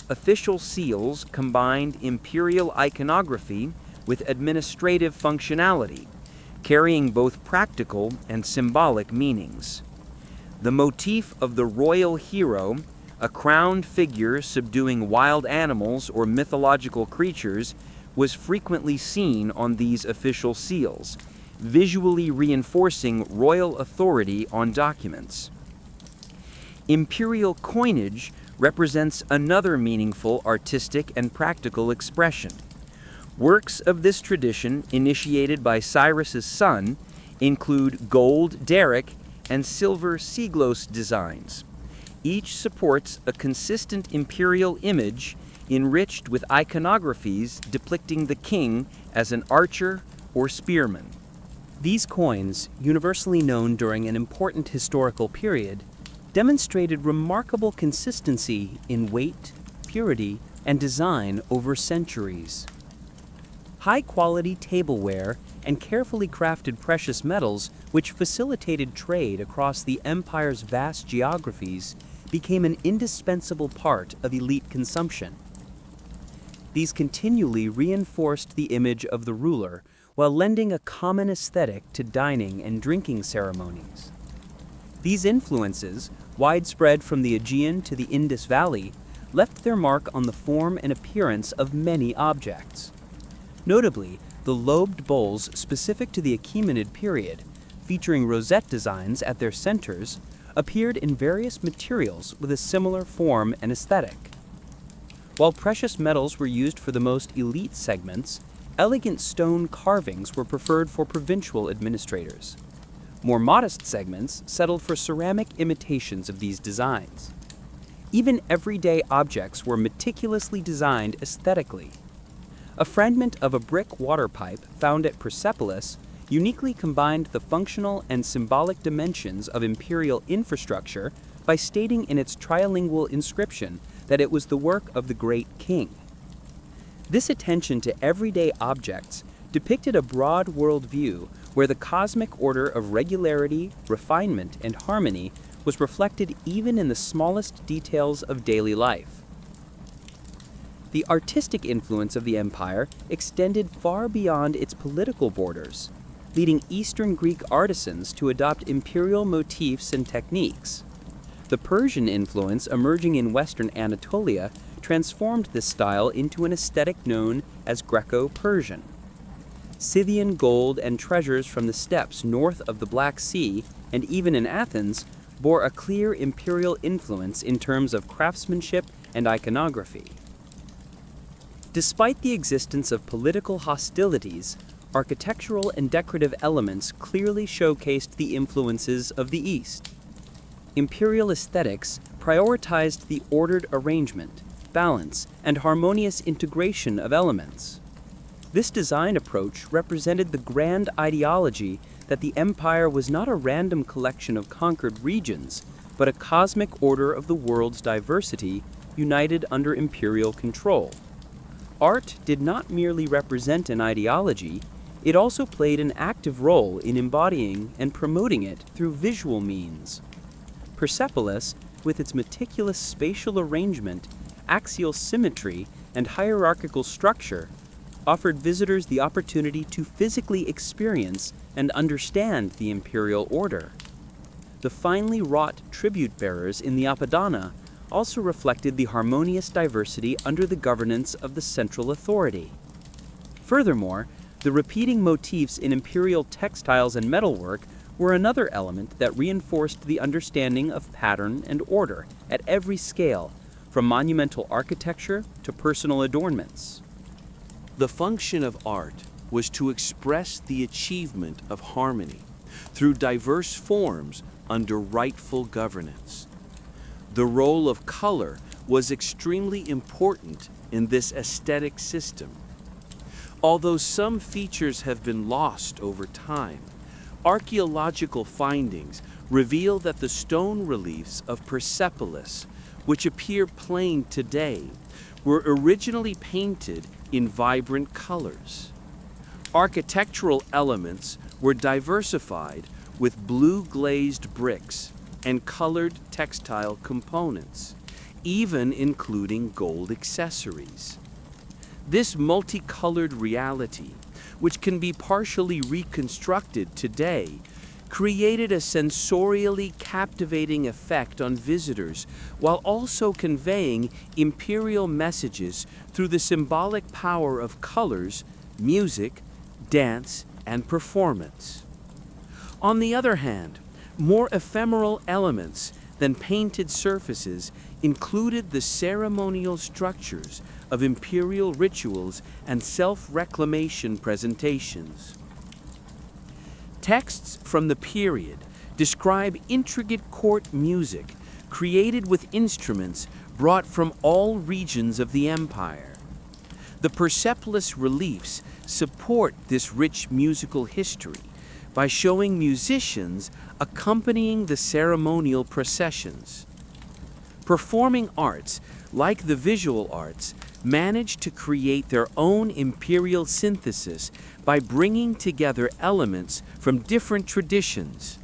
Official seals combined imperial iconography with administrative functionality, carrying both practical and symbolic meanings. The motif of the royal hero, a crowned figure subduing wild animals or mythological creatures, was frequently seen on these official seals, visually reinforcing royal authority on documents. Imperial coinage represents another meaningful artistic and practical expression. Works of this tradition, initiated by Cyrus's son, include gold Daric and silver Siglos designs. Each supports a consistent imperial image enriched with iconographies depicting the king as an archer or spearman. These coins, universally known during an important historical period, demonstrated remarkable consistency in weight, purity, and design over centuries. High-quality tableware and carefully crafted precious metals, which facilitated trade across the empire's vast geographies, became an indispensable part of elite consumption. These continually reinforced the image of the ruler while lending a common aesthetic to dining and drinking ceremonies. These influences, widespread from the Aegean to the Indus Valley, left their mark on the form and appearance of many objects. Notably, the lobed bowls specific to the Achaemenid period, featuring rosette designs at their centers, appeared in various materials with a similar form and aesthetic. While precious metals were used for the most elite segments, elegant stone carvings were preferred for provincial administrators. More modest segments settled for ceramic imitations of these designs. Even everyday objects were meticulously designed aesthetically. A fragment of a brick water pipe found at Persepolis uniquely combined the functional and symbolic dimensions of imperial infrastructure by stating in its trilingual inscription that it was the work of the great king. This attention to everyday objects depicted a broad worldview where the cosmic order of regularity, refinement, and harmony was reflected even in the smallest details of daily life. The artistic influence of the empire extended far beyond its political borders, leading Eastern Greek artisans to adopt imperial motifs and techniques. The Persian influence emerging in Western Anatolia transformed this style into an aesthetic known as Greco-Persian. Scythian gold and treasures from the steppes north of the Black Sea, and even in Athens, bore a clear imperial influence in terms of craftsmanship and iconography. Despite the existence of political hostilities, architectural and decorative elements clearly showcased the influences of the East. Imperial aesthetics prioritized the ordered arrangement, balance, and harmonious integration of elements. This design approach represented the grand ideology that the empire was not a random collection of conquered regions, but a cosmic order of the world's diversity united under imperial control. art did not merely represent an ideology, it also played an active role in embodying and promoting it through visual means. Persepolis, with its meticulous spatial arrangement, axial symmetry, and hierarchical structure, offered visitors the opportunity to physically experience and understand the imperial order. The finely wrought tribute bearers in the Apadana also reflected the harmonious diversity under the governance of the central authority. Furthermore, the repeating motifs in imperial textiles and metalwork were another element that reinforced the understanding of pattern and order at every scale, from monumental architecture to personal adornments. The function of art was to express the achievement of harmony through diverse forms under rightful governance. The role of color was extremely important in this aesthetic system. Although some features have been lost over time, archaeological findings reveal that the stone reliefs of Persepolis, which appear plain today, were originally painted in vibrant colors. Architectural elements were diversified with blue glazed bricks and colored textile components, even including gold accessories. This multicolored reality, which can be partially reconstructed today, created a sensorially captivating effect on visitors while also conveying imperial messages through the symbolic power of colors, music, dance, and performance. On the other hand, more ephemeral elements than painted surfaces included the ceremonial structures of imperial rituals and self-reclamation presentations. Texts from the period describe intricate court music created with instruments brought from all regions of the empire. The Persepolis reliefs support this rich musical history by showing musicians accompanying the ceremonial processions. Performing arts, like the visual arts, managed to create their own imperial synthesis by bringing together elements from different traditions.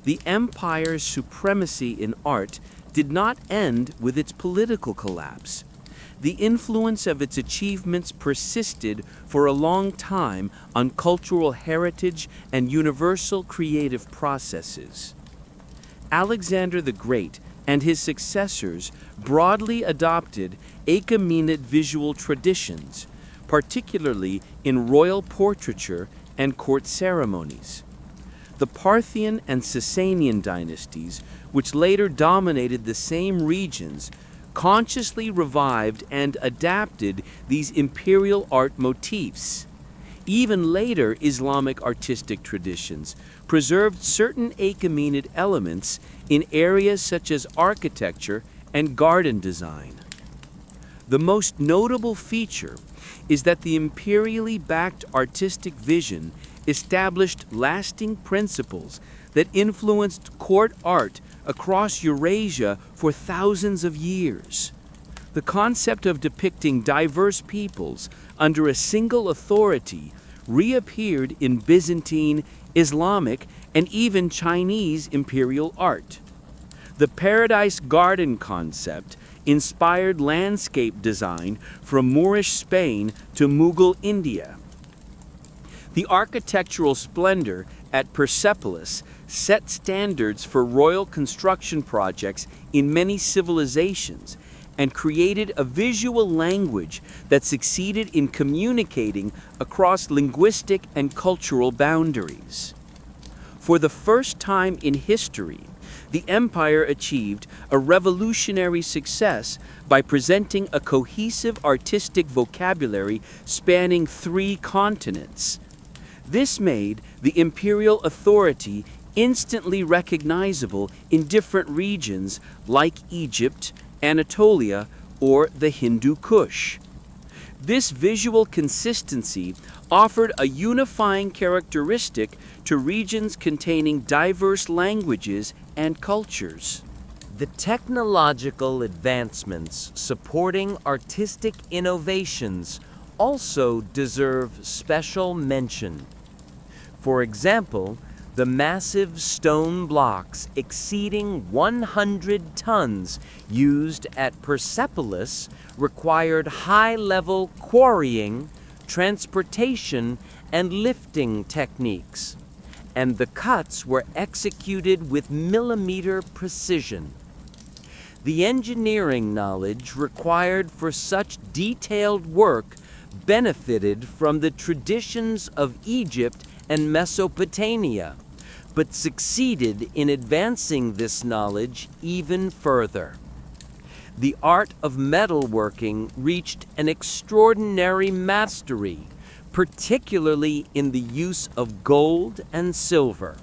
The empire's supremacy in art did not end with its political collapse. The influence of its achievements persisted for a long time on cultural heritage and universal creative processes. Alexander the Great and his successors broadly adopted Achaemenid visual traditions, particularly in royal portraiture and court ceremonies. The Parthian and Sasanian dynasties, which later dominated the same regions, consciously revived and adapted these imperial art motifs. Even later Islamic artistic traditions preserved certain Achaemenid elements in areas such as architecture and garden design. The most notable feature is that the imperially backed artistic vision established lasting principles that influenced court art across Eurasia for thousands of years. The concept of depicting diverse peoples under a single authority reappeared in Byzantine, Islamic, and even Chinese imperial art. The Paradise Garden concept inspired landscape design from Moorish Spain to Mughal India. The architectural splendor at Persepolis set standards for royal construction projects in many civilizations and created a visual language that succeeded in communicating across linguistic and cultural boundaries. For the first time in history, the empire achieved a revolutionary success by presenting a cohesive artistic vocabulary spanning 3 continents. This made the imperial authority instantly recognizable in different regions like Egypt, Anatolia, or the Hindu Kush. This visual consistency offered a unifying characteristic to regions containing diverse languages and cultures. The technological advancements supporting artistic innovations also deserve special mention. For example, the massive stone blocks exceeding 100 tons used at Persepolis required high-level quarrying, transportation, and lifting techniques, and the cuts were executed with millimeter precision. The engineering knowledge required for such detailed work benefited from the traditions of Egypt and Mesopotamia, but succeeded in advancing this knowledge even further. The art of metalworking reached an extraordinary mastery, particularly in the use of gold and silver.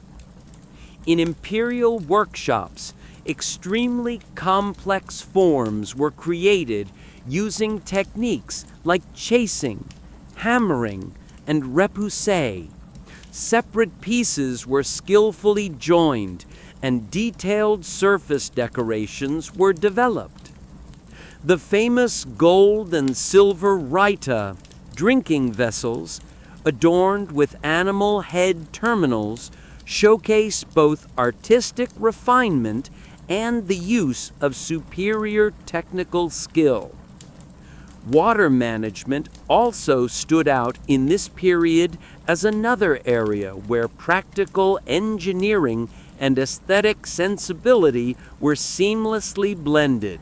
In imperial workshops, extremely complex forms were created using techniques like chasing, hammering, and repoussé. Separate pieces were skillfully joined, and detailed surface decorations were developed. The famous gold and silver raita, drinking vessels, adorned with animal head terminals, showcase both artistic refinement and the use of superior technical skill. Water management also stood out in this period as another area where practical engineering and aesthetic sensibility were seamlessly blended.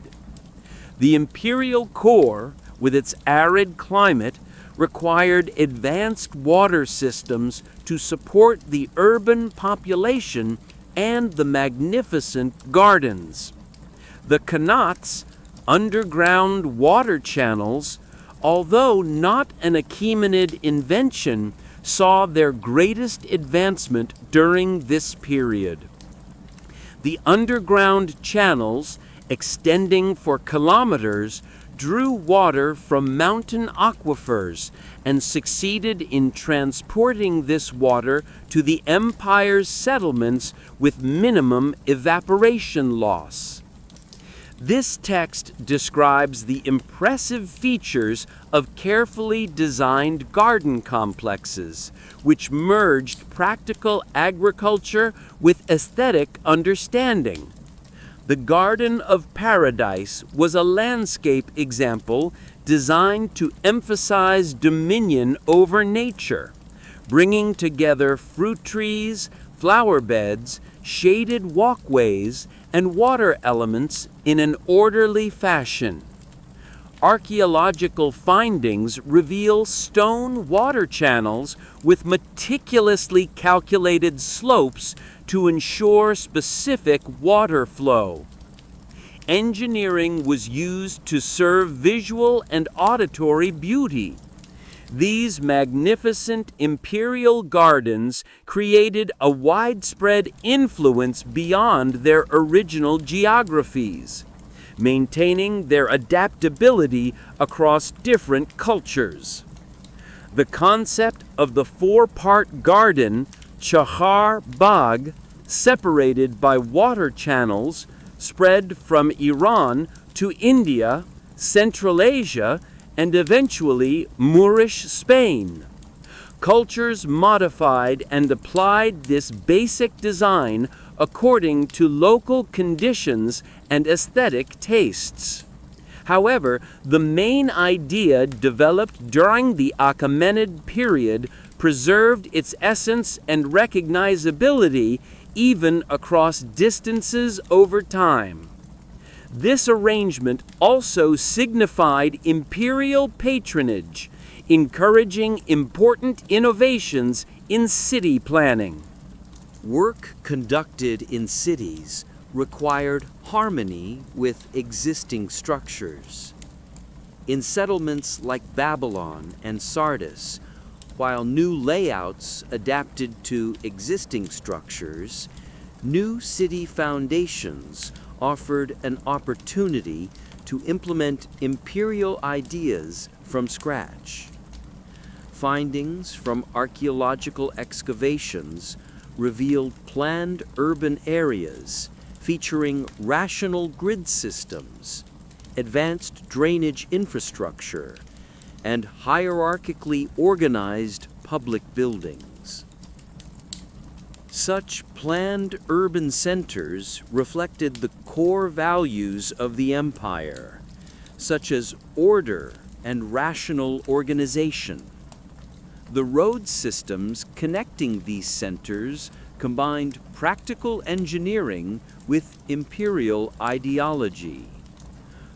The imperial core, with its arid climate, required advanced water systems to support the urban population and the magnificent gardens. The qanats, underground water channels, although not an Achaemenid invention, saw their greatest advancement during this period. The underground channels, extending for kilometers, drew water from mountain aquifers and succeeded in transporting this water to the empire's settlements with minimum evaporation loss. This text describes the impressive features of carefully designed garden complexes, which merged practical agriculture with aesthetic understanding. The Garden of Paradise was a landscape example designed to emphasize dominion over nature, bringing together fruit trees, flower beds, shaded walkways, and water elements in an orderly fashion. Archaeological findings reveal stone water channels with meticulously calculated slopes to ensure specific water flow. Engineering was used to serve visual and auditory beauty. These magnificent imperial gardens created a widespread influence beyond their original geographies, maintaining their adaptability across different cultures. The concept of the four-part garden, Chahar Bagh, separated by water channels, spread from Iran to India, Central Asia, and eventually Moorish Spain. Cultures modified and applied this basic design according to local conditions and aesthetic tastes. However, the main idea developed during the Achaemenid period preserved its essence and recognizability even across distances over time. This arrangement also signified imperial patronage, encouraging important innovations in city planning. Work conducted in cities required harmony with existing structures. In settlements like Babylon and Sardis, while new layouts adapted to existing structures, new city foundations offered an opportunity to implement imperial ideas from scratch. Findings from archaeological excavations revealed planned urban areas featuring rational grid systems, advanced drainage infrastructure, and hierarchically organized public buildings. Such planned urban centers reflected the core values of the empire, such as order and rational organization. The road systems connecting these centers combined practical engineering with imperial ideology.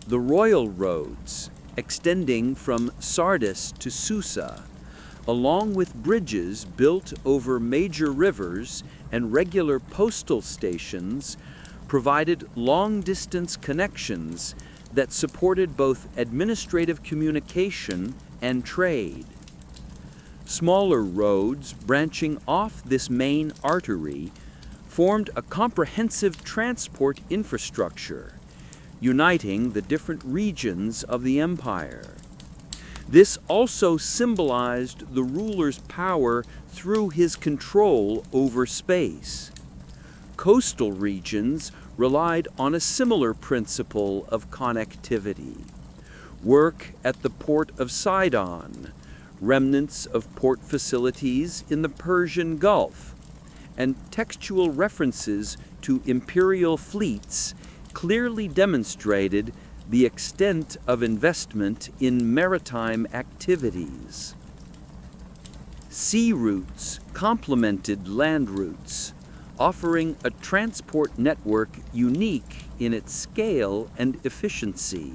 The royal roads, extending from Sardis to Susa, along with bridges built over major rivers and regular postal stations, provided long-distance connections that supported both administrative communication and trade. Smaller roads branching off this main artery formed a comprehensive transport infrastructure, uniting the different regions of the empire. This also symbolized the ruler's power through his control over space. Coastal regions relied on a similar principle of connectivity. Work at the port of Sidon, remnants of port facilities in the Persian Gulf, and textual references to imperial fleets clearly demonstrated the extent of investment in maritime activities. Sea routes complemented land routes, offering a transport network unique in its scale and efficiency.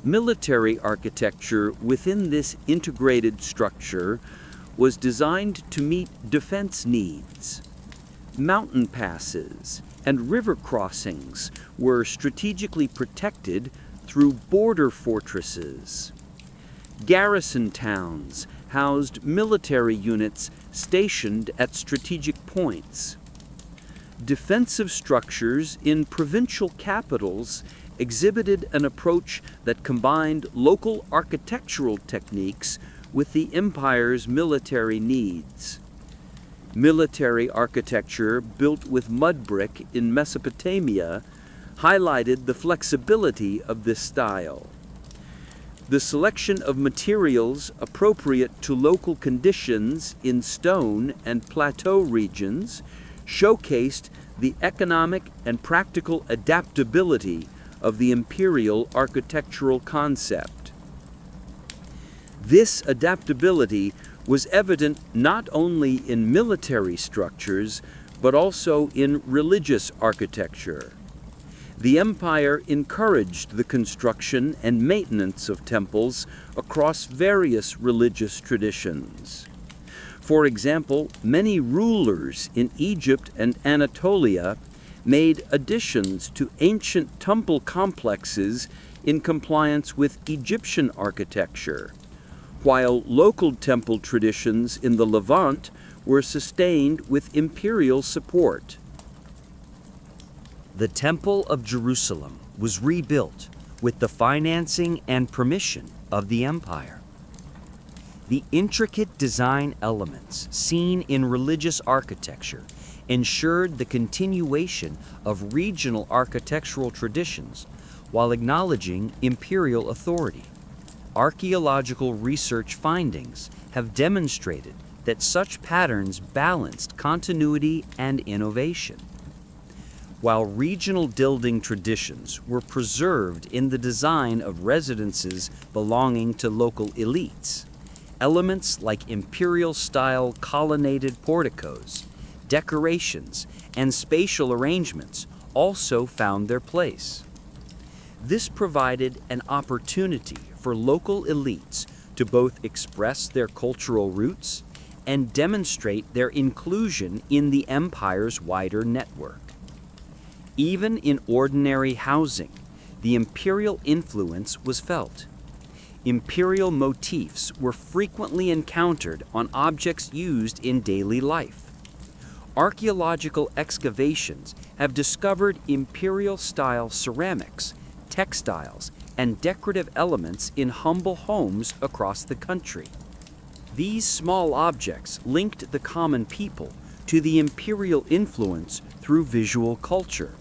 Military architecture within this integrated structure was designed to meet defense needs. Mountain passes and river crossings were strategically protected through border fortresses. Garrison towns housed military units stationed at strategic points. Defensive structures in provincial capitals exhibited an approach that combined local architectural techniques with the empire's military needs. Military architecture built with mud brick in Mesopotamia highlighted the flexibility of this style. The selection of materials appropriate to local conditions in stone and plateau regions showcased the economic and practical adaptability of the imperial architectural concept. This adaptability was evident not only in military structures, but also in religious architecture. The empire encouraged the construction and maintenance of temples across various religious traditions. For example, many rulers in Egypt and Anatolia made additions to ancient temple complexes in compliance with Egyptian architecture, while local temple traditions in the Levant were sustained with imperial support. The Temple of Jerusalem was rebuilt with the financing and permission of the empire. The intricate design elements seen in religious architecture ensured the continuation of regional architectural traditions while acknowledging imperial authority. Archaeological research findings have demonstrated that such patterns balanced continuity and innovation. While regional building traditions were preserved in the design of residences belonging to local elites, elements like imperial-style colonnaded porticos, decorations, and spatial arrangements also found their place. This provided an opportunity for local elites to both express their cultural roots and demonstrate their inclusion in the empire's wider network. Even in ordinary housing, the imperial influence was felt. Imperial motifs were frequently encountered on objects used in daily life. Archaeological excavations have discovered imperial-style ceramics, textiles, and decorative elements in humble homes across the country. These small objects linked the common people to the imperial influence through visual culture,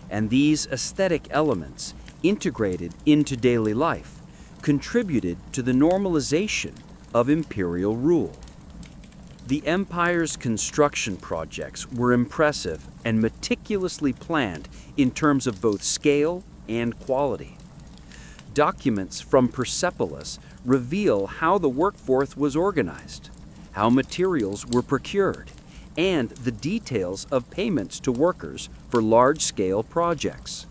and these aesthetic elements, integrated into daily life, contributed to the normalization of imperial rule. The empire's construction projects were impressive and meticulously planned in terms of both scale and quality. Documents from Persepolis reveal how the workforce was organized, how materials were procured, and the details of payments to workers for large-scale projects.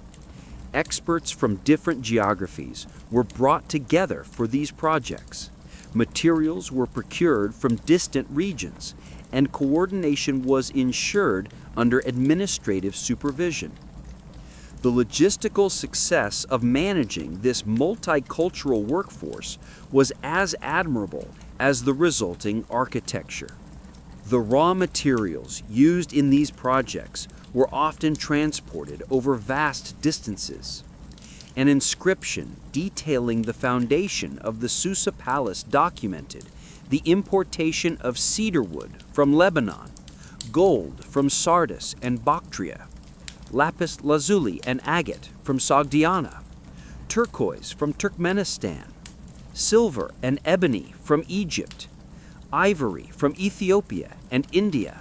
Experts from different geographies were brought together for these projects. Materials were procured from distant regions, and coordination was ensured under administrative supervision. The logistical success of managing this multicultural workforce was as admirable as the resulting architecture. The raw materials used in these projects were often transported over vast distances. An inscription detailing the foundation of the Susa Palace documented the importation of cedar wood from Lebanon, gold from Sardis and Bactria, lapis lazuli and agate from Sogdiana, turquoise from Turkmenistan, silver and ebony from Egypt, ivory from Ethiopia and India,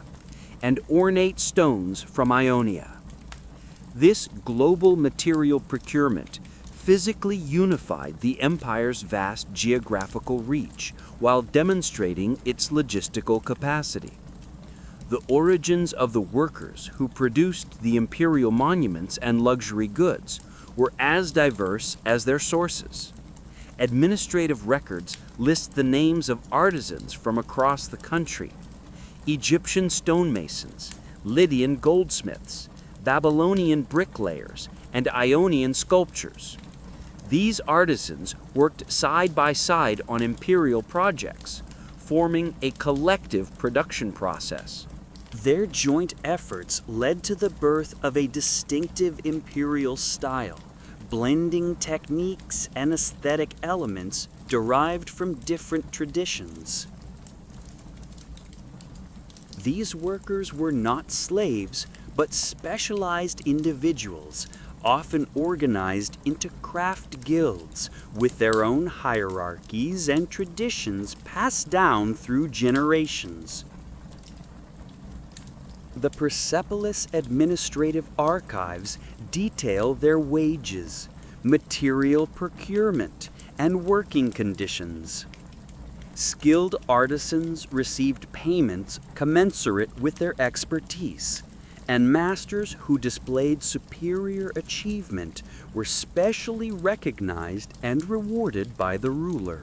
and ornate stones from Ionia. This global material procurement physically unified the empire's vast geographical reach while demonstrating its logistical capacity. The origins of the workers who produced the imperial monuments and luxury goods were as diverse as their sources. Administrative records list the names of artisans from across the country: Egyptian stonemasons, Lydian goldsmiths, Babylonian bricklayers, and Ionian sculptors. These artisans worked side by side on imperial projects, forming a collective production process. Their joint efforts led to the birth of a distinctive imperial style, blending techniques and aesthetic elements derived from different traditions. These workers were not slaves, but specialized individuals, often organized into craft guilds with their own hierarchies and traditions passed down through generations. The Persepolis Administrative Archives detail their wages, material procurement, and working conditions. Skilled artisans received payments commensurate with their expertise, and masters who displayed superior achievement were specially recognized and rewarded by the ruler.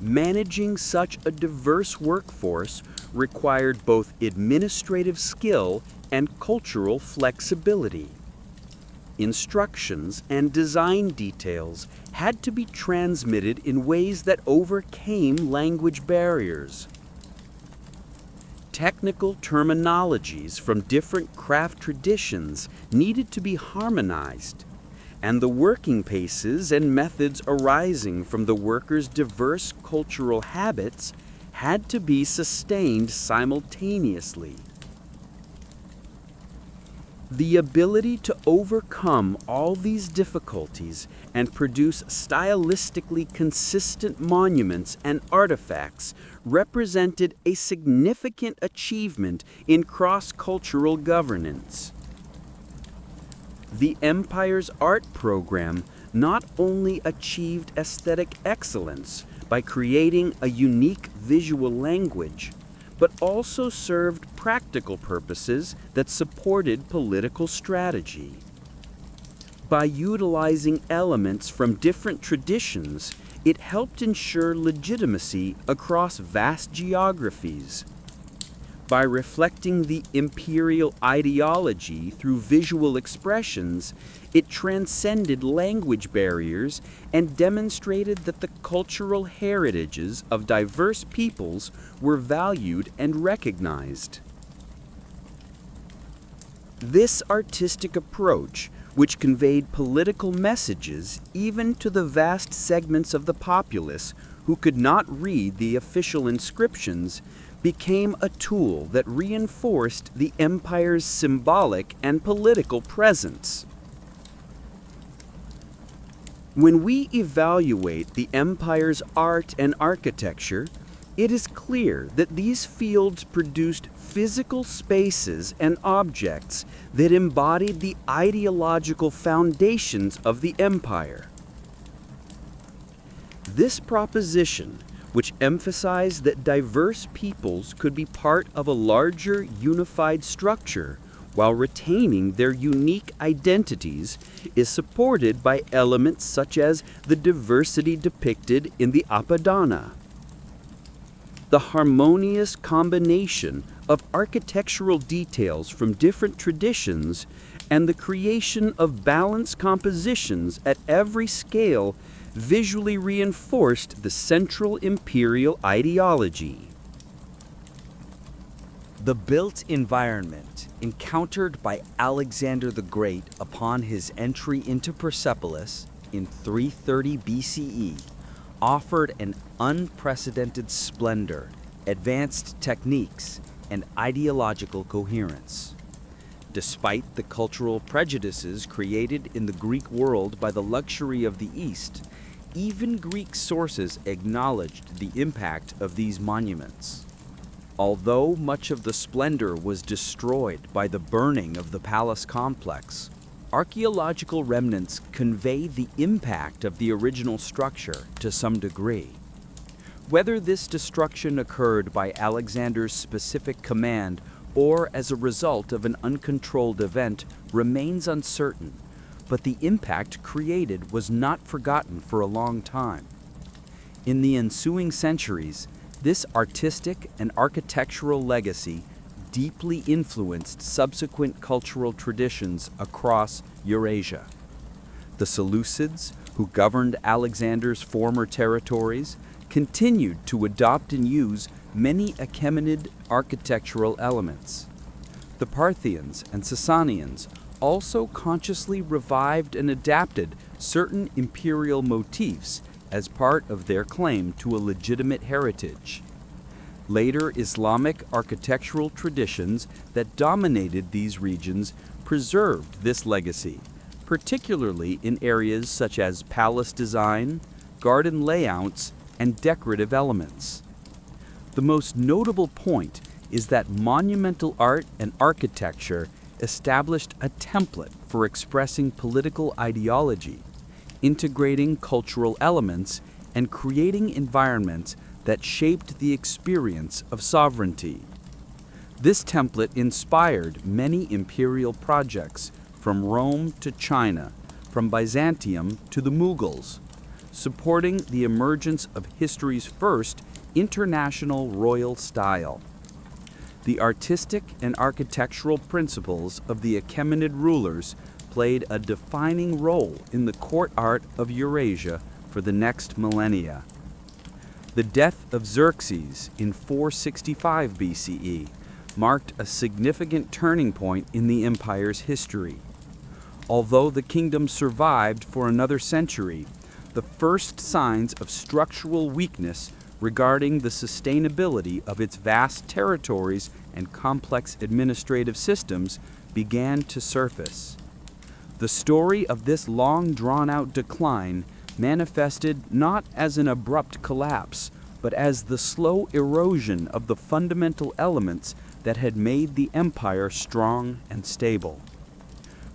Managing such a diverse workforce required both administrative skill and cultural flexibility. Instructions and design details had to be transmitted in ways that overcame language barriers. Technical terminologies from different craft traditions needed to be harmonized, and the working paces and methods arising from the workers' diverse cultural habits had to be sustained simultaneously. The ability to overcome all these difficulties and produce stylistically consistent monuments and artifacts represented a significant achievement in cross-cultural governance. The empire's art program not only achieved aesthetic excellence by creating a unique visual language, but also served practical purposes that supported political strategy. By utilizing elements from different traditions, it helped ensure legitimacy across vast geographies. By reflecting the imperial ideology through visual expressions, it transcended language barriers and demonstrated that the cultural heritages of diverse peoples were valued and recognized. This artistic approach, which conveyed political messages even to the vast segments of the populace who could not read the official inscriptions, became a tool that reinforced the empire's symbolic and political presence. When we evaluate the empire's art and architecture, it is clear that these fields produced physical spaces and objects that embodied the ideological foundations of the empire. This proposition, which emphasized that diverse peoples could be part of a larger unified structure while retaining their unique identities, is supported by elements such as the diversity depicted in the Apadana. The harmonious combination of architectural details from different traditions and the creation of balanced compositions at every scale visually reinforced the central imperial ideology. The built environment encountered by Alexander the Great upon his entry into Persepolis in 330 BCE offered an unprecedented splendor, advanced techniques, and ideological coherence. Despite the cultural prejudices created in the Greek world by the luxury of the East, even Greek sources acknowledged the impact of these monuments. Although much of the splendor was destroyed by the burning of the palace complex, archaeological remnants convey the impact of the original structure to some degree. Whether this destruction occurred by Alexander's specific command or as a result of an uncontrolled event remains uncertain, but the impact created was not forgotten for a long time. In the ensuing centuries, this artistic and architectural legacy deeply influenced subsequent cultural traditions across Eurasia. The Seleucids, who governed Alexander's former territories, continued to adopt and use many Achaemenid architectural elements. The Parthians and Sasanians also consciously revived and adapted certain imperial motifs as part of their claim to a legitimate heritage. Later Islamic architectural traditions that dominated these regions preserved this legacy, particularly in areas such as palace design, garden layouts, and decorative elements. The most notable point is that monumental art and architecture established a template for expressing political ideology, integrating cultural elements, and creating environments that shaped the experience of sovereignty. This template inspired many imperial projects from Rome to China, from Byzantium to the Mughals, supporting the emergence of history's first international royal style. The artistic and architectural principles of the Achaemenid rulers played a defining role in the court art of Eurasia for the next millennia. The death of Xerxes in 465 BCE marked a significant turning point in the empire's history. Although the kingdom survived for another century, the first signs of structural weakness regarding the sustainability of its vast territories and complex administrative systems began to surface. The story of this long drawn-out decline manifested not as an abrupt collapse, but as the slow erosion of the fundamental elements that had made the empire strong and stable.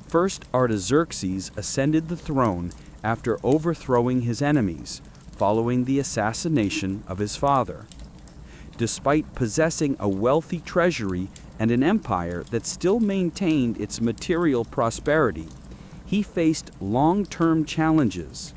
First, Artaxerxes ascended the throne after overthrowing his enemies, following the assassination of his father. Despite possessing a wealthy treasury and an empire that still maintained its material prosperity, he faced long-term challenges.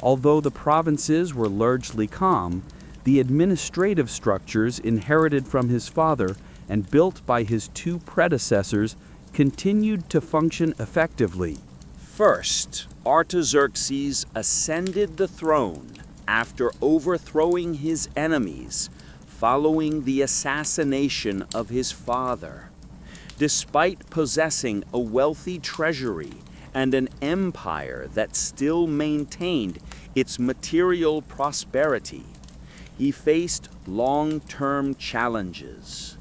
Although the provinces were largely calm, the administrative structures inherited from his father and built by his two predecessors continued to function effectively. First, Artaxerxes ascended the throne after overthrowing his enemies following the assassination of his father. Despite possessing a wealthy treasury and an empire that still maintained its material prosperity, he faced long-term challenges.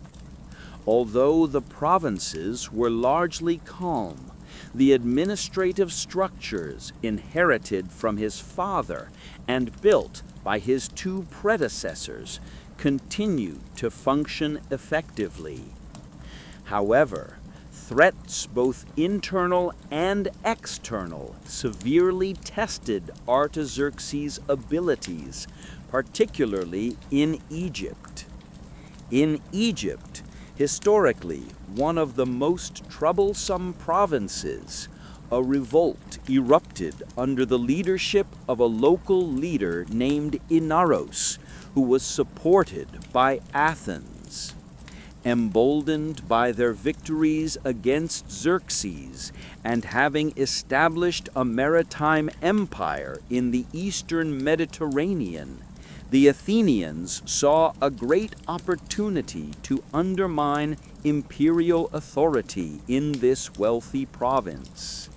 Although the provinces were largely calm, the administrative structures inherited from his father and built by his two predecessors continued to function effectively. However, threats both internal and external severely tested Artaxerxes' abilities, particularly in Egypt. In Egypt, historically one of the most troublesome provinces, a revolt erupted under the leadership of a local leader named Inaros, who was supported by Athens. Emboldened by their victories against Xerxes and having established a maritime empire in the eastern Mediterranean, the Athenians saw a great opportunity to undermine imperial authority in this wealthy province.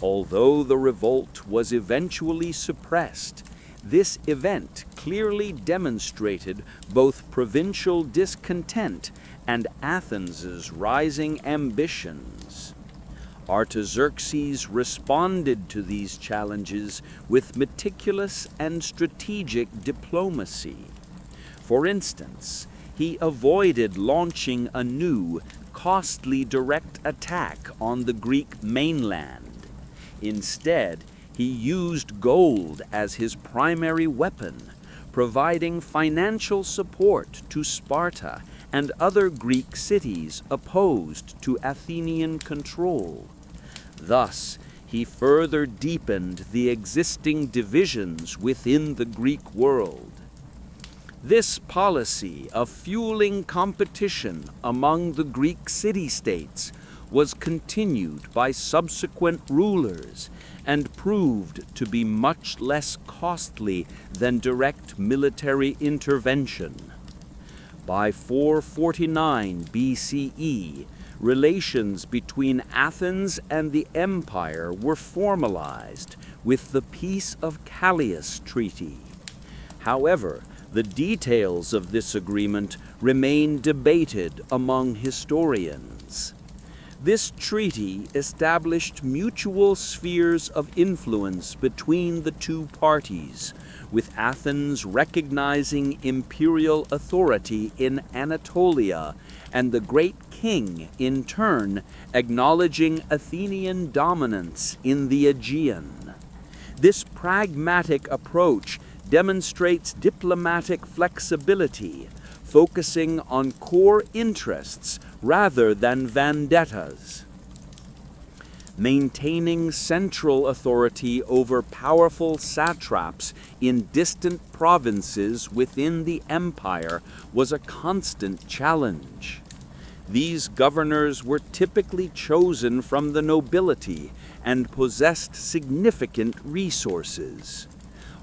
Although the revolt was eventually suppressed, this event clearly demonstrated both provincial discontent and Athens's rising ambitions. Artaxerxes responded to these challenges with meticulous and strategic diplomacy. For instance, he avoided launching a new, costly direct attack on the Greek mainland. Instead, he used gold as his primary weapon, providing financial support to Sparta and other Greek cities opposed to Athenian control. Thus, he further deepened the existing divisions within the Greek world. This policy of fueling competition among the Greek city-states was continued by subsequent rulers and proved to be much less costly than direct military intervention. By 449 BCE, relations between Athens and the empire were formalized with the Peace of Callias Treaty. However, the details of this agreement remain debated among historians. This treaty established mutual spheres of influence between the two parties, with Athens recognizing imperial authority in Anatolia and the great king, in turn, acknowledging Athenian dominance in the Aegean. This pragmatic approach demonstrates diplomatic flexibility, focusing on core interests rather than vendettas. Maintaining central authority over powerful satraps in distant provinces within the empire was a constant challenge. These governors were typically chosen from the nobility and possessed significant resources.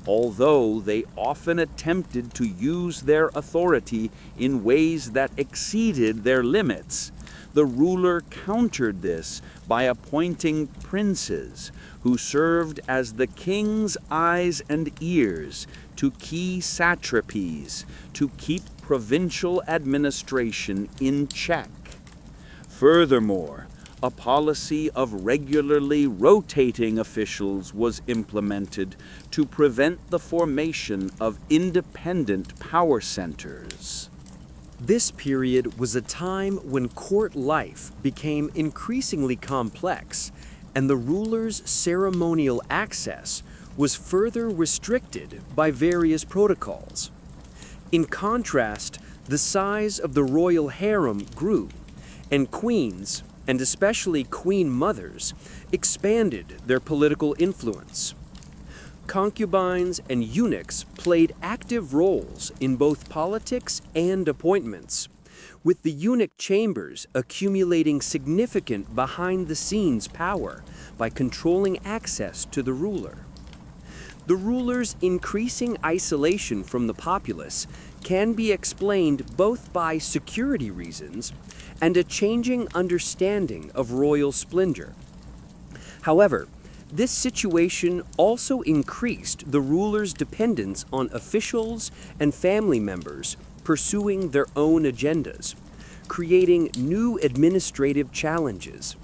Although they often attempted to use their authority in ways that exceeded their limits, the ruler countered this by appointing princes who served as the king's eyes and ears to key satrapies to keep provincial administration in check. Furthermore, a policy of regularly rotating officials was implemented to prevent the formation of independent power centers. This period was a time when court life became increasingly complex, and the ruler's ceremonial access was further restricted by various protocols. In contrast, the size of the royal harem grew, and queens, and especially queen mothers, expanded their political influence. Concubines and eunuchs played active roles in both politics and appointments, with the eunuch chambers accumulating significant behind-the-scenes power by controlling access to the ruler. The ruler's increasing isolation from the populace can be explained both by security reasons and a changing understanding of royal splendor. However, This situation also increased the ruler's dependence on officials and family members pursuing their own agendas, creating new administrative challenges.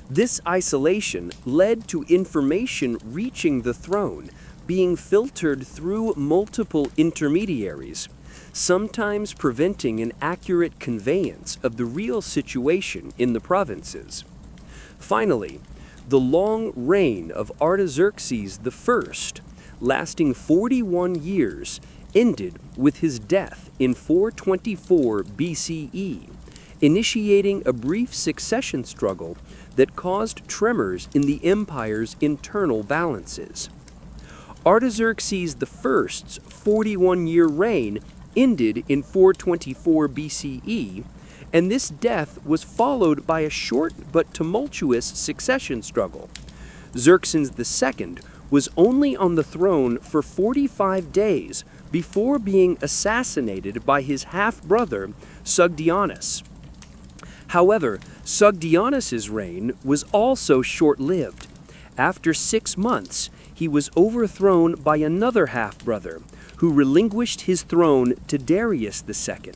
This isolation led to information reaching the throne being filtered through multiple intermediaries, sometimes preventing an accurate conveyance of the real situation in the provinces. Finally, the long reign of Artaxerxes I, lasting 41 years, ended with his death in 424 BCE, initiating a brief succession struggle that caused tremors in the empire's internal balances. Artaxerxes I's 41-year reign ended in 424 BCE, and this death was followed by a short but tumultuous succession struggle. Xerxes II was only on the throne for 45 days before being assassinated by his half-brother Sugdianus. However, Sugdianus' reign was also short-lived. After 6 months, he was overthrown by another half-brother, who relinquished his throne to Darius II.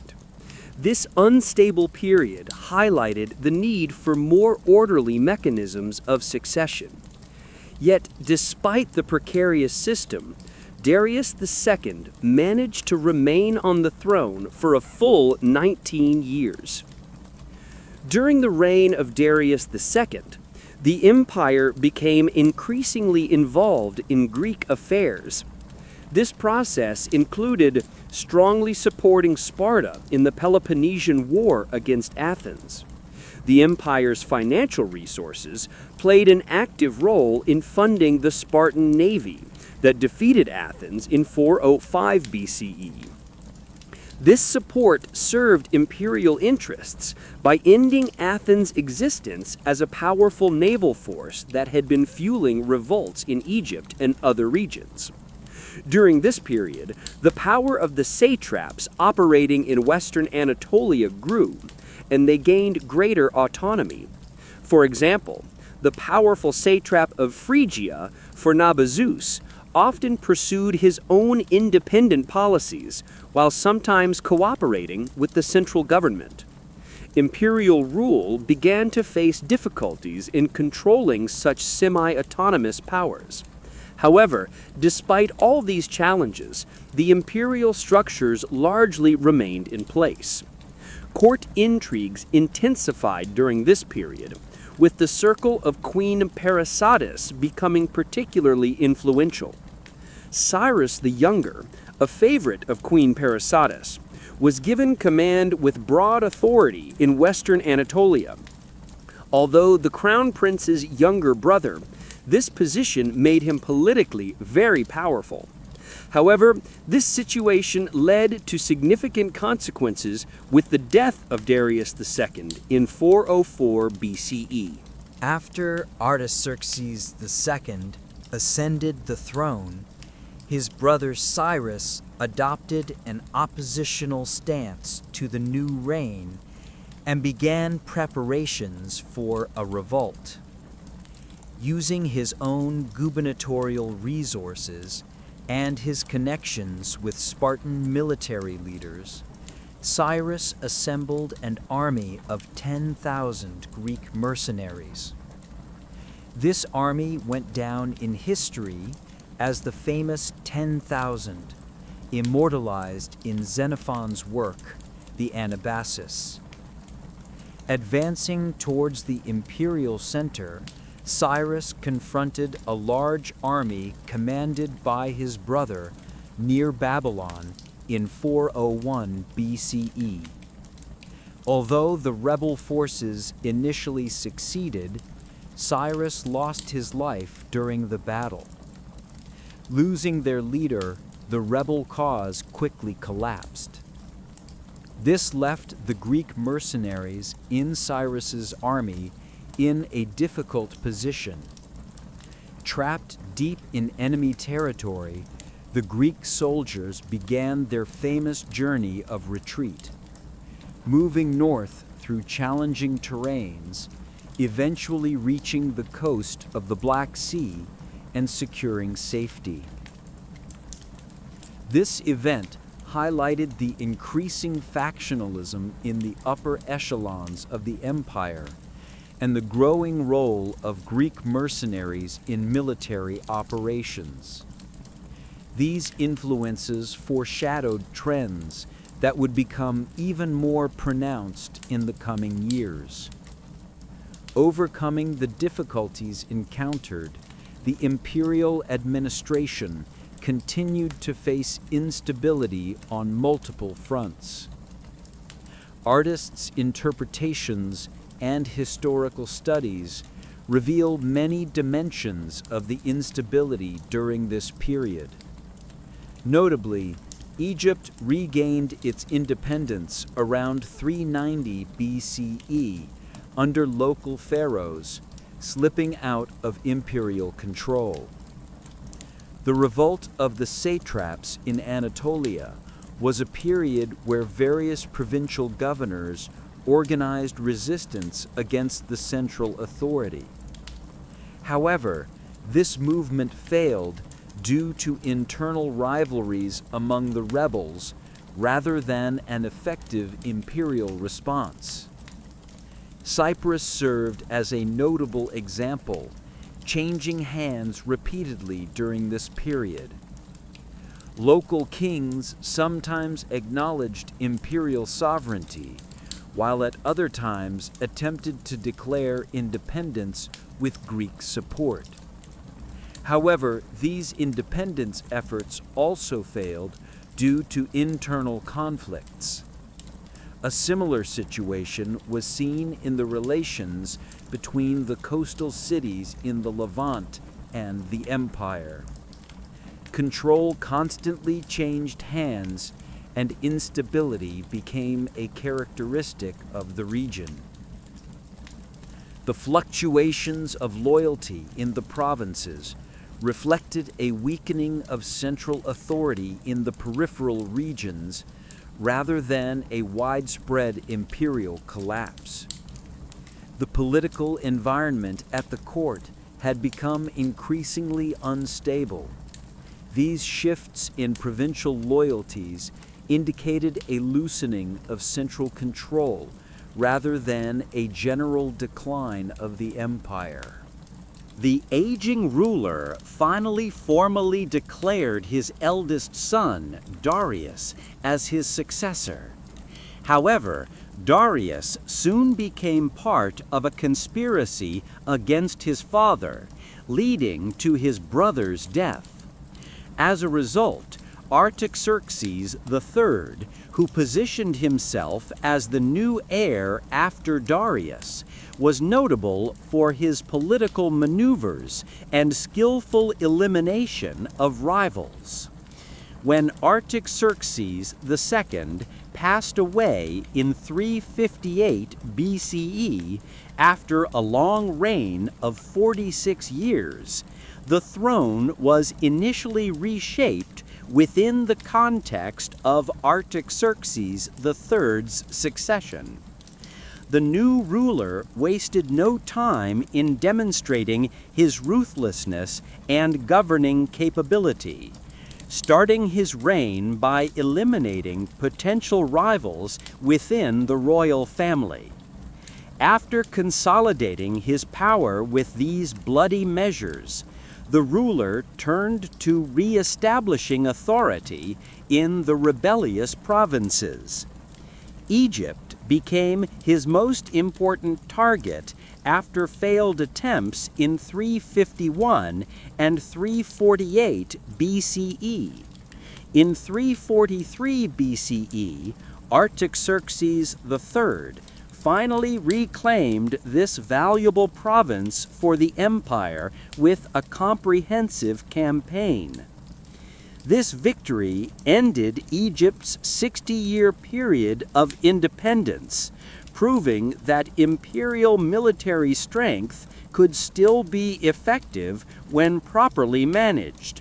This unstable period highlighted the need for more orderly mechanisms of succession. Yet, despite the precarious system, Darius II managed to remain on the throne for a full 19 years. During the reign of Darius II, the empire became increasingly involved in Greek affairs. This process included strongly supporting Sparta in the Peloponnesian War against Athens. The empire's financial resources played an active role in funding the Spartan navy that defeated Athens in 405 BCE. This support served imperial interests by ending Athens' existence as a powerful naval force that had been fueling revolts in Egypt and other regions. During this period, the power of the satraps operating in western Anatolia grew, and they gained greater autonomy. For example, the powerful satrap of Phrygia, Pharnabazus, often pursued his own independent policies while sometimes cooperating with the central government. Imperial rule began to face difficulties in controlling such semi-autonomous powers. However, despite all these challenges, the imperial structures largely remained in place. Court intrigues intensified during this period, with the circle of Queen Parysatis becoming particularly influential. Cyrus the Younger, a favorite of Queen Parysatis, was given command with broad authority in western Anatolia. Although the crown prince's younger brother, this position made him politically very powerful. However, this situation led to significant consequences with the death of Darius II in 404 BCE. After Artaxerxes II ascended the throne, his brother Cyrus adopted an oppositional stance to the new reign and began preparations for a revolt. Using his own gubernatorial resources and his connections with Spartan military leaders, Cyrus assembled an army of 10,000 Greek mercenaries. This army went down in history as the famous 10,000, immortalized in Xenophon's work, the Anabasis. Advancing towards the imperial center, Cyrus confronted a large army commanded by his brother near Babylon in 401 BCE. Although the rebel forces initially succeeded, Cyrus lost his life during the battle. Losing their leader, the rebel cause quickly collapsed. This left the Greek mercenaries in Cyrus's army in a difficult position. Trapped deep in enemy territory, the Greek soldiers began their famous journey of retreat. Moving north through challenging terrains, eventually reaching the coast of the Black Sea and securing safety. This event highlighted the increasing factionalism in the upper echelons of the empire and the growing role of Greek mercenaries in military operations. These influences foreshadowed trends that would become even more pronounced in the coming years. Overcoming the difficulties encountered, the imperial administration continued to face instability on multiple fronts. Artists' interpretations and historical studies reveal many dimensions of the instability during this period. Notably, Egypt regained its independence around 390 BCE under local pharaohs, slipping out of imperial control. The revolt of the satraps in Anatolia was a period where various provincial governors organized resistance against the central authority. However, this movement failed due to internal rivalries among the rebels rather than an effective imperial response. Cyprus served as a notable example, changing hands repeatedly during this period. Local kings sometimes acknowledged imperial sovereignty, while at other times attempted to declare independence with Greek support. However, these independence efforts also failed due to internal conflicts. A similar situation was seen in the relations between the coastal cities in the Levant and the empire. Control constantly changed hands, and instability became a characteristic of the region. The fluctuations of loyalty in the provinces reflected a weakening of central authority in the peripheral regions rather than a widespread imperial collapse. The political environment at the court had become increasingly unstable. These shifts in provincial loyalties indicated a loosening of central control rather than a general decline of the empire. The aging ruler finally formally declared his eldest son, Darius, as his successor. However, Darius soon became part of a conspiracy against his father, leading to his brother's death. As a result, Artaxerxes III, who positioned himself as the new heir after Darius, was notable for his political maneuvers and skillful elimination of rivals. When Artaxerxes II passed away in 358 BCE after a long reign of 46 years, the throne was initially reshaped within the context of Artaxerxes III's succession. The new ruler wasted no time in demonstrating his ruthlessness and governing capability, starting his reign by eliminating potential rivals within the royal family. After consolidating his power with these bloody measures, the ruler turned to re-establishing authority in the rebellious provinces. Egypt became his most important target after failed attempts in 351 and 348 BCE. In 343 BCE, Artaxerxes III finally reclaimed this valuable province for the empire with a comprehensive campaign. This victory ended Egypt's 60-year period of independence, proving that imperial military strength could still be effective when properly managed.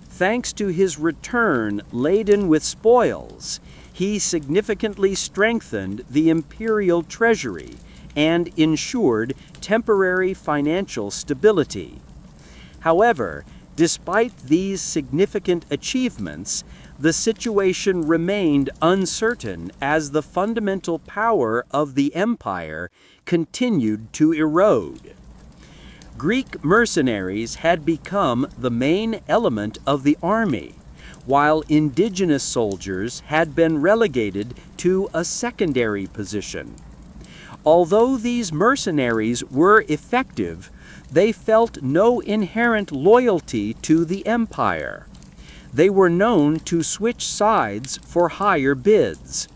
Thanks to his return laden with spoils, he significantly strengthened the imperial treasury and ensured temporary financial stability. However, despite these significant achievements, the situation remained uncertain as the fundamental power of the empire continued to erode. Greek mercenaries had become the main element of the army, while indigenous soldiers had been relegated to a secondary position. Although these mercenaries were effective, they felt no inherent loyalty to the empire. They were known to switch sides for higher bids.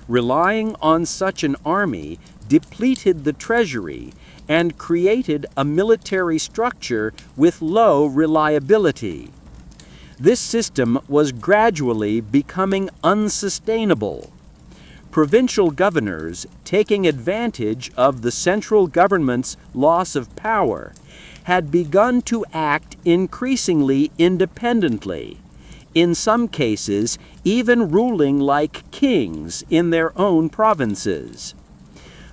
Relying on such an army depleted the treasury and created a military structure with low reliability. This system was gradually becoming unsustainable. Provincial governors, taking advantage of the central government's loss of power, had begun to act increasingly independently, in some cases even ruling like kings in their own provinces.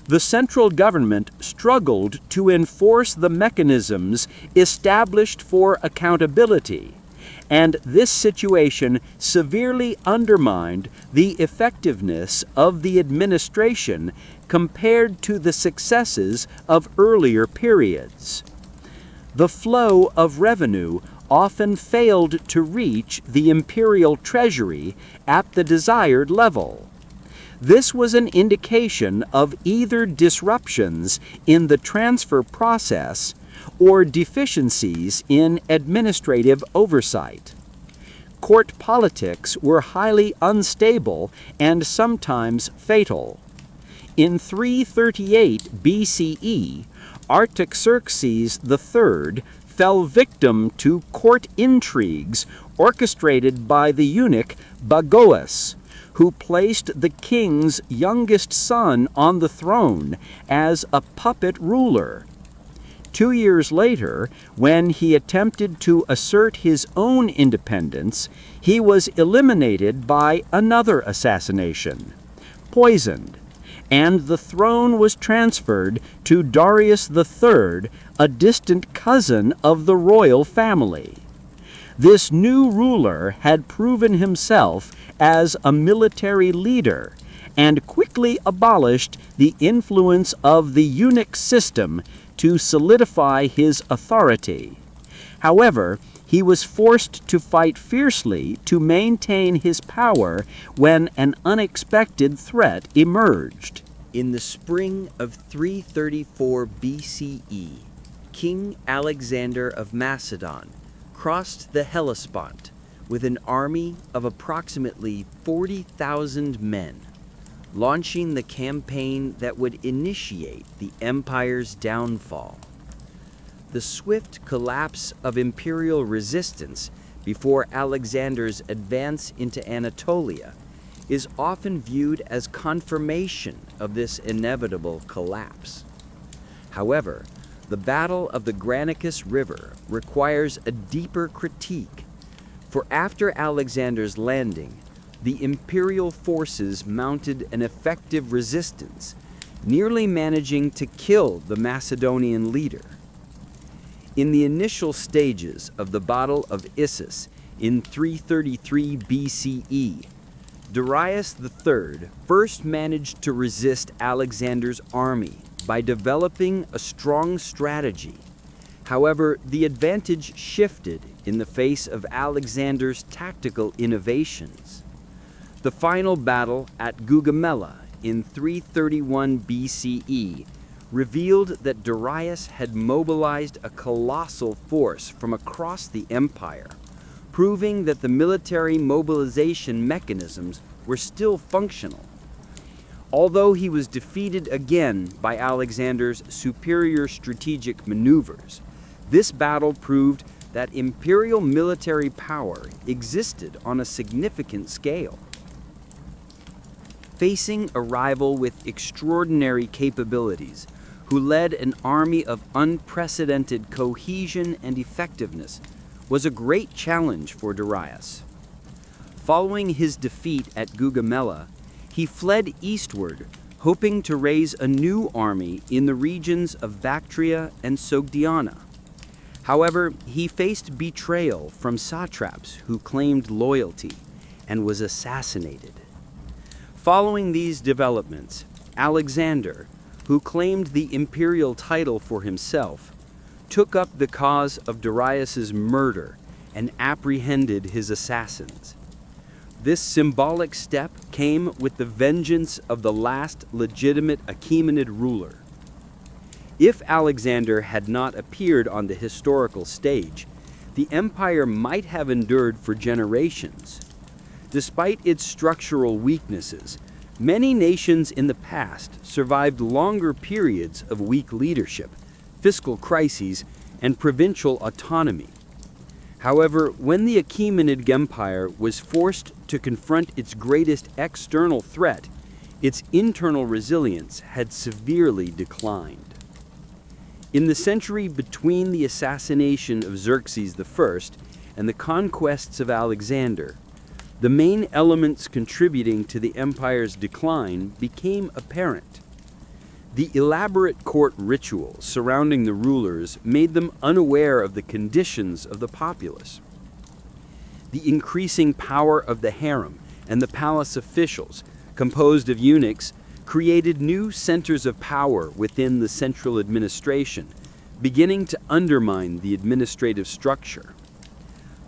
The central government struggled to enforce the mechanisms established for accountability, and this situation severely undermined the effectiveness of the administration compared to the successes of earlier periods. The flow of revenue often failed to reach the imperial treasury at the desired level. This was an indication of either disruptions in the transfer process or deficiencies in administrative oversight. Court politics were highly unstable and sometimes fatal. In 338 BCE, Artaxerxes III fell victim to court intrigues orchestrated by the eunuch Bagoas, who placed the king's youngest son on the throne as a puppet ruler. 2 years later, when he attempted to assert his own independence, he was eliminated by another assassination, poisoned, and the throne was transferred to Darius III, a distant cousin of the royal family. This new ruler had proven himself as a military leader and quickly abolished the influence of the eunuch system to solidify his authority. However, he was forced to fight fiercely to maintain his power when an unexpected threat emerged. In the spring of 334 BCE, King Alexander of Macedon crossed the Hellespont with an army of approximately 40,000 men, launching the campaign that would initiate the empire's downfall. The swift collapse of imperial resistance before Alexander's advance into Anatolia is often viewed as confirmation of this inevitable collapse. However, the Battle of the Granicus River requires a deeper critique, for after Alexander's landing, the imperial forces mounted an effective resistance, nearly managing to kill the Macedonian leader. In the initial stages of the Battle of Issus in 333 BCE, Darius III first managed to resist Alexander's army by developing a strong strategy. However, the advantage shifted in the face of Alexander's tactical innovations. The final battle at Gaugamela in 331 BCE revealed that Darius had mobilized a colossal force from across the empire, proving that the military mobilization mechanisms were still functional. Although he was defeated again by Alexander's superior strategic maneuvers, this battle proved that imperial military power existed on a significant scale. Facing a rival with extraordinary capabilities, who led an army of unprecedented cohesion and effectiveness, was a great challenge for Darius. Following his defeat at Gaugamela, he fled eastward, hoping to raise a new army in the regions of Bactria and Sogdiana. However, he faced betrayal from satraps who claimed loyalty and was assassinated. Following these developments, Alexander, who claimed the imperial title for himself, took up the cause of Darius's murder and apprehended his assassins. This symbolic step came with the vengeance of the last legitimate Achaemenid ruler. If Alexander had not appeared on the historical stage, the empire might have endured for generations. Despite its structural weaknesses, many nations in the past survived longer periods of weak leadership, fiscal crises, and provincial autonomy. However, when the Achaemenid Empire was forced to confront its greatest external threat, its internal resilience had severely declined. In the century between the assassination of Xerxes I and the conquests of Alexander, the main elements contributing to the empire's decline became apparent. The elaborate court rituals surrounding the rulers made them unaware of the conditions of the populace. The increasing power of the harem and the palace officials, composed of eunuchs, created new centers of power within the central administration, beginning to undermine the administrative structure.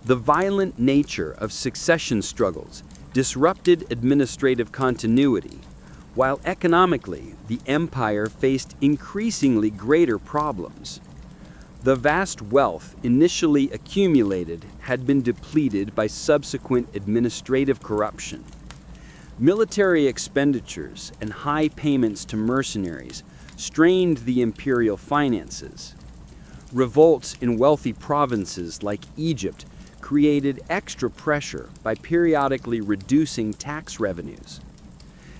The violent nature of succession struggles disrupted administrative continuity, while economically the empire faced increasingly greater problems. The vast wealth initially accumulated had been depleted by subsequent administrative corruption. Military expenditures and high payments to mercenaries strained the imperial finances. Revolts in wealthy provinces like Egypt created extra pressure by periodically reducing tax revenues.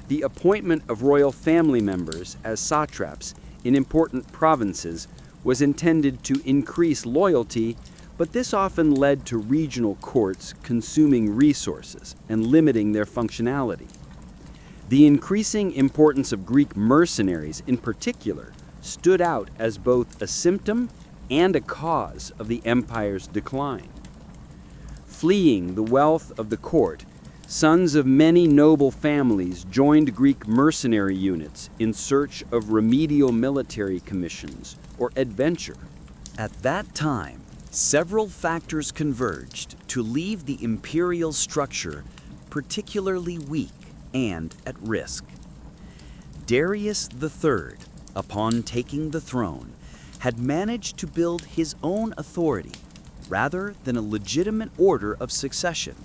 The appointment of royal family members as satraps in important provinces was intended to increase loyalty, but this often led to regional courts consuming resources and limiting their functionality. The increasing importance of Greek mercenaries in particular stood out as both a symptom and a cause of the empire's decline. Fleeing the wealth of the court, sons of many noble families joined Greek mercenary units in search of remedial military commissions or adventure. At that time, several factors converged to leave the imperial structure particularly weak and at risk. Darius III, upon taking the throne, had managed to build his own authority rather than a legitimate order of succession,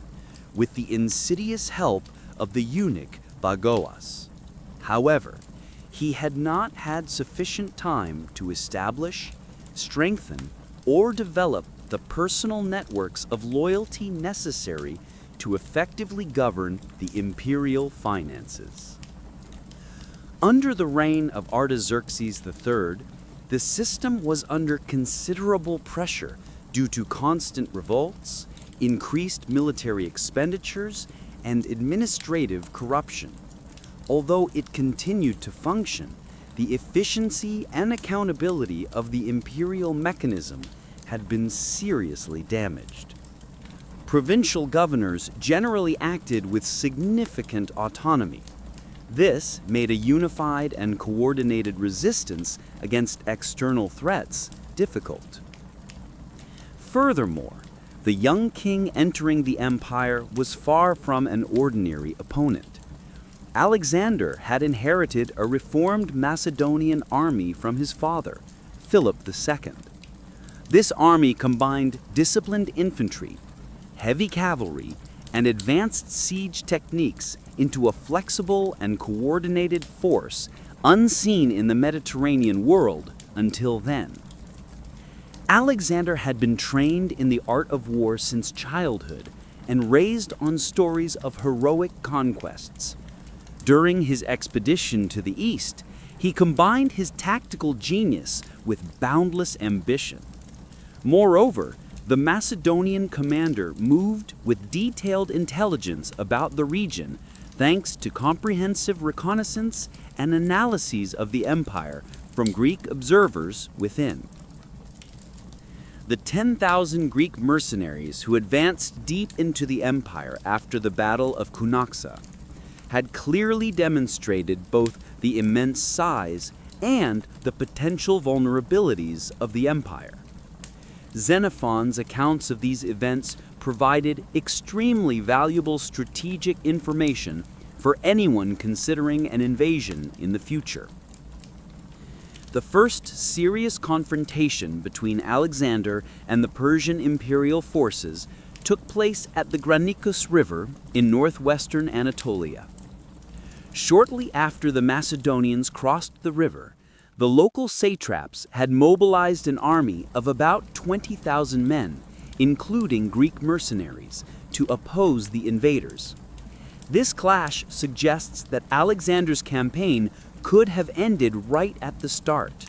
with the insidious help of the eunuch Bagoas. However, he had not had sufficient time to establish, strengthen, or develop the personal networks of loyalty necessary to effectively govern the imperial finances. Under the reign of Artaxerxes III, the system was under considerable pressure due to constant revolts, increased military expenditures, and administrative corruption. Although it continued to function, the efficiency and accountability of the imperial mechanism had been seriously damaged. Provincial governors generally acted with significant autonomy. This made a unified and coordinated resistance against external threats difficult. Furthermore, the young king entering the empire was far from an ordinary opponent. Alexander had inherited a reformed Macedonian army from his father, Philip II. This army combined disciplined infantry, heavy cavalry, and advanced siege techniques into a flexible and coordinated force unseen in the Mediterranean world until then. Alexander had been trained in the art of war since childhood and raised on stories of heroic conquests. During his expedition to the east, he combined his tactical genius with boundless ambition. Moreover, the Macedonian commander moved with detailed intelligence about the region thanks to comprehensive reconnaissance and analyses of the empire from Greek observers within. The 10,000 Greek mercenaries who advanced deep into the empire after the Battle of Cunaxa had clearly demonstrated both the immense size and the potential vulnerabilities of the empire. Xenophon's accounts of these events provided extremely valuable strategic information for anyone considering an invasion in the future. The first serious confrontation between Alexander and the Persian imperial forces took place at the Granicus River in northwestern Anatolia. Shortly after the Macedonians crossed the river, the local satraps had mobilized an army of about 20,000 men, including Greek mercenaries, to oppose the invaders. This clash suggests that Alexander's campaign could have ended right at the start.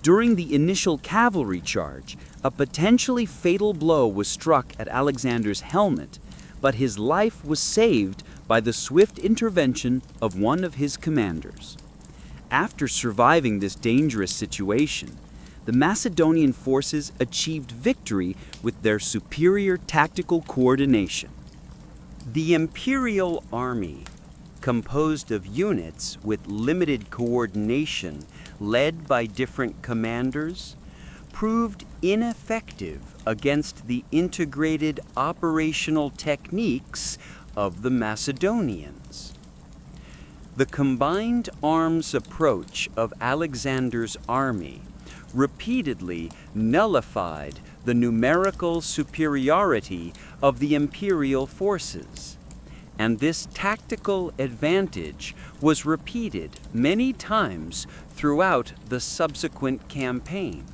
During the initial cavalry charge, a potentially fatal blow was struck at Alexander's helmet, but his life was saved by the swift intervention of one of his commanders. After surviving this dangerous situation, the Macedonian forces achieved victory with their superior tactical coordination. The imperial army, composed of units with limited coordination led by different commanders, proved ineffective against the integrated operational techniques of the Macedonians. The combined arms approach of Alexander's army repeatedly nullified the numerical superiority of the imperial forces, and this tactical advantage was repeated many times throughout the subsequent campaign.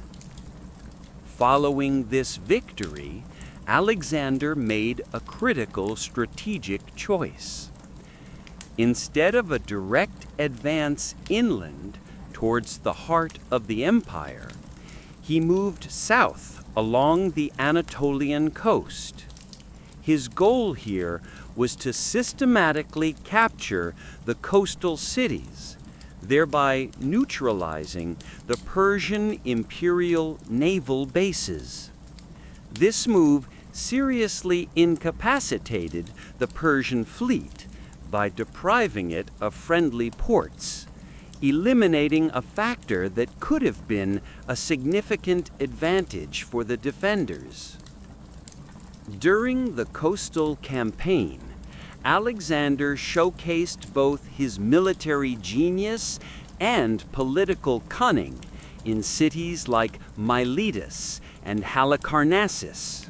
Following this victory, Alexander made a critical strategic choice. Instead of a direct advance inland towards the heart of the empire, he moved south along the Anatolian coast. His goal here was to systematically capture the coastal cities, thereby neutralizing the Persian imperial naval bases. This move seriously incapacitated the Persian fleet by depriving it of friendly ports, eliminating a factor that could have been a significant advantage for the defenders. During the coastal campaign, Alexander showcased both his military genius and political cunning in cities like Miletus and Halicarnassus.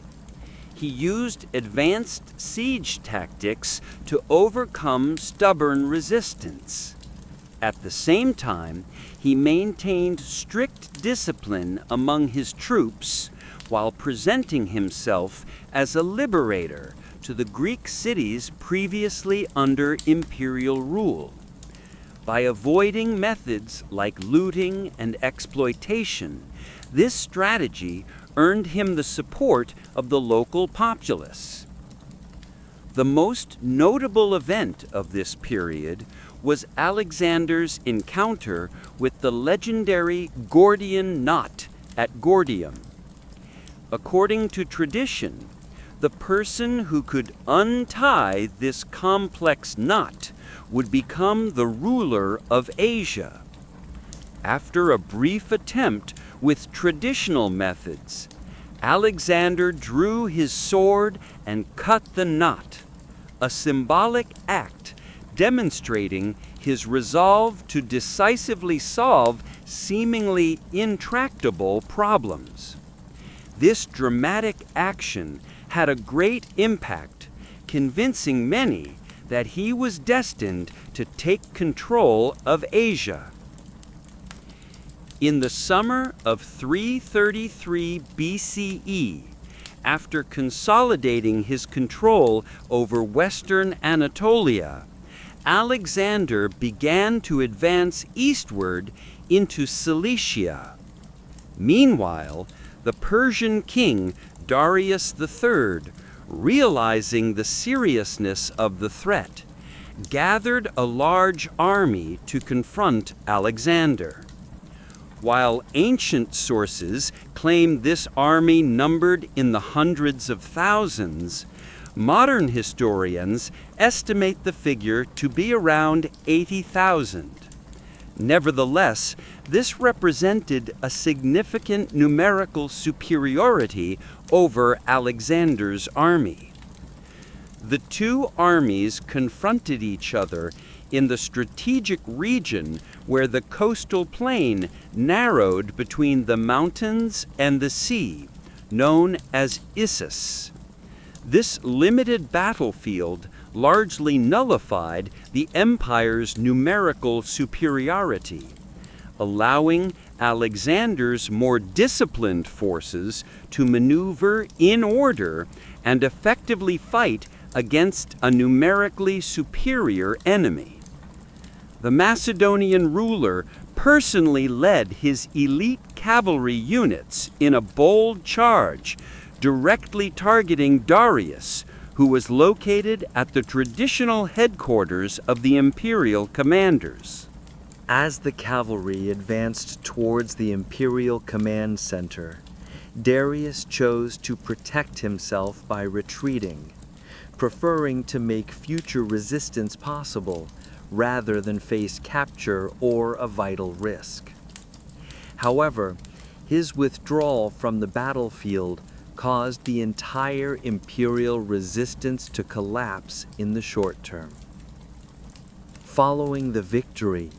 He used advanced siege tactics to overcome stubborn resistance. At the same time, he maintained strict discipline among his troops while presenting himself as a liberator to the Greek cities previously under imperial rule. By avoiding methods like looting and exploitation, this strategy earned him the support of the local populace. The most notable event of this period was Alexander's encounter with the legendary Gordian knot at Gordium. According to tradition, the person who could untie this complex knot would become the ruler of Asia. After a brief attempt with traditional methods, Alexander drew his sword and cut the knot, a symbolic act demonstrating his resolve to decisively solve seemingly intractable problems. This dramatic action had a great impact, convincing many that he was destined to take control of Asia. In the summer of 333 BCE, after consolidating his control over western Anatolia, Alexander began to advance eastward into Cilicia. Meanwhile, the Persian king Darius III, realizing the seriousness of the threat, gathered a large army to confront Alexander. While ancient sources claim this army numbered in the hundreds of thousands, modern historians estimate the figure to be around 80,000. Nevertheless, this represented a significant numerical superiority over Alexander's army. The two armies confronted each other in the strategic region where the coastal plain narrowed between the mountains and the sea, known as Issus. This limited battlefield largely nullified the empire's numerical superiority, allowing Alexander's more disciplined forces to maneuver in order and effectively fight against a numerically superior enemy. The Macedonian ruler personally led his elite cavalry units in a bold charge, directly targeting Darius, who was located at the traditional headquarters of the imperial commanders. As the cavalry advanced towards the imperial command center, Darius chose to protect himself by retreating, preferring to make future resistance possible rather than face capture or a vital risk. However, his withdrawal from the battlefield caused the entire imperial resistance to collapse in the short term. Following the victory,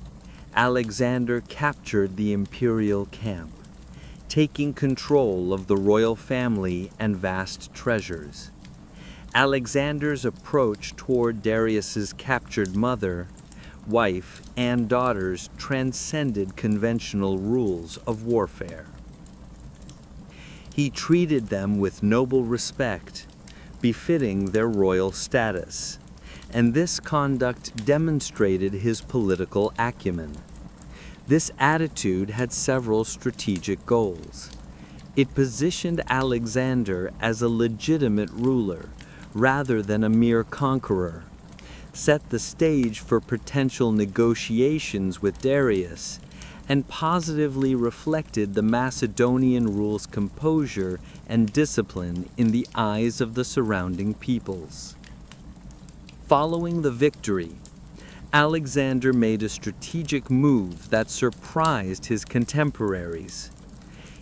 Alexander captured the imperial camp, taking control of the royal family and vast treasures. Alexander's approach toward Darius's captured mother, wife, and daughters transcended conventional rules of warfare. He treated them with noble respect, befitting their royal status, and this conduct demonstrated his political acumen. This attitude had several strategic goals. It positioned Alexander as a legitimate ruler rather than a mere conqueror, set the stage for potential negotiations with Darius, and positively reflected the Macedonian rule's composure and discipline in the eyes of the surrounding peoples. Following the victory, Alexander made a strategic move that surprised his contemporaries.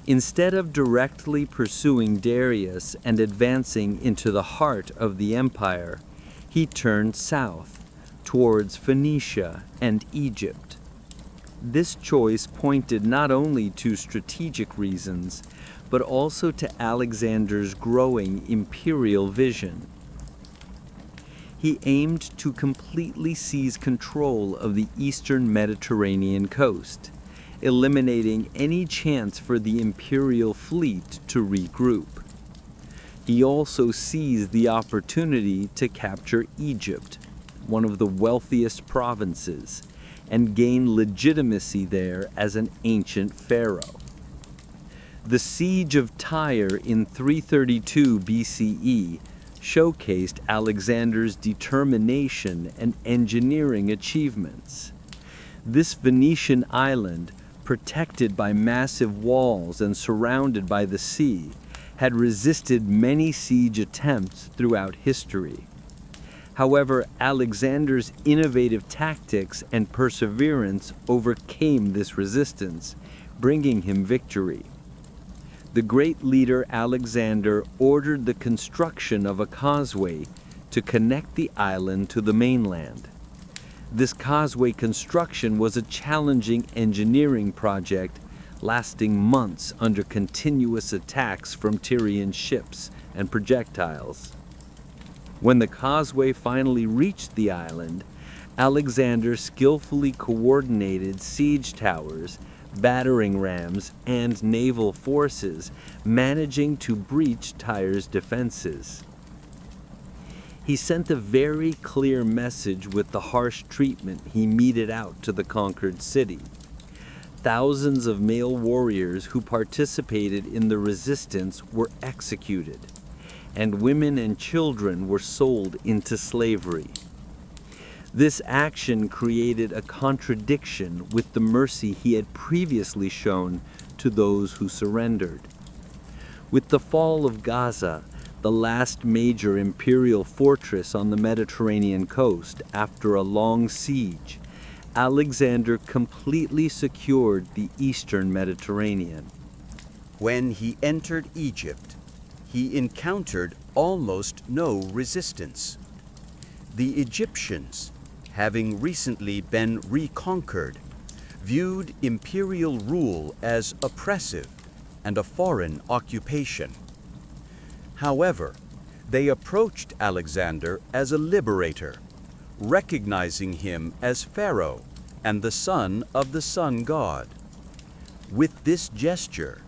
Instead of directly pursuing Darius and advancing into the heart of the empire, he turned south, towards Phoenicia and Egypt. This choice pointed not only to strategic reasons, but also to Alexander's growing imperial vision. He aimed to completely seize control of the eastern Mediterranean coast, eliminating any chance for the imperial fleet to regroup. He also seized the opportunity to capture Egypt, one of the wealthiest provinces, and gain legitimacy there as an ancient pharaoh. The siege of Tyre in 332 BCE showcased Alexander's determination and engineering achievements. This Venetian island, protected by massive walls and surrounded by the sea, had resisted many siege attempts throughout history. However, Alexander's innovative tactics and perseverance overcame this resistance, bringing him victory. The great leader Alexander ordered the construction of a causeway to connect the island to the mainland. This causeway construction was a challenging engineering project lasting months under continuous attacks from Tyrian ships and projectiles. When the causeway finally reached the island, Alexander skillfully coordinated siege towers, battering rams, and naval forces, managing to breach Tyre's defenses. He sent a very clear message with the harsh treatment he meted out to the conquered city. Thousands of male warriors who participated in the resistance were executed, and women and children were sold into slavery. This action created a contradiction with the mercy he had previously shown to those who surrendered. With the fall of Gaza, the last major imperial fortress on the Mediterranean coast after a long siege, Alexander completely secured the eastern Mediterranean. When he entered Egypt, he encountered almost no resistance. The Egyptians, having recently been reconquered, viewed imperial rule as oppressive and a foreign occupation. However, they approached Alexander as a liberator, recognizing him as Pharaoh and the son of the sun god. With this gesture,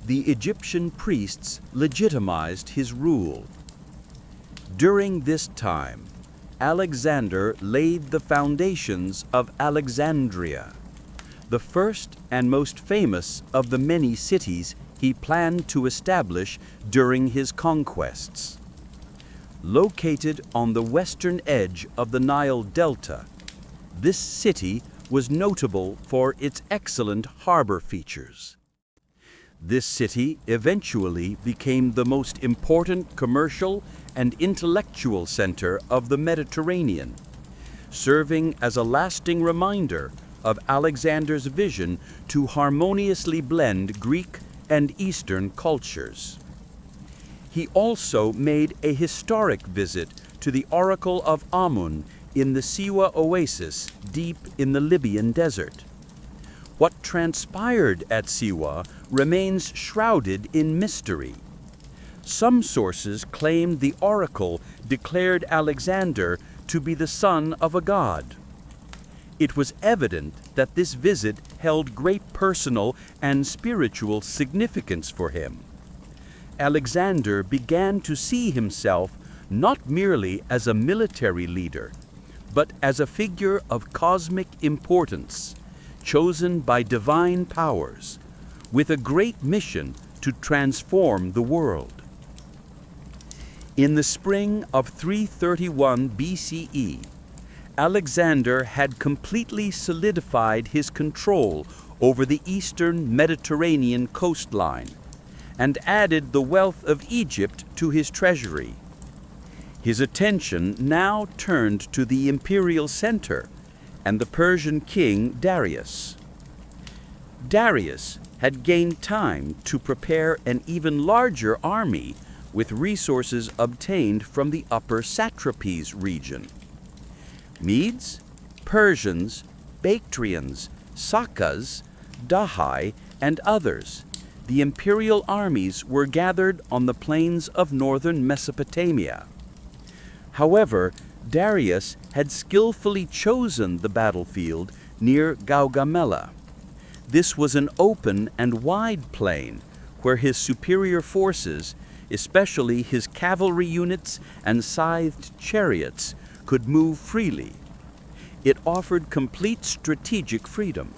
the Egyptian priests legitimized his rule. During this time, Alexander laid the foundations of Alexandria, the first and most famous of the many cities he planned to establish during his conquests. Located on the western edge of the Nile Delta, this city was notable for its excellent harbor features. This city eventually became the most important commercial and intellectual center of the Mediterranean, serving as a lasting reminder of Alexander's vision to harmoniously blend Greek and Eastern cultures. He also made a historic visit to the Oracle of Amun in the Siwa oasis deep in the Libyan desert. What transpired at Siwa remains shrouded in mystery. Some sources claim the oracle declared Alexander to be the son of a god. It was evident that this visit held great personal and spiritual significance for him. Alexander began to see himself not merely as a military leader, but as a figure of cosmic importance, chosen by divine powers, with a great mission to transform the world. In the spring of 331 BCE, Alexander had completely solidified his control over the eastern Mediterranean coastline and added the wealth of Egypt to his treasury. His attention now turned to the imperial center and the Persian king Darius. Darius had gained time to prepare an even larger army with resources obtained from the upper satrapies region. Medes, Persians, Bactrians, Sakas, Dahai, and others, the imperial armies were gathered on the plains of northern Mesopotamia. However, Darius had skillfully chosen the battlefield near Gaugamela. This was an open and wide plain where his superior forces, especially his cavalry units and scythed chariots, could move freely. It offered complete strategic freedom.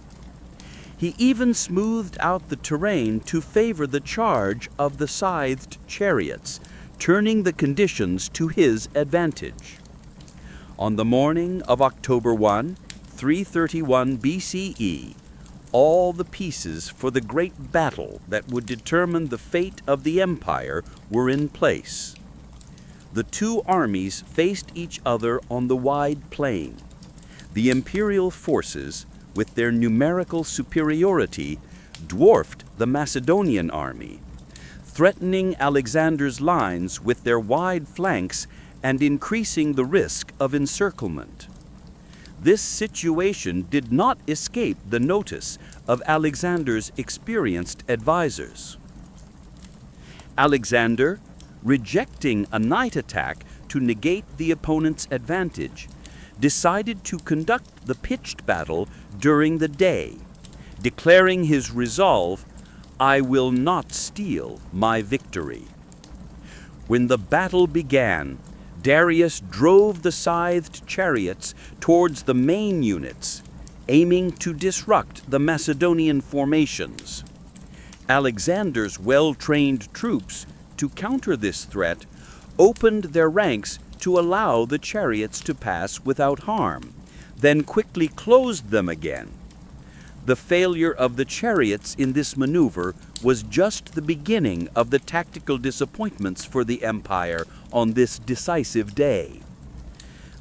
He even smoothed out the terrain to favor the charge of the scythed chariots, turning the conditions to his advantage. On the morning of October 1, 331 BCE, all the pieces for the great battle that would determine the fate of the empire were in place. The two armies faced each other on the wide plain. The imperial forces, with their numerical superiority, dwarfed the Macedonian army, threatening Alexander's lines with their wide flanks and increasing the risk of encirclement. This situation did not escape the notice of Alexander's experienced advisors. Alexander, rejecting a night attack to negate the opponent's advantage, decided to conduct the pitched battle during the day, declaring his resolve, "I will not steal my victory." When the battle began, Darius drove the scythed chariots towards the main units, aiming to disrupt the Macedonian formations. Alexander's well-trained troops, to counter this threat, opened their ranks to allow the chariots to pass without harm, then quickly closed them again. The failure of the chariots in this maneuver was just the beginning of the tactical disappointments for the empire on this decisive day.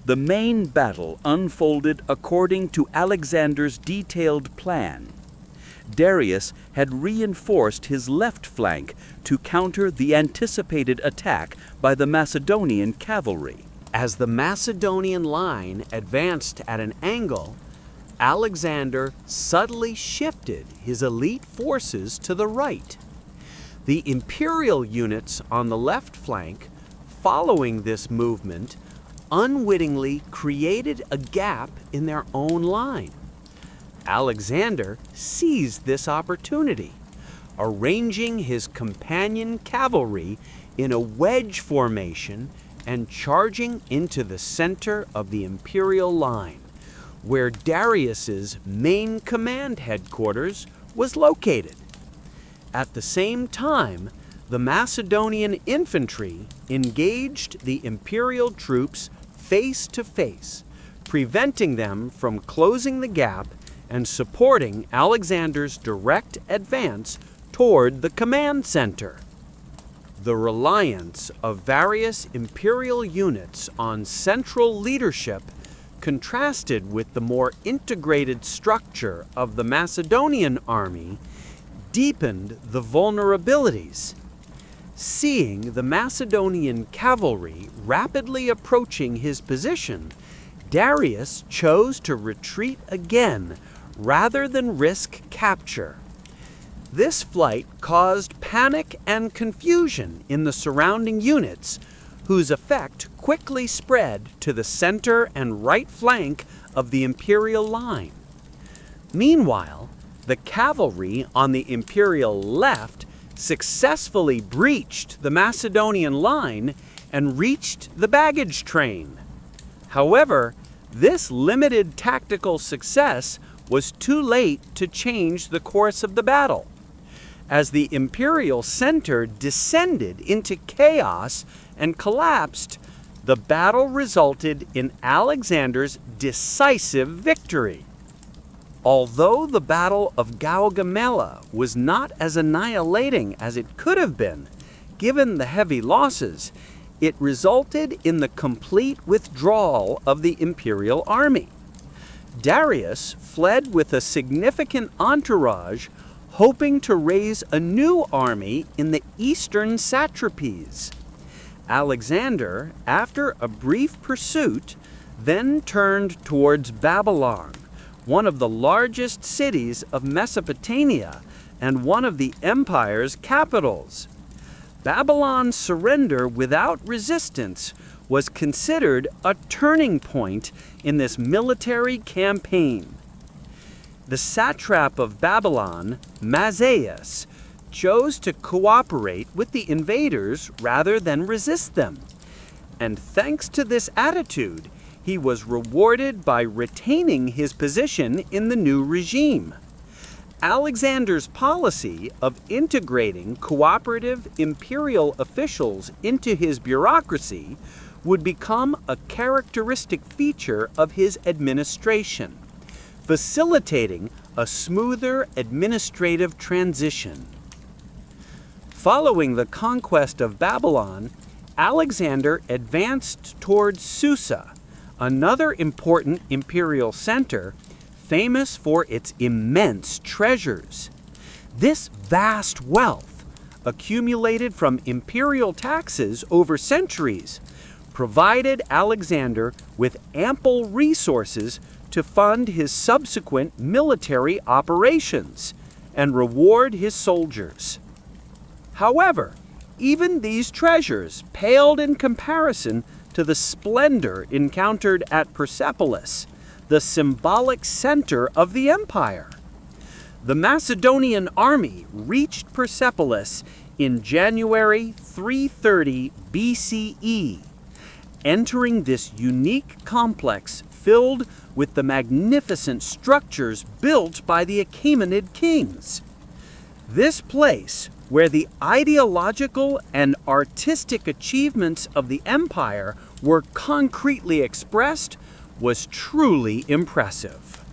The main battle unfolded according to Alexander's detailed plan. Darius had reinforced his left flank to counter the anticipated attack by the Macedonian cavalry. As the Macedonian line advanced at an angle, Alexander subtly shifted his elite forces to the right. The imperial units on the left flank, following this movement, unwittingly created a gap in their own line. Alexander seized this opportunity, arranging his companion cavalry in a wedge formation and charging into the center of the imperial line, where Darius's main command headquarters was located. At the same time, the Macedonian infantry engaged the imperial troops face to face, preventing them from closing the gap and supporting Alexander's direct advance toward the command center. The reliance of various imperial units on central leadership contrasted with the more integrated structure of the Macedonian army deepened the vulnerabilities. Seeing the Macedonian cavalry rapidly approaching his position, Darius chose to retreat again rather than risk capture. This flight caused panic and confusion in the surrounding units, whose effect quickly spread to the center and right flank of the imperial line. Meanwhile, the cavalry on the imperial left successfully breached the Macedonian line and reached the baggage train. However, this limited tactical success was too late to change the course of the battle. As the imperial center descended into chaos and collapsed, the battle resulted in Alexander's decisive victory. Although the Battle of Gaugamela was not as annihilating as it could have been, given the heavy losses, it resulted in the complete withdrawal of the imperial army. Darius fled with a significant entourage, hoping to raise a new army in the eastern satrapies. Alexander, after a brief pursuit, then turned towards Babylon, one of the largest cities of Mesopotamia and one of the empire's capitals. Babylon's surrender without resistance was considered a turning point in this military campaign. The satrap of Babylon, Mazaeus, chose to cooperate with the invaders rather than resist them. And thanks to this attitude, he was rewarded by retaining his position in the new regime. Alexander's policy of integrating cooperative imperial officials into his bureaucracy would become a characteristic feature of his administration, facilitating a smoother administrative transition. Following the conquest of Babylon, Alexander advanced towards Susa, another important imperial center famous for its immense treasures. This vast wealth, accumulated from imperial taxes over centuries, provided Alexander with ample resources to fund his subsequent military operations and reward his soldiers. However, even these treasures paled in comparison to the splendor encountered at Persepolis, the symbolic center of the empire. The Macedonian army reached Persepolis in January 330 BCE, entering this unique complex filled with the magnificent structures built by the Achaemenid kings. This place, where the ideological and artistic achievements of the empire were concretely expressed was truly impressive.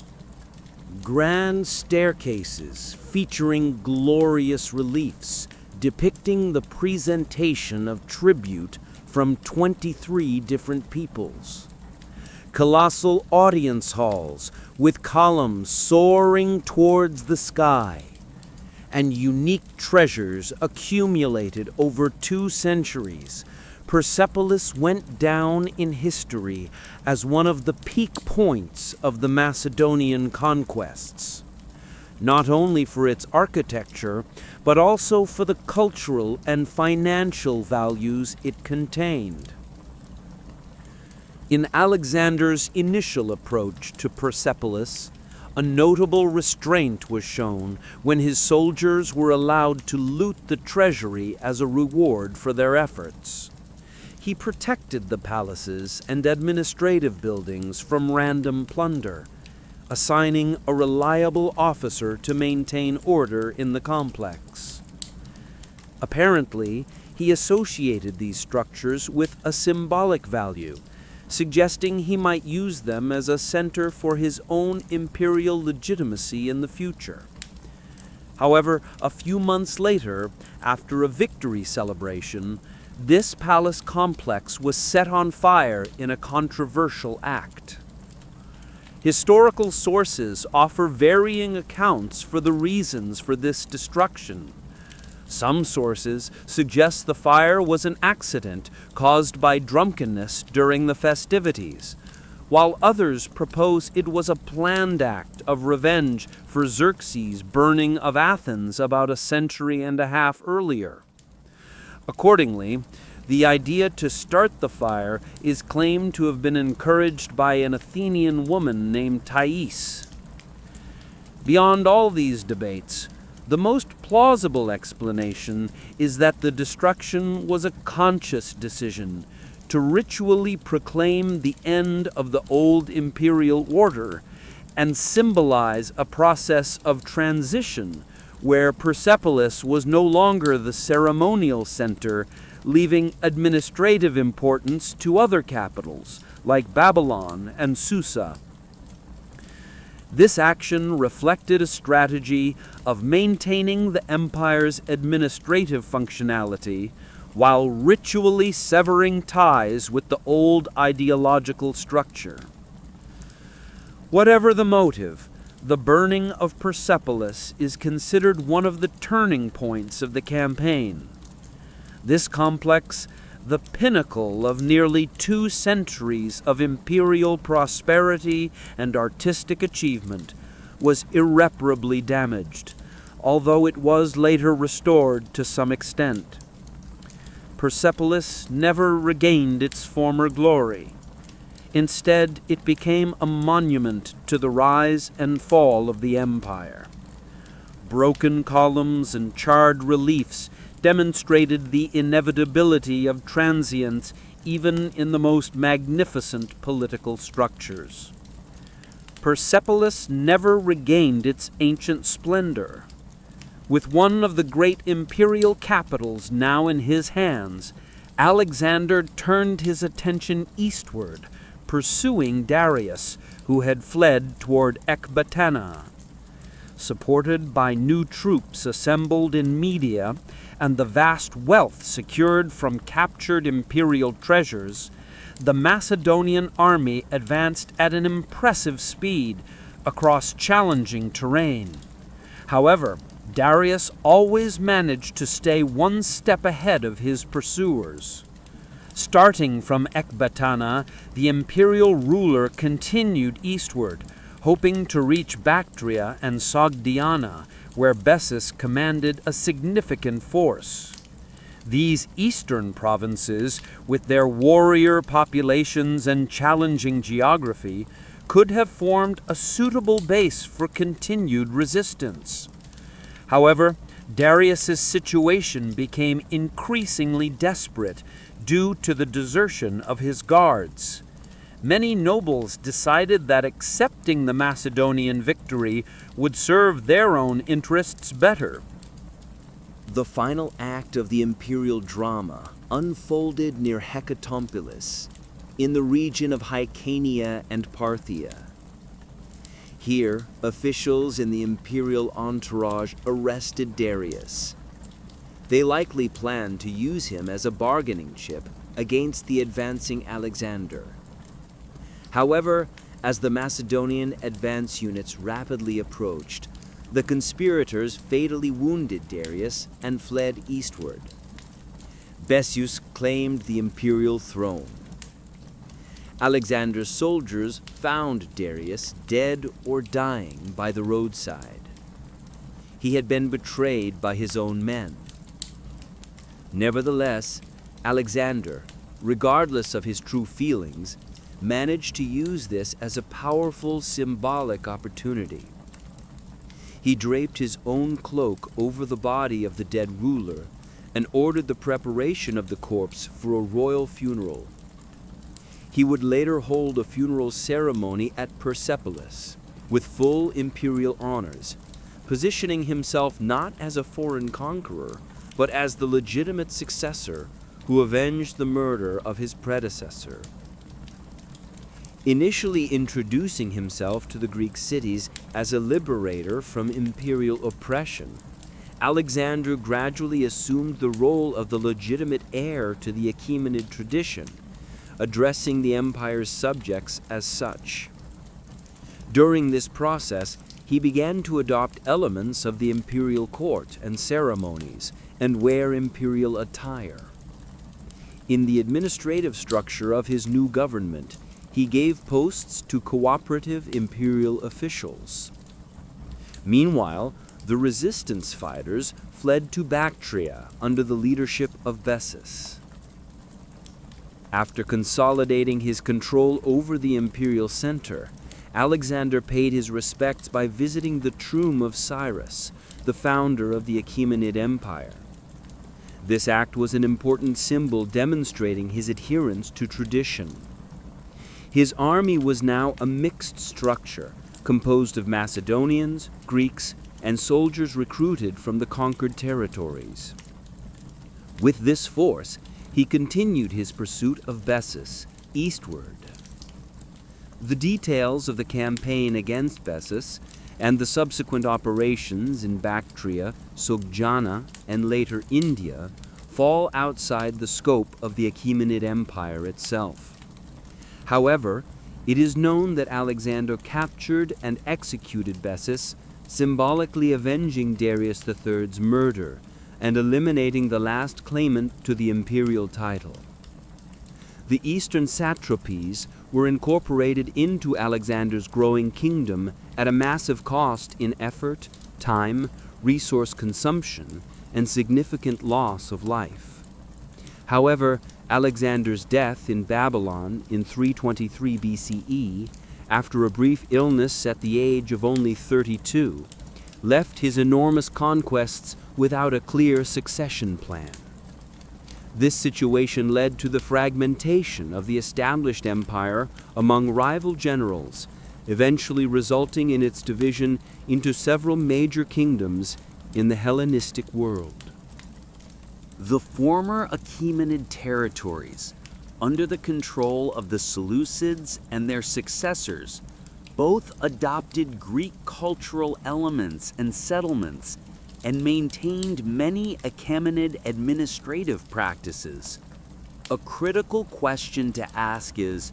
Grand staircases featuring glorious reliefs depicting the presentation of tribute from 23 different peoples. Colossal audience halls with columns soaring towards the sky, and unique treasures accumulated over 2 centuries. Persepolis went down in history as one of the peak points of the Macedonian conquests, not only for its architecture, but also for the cultural and financial values it contained. In Alexander's initial approach to Persepolis, a notable restraint was shown when his soldiers were allowed to loot the treasury as a reward for their efforts. He protected the palaces and administrative buildings from random plunder, assigning a reliable officer to maintain order in the complex. Apparently, he associated these structures with a symbolic value, suggesting he might use them as a center for his own imperial legitimacy in the future. However, a few months later, after a victory celebration, this palace complex was set on fire in a controversial act. Historical sources offer varying accounts for the reasons for this destruction. Some sources suggest the fire was an accident caused by drunkenness during the festivities, while others propose it was a planned act of revenge for Xerxes' burning of Athens about a century and a half earlier. Accordingly, the idea to start the fire is claimed to have been encouraged by an Athenian woman named Thais. Beyond all these debates, the most plausible explanation is that the destruction was a conscious decision to ritually proclaim the end of the old imperial order and symbolize a process of transition where Persepolis was no longer the ceremonial center, leaving administrative importance to other capitals like Babylon and Susa. This action reflected a strategy of maintaining the empire's administrative functionality while ritually severing ties with the old ideological structure. Whatever the motive, the burning of Persepolis is considered one of the turning points of the campaign. This complex, the pinnacle of nearly 2 centuries of imperial prosperity and artistic achievement, was irreparably damaged, although it was later restored to some extent. Persepolis never regained its former glory. Instead, it became a monument to the rise and fall of the empire. Broken columns and charred reliefs demonstrated the inevitability of transience even in the most magnificent political structures. Persepolis never regained its ancient splendor. With one of the great imperial capitals now in his hands, Alexander turned his attention eastward, pursuing Darius, who had fled toward Ecbatana. Supported by new troops assembled in Media and the vast wealth secured from captured imperial treasures, the Macedonian army advanced at an impressive speed across challenging terrain. However, Darius always managed to stay one step ahead of his pursuers. Starting from Ecbatana, the imperial ruler continued eastward, hoping to reach Bactria and Sogdiana, where Bessus commanded a significant force. These eastern provinces, with their warrior populations and challenging geography, could have formed a suitable base for continued resistance. However, Darius's situation became increasingly desperate due to the desertion of his guards. Many nobles decided that accepting the Macedonian victory would serve their own interests better. The final act of the imperial drama unfolded near Hecatompolis, in the region of Hyrcania and Parthia. Here, officials in the imperial entourage arrested Darius. They likely planned to use him as a bargaining chip against the advancing Alexander. However, as the Macedonian advance units rapidly approached, the conspirators fatally wounded Darius and fled eastward. Bessus claimed the imperial throne. Alexander's soldiers found Darius dead or dying by the roadside. He had been betrayed by his own men. Nevertheless, Alexander, regardless of his true feelings, managed to use this as a powerful symbolic opportunity. He draped his own cloak over the body of the dead ruler and ordered the preparation of the corpse for a royal funeral. He would later hold a funeral ceremony at Persepolis with full imperial honors, positioning himself not as a foreign conqueror, but as the legitimate successor who avenged the murder of his predecessor. Initially introducing himself to the Greek cities as a liberator from imperial oppression, Alexander gradually assumed the role of the legitimate heir to the Achaemenid tradition, addressing the empire's subjects as such. During this process, he began to adopt elements of the imperial court and ceremonies and wear imperial attire. In the administrative structure of his new government, he gave posts to cooperative imperial officials. Meanwhile, the resistance fighters fled to Bactria under the leadership of Bessus. After consolidating his control over the imperial center, Alexander paid his respects by visiting the tomb of Cyrus, the founder of the Achaemenid Empire. This act was an important symbol demonstrating his adherence to tradition. His army was now a mixed structure, composed of Macedonians, Greeks, and soldiers recruited from the conquered territories. With this force, he continued his pursuit of Bessus eastward. The details of the campaign against Bessus and the subsequent operations in Bactria, Soghjana, and later India fall outside the scope of the Achaemenid Empire itself. However, it is known that Alexander captured and executed Bessus, symbolically avenging Darius III's murder and eliminating the last claimant to the imperial title. The eastern satrapies were incorporated into Alexander's growing kingdom at a massive cost in effort, time, resource consumption, and significant loss of life. However, Alexander's death in Babylon in 323 BCE, after a brief illness at the age of only 32, left his enormous conquests without a clear succession plan. This situation led to the fragmentation of the established empire among rival generals, eventually resulting in its division into several major kingdoms in the Hellenistic world. The former Achaemenid territories, under the control of the Seleucids and their successors, both adopted Greek cultural elements and settlements and maintained many Achaemenid administrative practices. A critical question to ask is,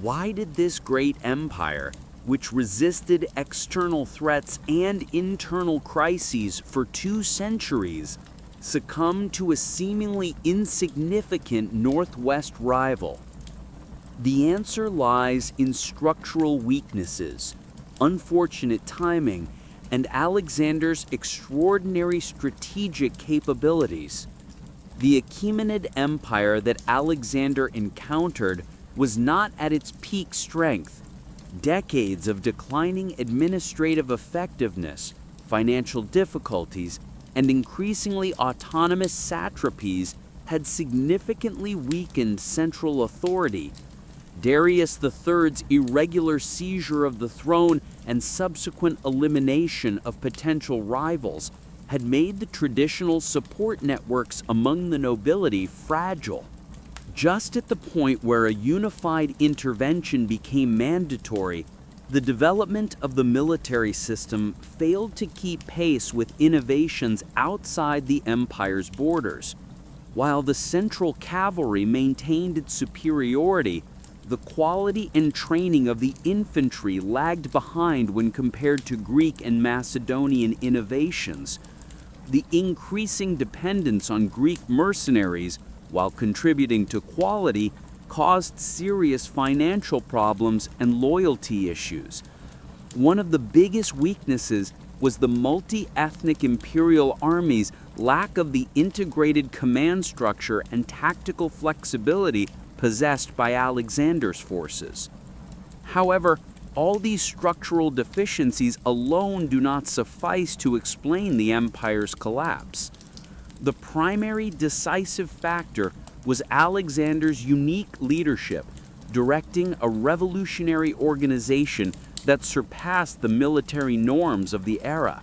why did this great empire, which resisted external threats and internal crises for 2 centuries, succumb to a seemingly insignificant northwest rival? The answer lies in structural weaknesses, unfortunate timing, and Alexander's extraordinary strategic capabilities. The Achaemenid Empire that Alexander encountered was not at its peak strength. Decades of declining administrative effectiveness, financial difficulties, and increasingly autonomous satrapies had significantly weakened central authority. Darius III's irregular seizure of the throne and subsequent elimination of potential rivals had made the traditional support networks among the nobility fragile. Just at the point where a unified intervention became mandatory, the development of the military system failed to keep pace with innovations outside the empire's borders. While the central cavalry maintained its superiority, the quality and training of the infantry lagged behind when compared to Greek and Macedonian innovations. The increasing dependence on Greek mercenaries, while contributing to quality, caused serious financial problems and loyalty issues. One of the biggest weaknesses was the multi-ethnic imperial army's lack of the integrated command structure and tactical flexibility possessed by Alexander's forces. However, all these structural deficiencies alone do not suffice to explain the empire's collapse. The primary decisive factor was Alexander's unique leadership, directing a revolutionary organization that surpassed the military norms of the era.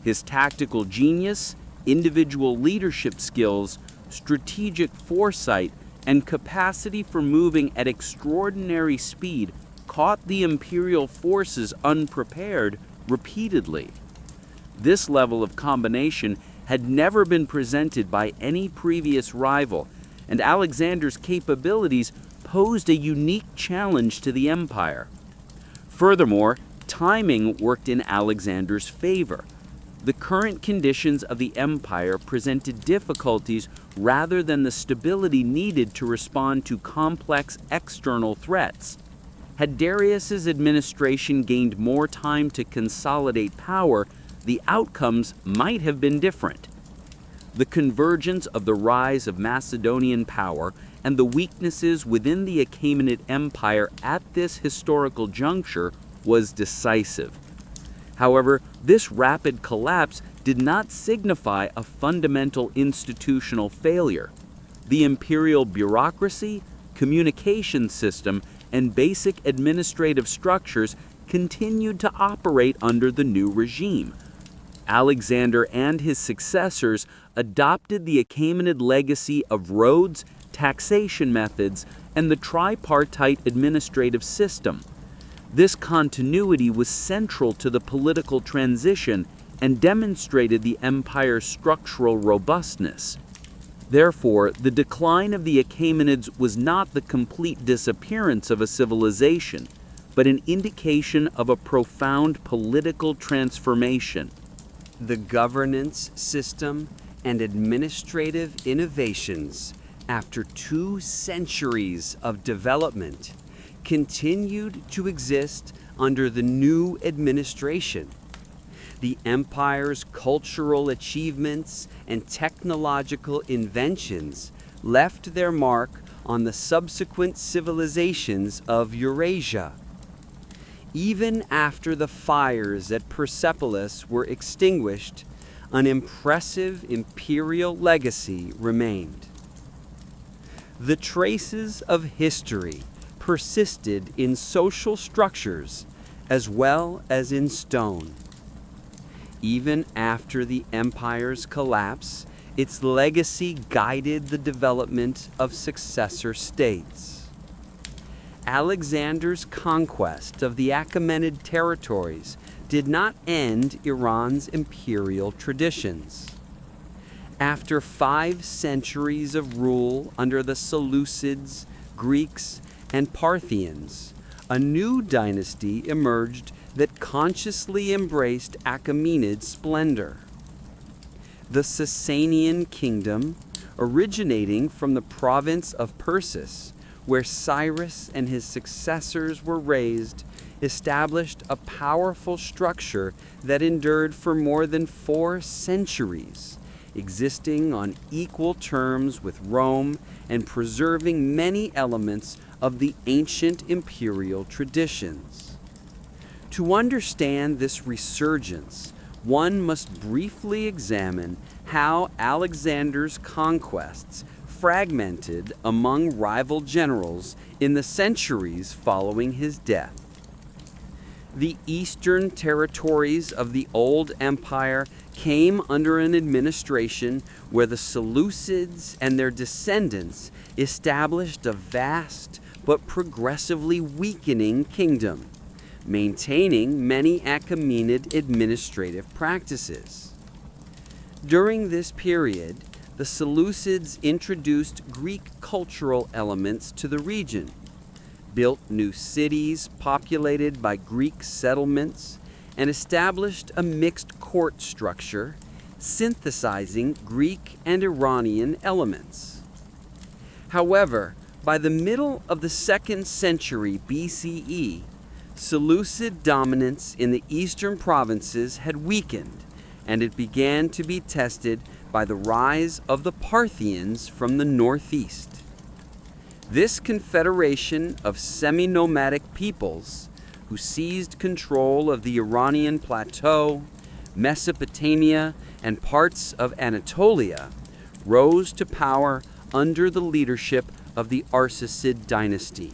His tactical genius, individual leadership skills, strategic foresight, and capacity for moving at extraordinary speed caught the imperial forces unprepared repeatedly. This level of combination had never been presented by any previous rival, and Alexander's capabilities posed a unique challenge to the empire. Furthermore, timing worked in Alexander's favor. The current conditions of the empire presented difficulties rather than the stability needed to respond to complex external threats. Had Darius's administration gained more time to consolidate power, the outcomes might have been different. The convergence of the rise of Macedonian power and the weaknesses within the Achaemenid Empire at this historical juncture was decisive. However, this rapid collapse did not signify a fundamental institutional failure. The imperial bureaucracy, communication system, and basic administrative structures continued to operate under the new regime. Alexander and his successors adopted the Achaemenid legacy of roads, taxation methods, and the tripartite administrative system. This continuity was central to the political transition and demonstrated the empire's structural robustness. Therefore, the decline of the Achaemenids was not the complete disappearance of a civilization, but an indication of a profound political transformation. The governance system and administrative innovations, after 2 centuries of development, continued to exist under the new administration. The empire's cultural achievements and technological inventions left their mark on the subsequent civilizations of Eurasia. Even after the fires at Persepolis were extinguished, an impressive imperial legacy remained. The traces of history persisted in social structures as well as in stone. Even after the empire's collapse, its legacy guided the development of successor states. Alexander's conquest of the Achaemenid territories did not end Iran's imperial traditions. After 5 centuries of rule under the Seleucids, Greeks, and Parthians, a new dynasty emerged that consciously embraced Achaemenid splendor. The Sasanian kingdom, originating from the province of Persis, where Cyrus and his successors were raised, established a powerful structure that endured for more than 4 centuries, existing on equal terms with Rome and preserving many elements of the ancient imperial traditions. To understand this resurgence, one must briefly examine how Alexander's conquests fragmented among rival generals in the centuries following his death. The eastern territories of the Old Empire came under an administration where the Seleucids and their descendants established a vast but progressively weakening kingdom, maintaining many Achaemenid administrative practices. During this period, the Seleucids introduced Greek cultural elements to the region, built new cities populated by Greek settlements, and established a mixed court structure, synthesizing Greek and Iranian elements. However, by the middle of the 2nd century BCE, Seleucid dominance in the eastern provinces had weakened, and it began to be tested by the rise of the Parthians from the northeast. This confederation of semi-nomadic peoples, who seized control of the Iranian plateau, Mesopotamia, and parts of Anatolia, rose to power under the leadership of the Arsacid dynasty.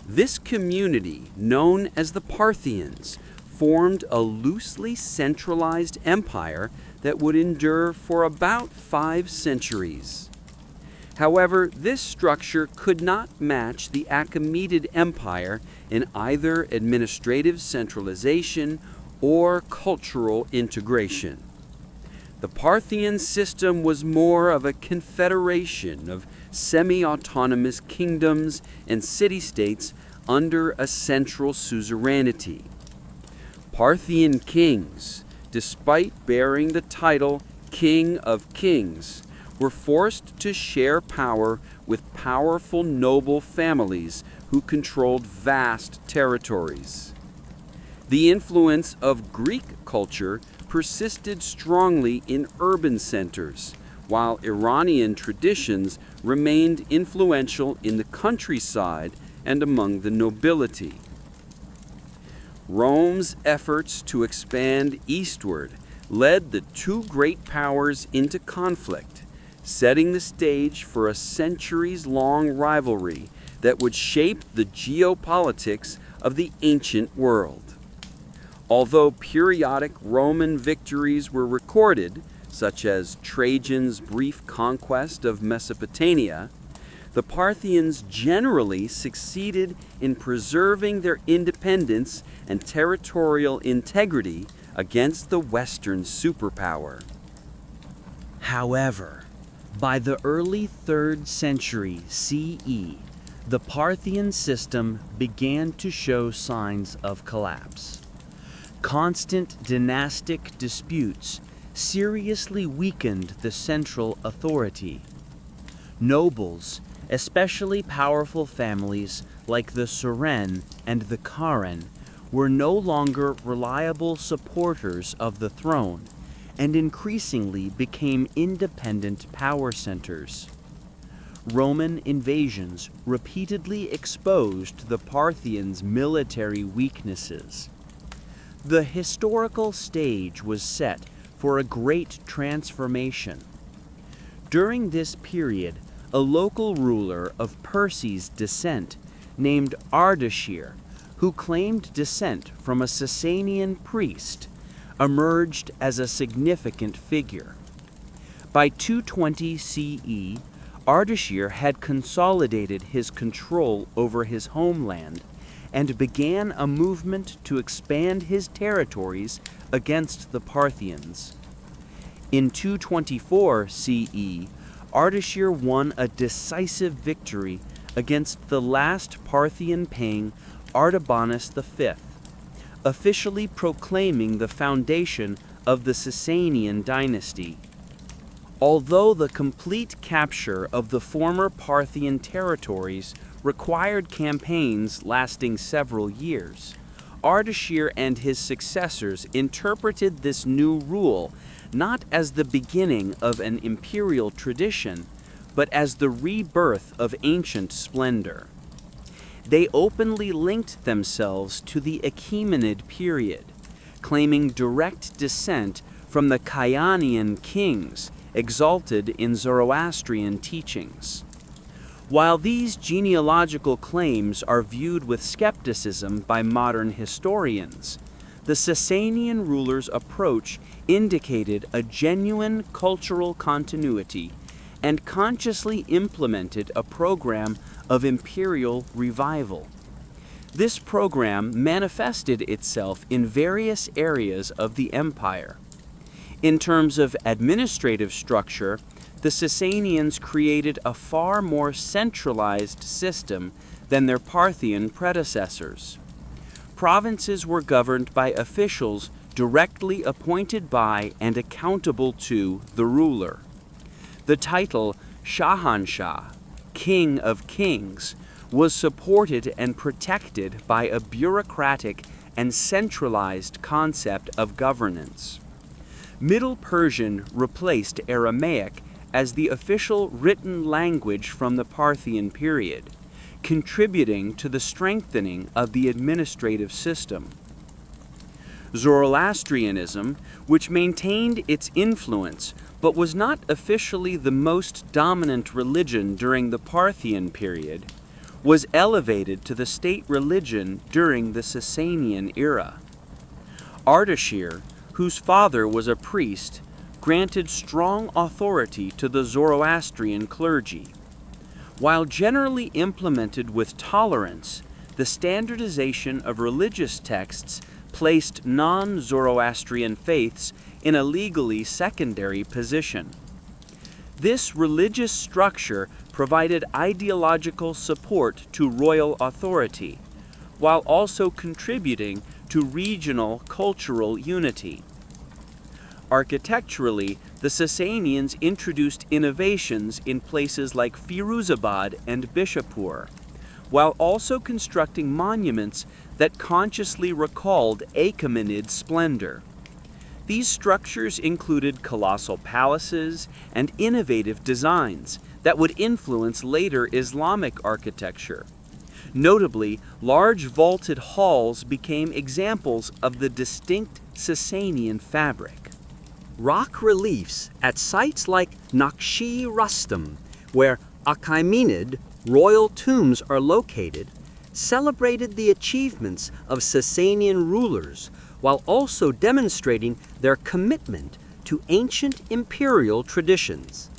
This community, known as the Parthians, formed a loosely centralized empire that would endure for about 5 centuries. However, this structure could not match the Achaemenid Empire in either administrative centralization or cultural integration. The Parthian system was more of a confederation of semi-autonomous kingdoms and city-states under a central suzerainty. Parthian kings, despite bearing the title King of Kings, were forced to share power with powerful noble families who controlled vast territories. The influence of Greek culture persisted strongly in urban centers, while Iranian traditions remained influential in the countryside and among the nobility. Rome's efforts to expand eastward led the two great powers into conflict, setting the stage for a centuries-long rivalry that would shape the geopolitics of the ancient world. Although periodic Roman victories were recorded, such as Trajan's brief conquest of Mesopotamia, the Parthians generally succeeded in preserving their independence and territorial integrity against the Western superpower. However, by the early 3rd century CE, the Parthian system began to show signs of collapse. Constant dynastic disputes seriously weakened the central authority. Nobles, especially powerful families like the Suren and the Karen, were no longer reliable supporters of the throne and increasingly became independent power centers. Roman invasions repeatedly exposed the Parthians' military weaknesses. The historical stage was set for a great transformation. During this period, a local ruler of Persia's descent, named Ardashir, who claimed descent from a Sasanian priest, emerged as a significant figure. By 220 CE, Ardashir had consolidated his control over his homeland and began a movement to expand his territories against the Parthians. In 224 CE, Ardashir won a decisive victory against the last Parthian-paying Artabanus V, officially proclaiming the foundation of the Sasanian dynasty. Although the complete capture of the former Parthian territories required campaigns lasting several years, Ardashir and his successors interpreted this new rule not as the beginning of an imperial tradition, but as the rebirth of ancient splendor. They openly linked themselves to the Achaemenid period, claiming direct descent from the Kayanian kings exalted in Zoroastrian teachings. While these genealogical claims are viewed with skepticism by modern historians, the Sasanian rulers' approach indicated a genuine cultural continuity and consciously implemented a program of imperial revival. This program manifested itself in various areas of the empire. In terms of administrative structure, the Sasanians created a far more centralized system than their Parthian predecessors. Provinces were governed by officials directly appointed by and accountable to the ruler. The title Shahanshah, King of Kings, was supported and protected by a bureaucratic and centralized concept of governance. Middle Persian replaced Aramaic as the official written language from the Parthian period, contributing to the strengthening of the administrative system. Zoroastrianism, which maintained its influence but was not officially the most dominant religion during the Parthian period, was elevated to the state religion during the Sasanian era. Ardashir, whose father was a priest, granted strong authority to the Zoroastrian clergy. While generally implemented with tolerance, the standardization of religious texts placed non-Zoroastrian faiths in a legally secondary position. This religious structure provided ideological support to royal authority, while also contributing to regional cultural unity. Architecturally, the Sasanians introduced innovations in places like Firuzabad and Bishapur, while also constructing monuments that consciously recalled Achaemenid splendor. These structures included colossal palaces and innovative designs that would influence later Islamic architecture. Notably, large vaulted halls became examples of the distinct Sasanian fabric. Rock reliefs at sites like Nakshi Rustam, where Achaemenid royal tombs are located, celebrated the achievements of Sasanian rulers while also demonstrating their commitment to ancient imperial traditions.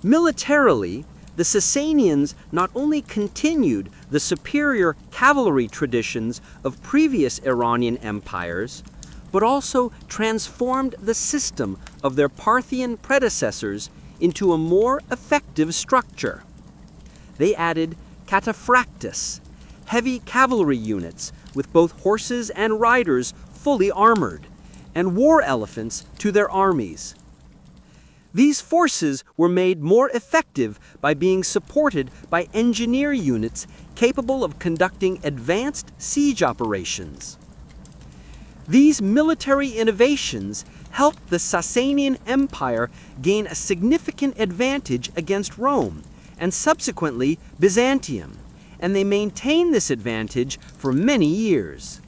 Militarily, the Sasanians not only continued the superior cavalry traditions of previous Iranian empires, but also transformed the system of their Parthian predecessors into a more effective structure. They added cataphractus, heavy cavalry units with both horses and riders fully armored, and war elephants to their armies. These forces were made more effective by being supported by engineer units capable of conducting advanced siege operations. These military innovations helped the Sasanian Empire gain a significant advantage against Rome and subsequently Byzantium, and they maintained this advantage for many years.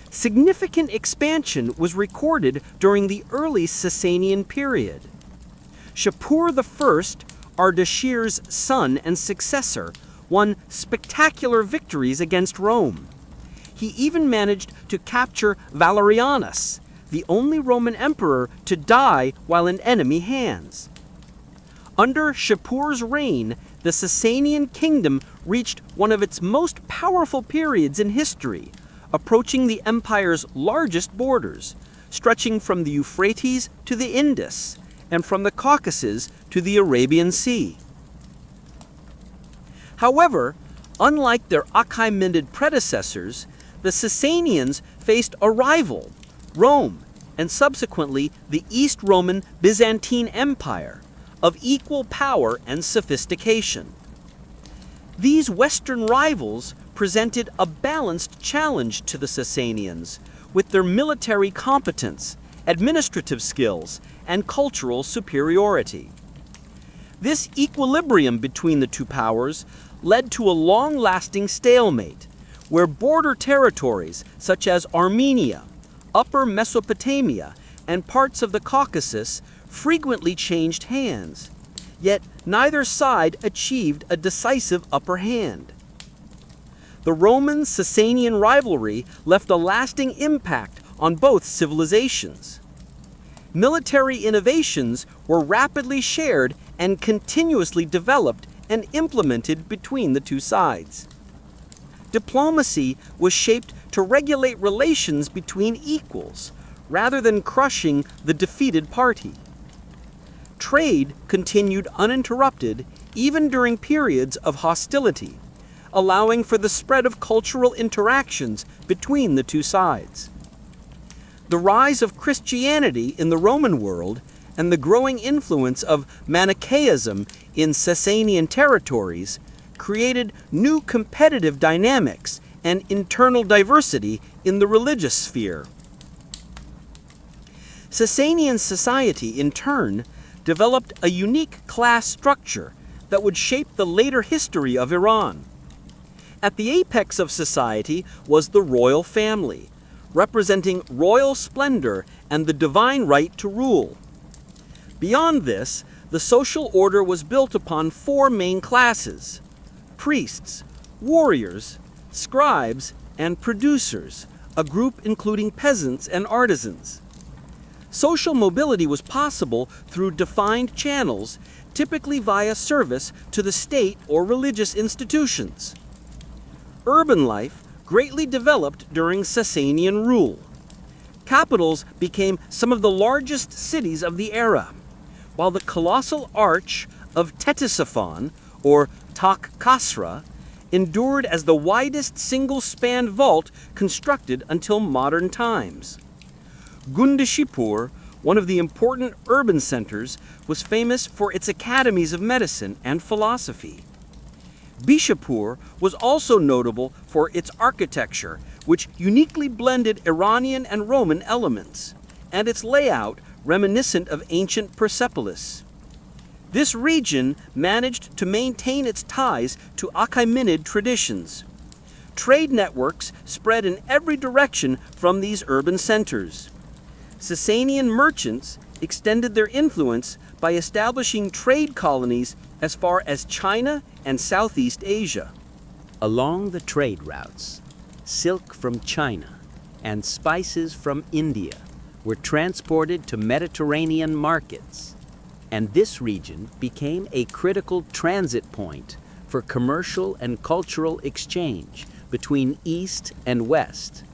Significant expansion was recorded during the early Sasanian period. Shapur I, Ardashir's son and successor, won spectacular victories against Rome. He even managed to capture Valerianus, the only Roman emperor to die while in enemy hands. Under Shapur's reign, the Sasanian kingdom reached one of its most powerful periods in history, approaching the empire's largest borders, stretching from the Euphrates to the Indus, and from the Caucasus to the Arabian Sea. However, unlike their Achaemenid predecessors, the Sasanians faced a rival, Rome, and subsequently the East Roman Byzantine Empire, of equal power and sophistication. These Western rivals presented a balanced challenge to the Sasanians, with their military competence, administrative skills, and cultural superiority. This equilibrium between the two powers led to a long-lasting stalemate, where border territories such as Armenia, Upper Mesopotamia, and parts of the Caucasus frequently changed hands. Yet neither side achieved a decisive upper hand. The Roman-Sasanian rivalry left a lasting impact on both civilizations. Military innovations were rapidly shared and continuously developed and implemented between the two sides. Diplomacy was shaped to regulate relations between equals, rather than crushing the defeated party. Trade continued uninterrupted even during periods of hostility, allowing for the spread of cultural interactions between the two sides. The rise of Christianity in the Roman world and the growing influence of Manichaeism in Sasanian territories created new competitive dynamics and internal diversity in the religious sphere. Sasanian society, in turn, developed a unique class structure that would shape the later history of Iran. At the apex of society was the royal family, representing royal splendor and the divine right to rule. Beyond this, the social order was built upon four main classes: priests, warriors, scribes, and producers, a group including peasants and artisans. Social mobility was possible through defined channels, typically via service to the state or religious institutions. Urban life greatly developed during Sasanian rule. Capitals became some of the largest cities of the era, while the colossal arch of Ctesiphon, or Tak Kasra, endured as the widest single-span vault constructed until modern times. Gundishipur, one of the important urban centers, was famous for its academies of medicine and philosophy. Bishapur was also notable for its architecture, which uniquely blended Iranian and Roman elements, and its layout reminiscent of ancient Persepolis. This region managed to maintain its ties to Achaemenid traditions. Trade networks spread in every direction from these urban centers. Sasanian merchants extended their influence by establishing trade colonies as far as China and Southeast Asia. Along the trade routes, silk from China and spices from India were transported to Mediterranean markets, and this region became a critical transit point for commercial and cultural exchange between East and West.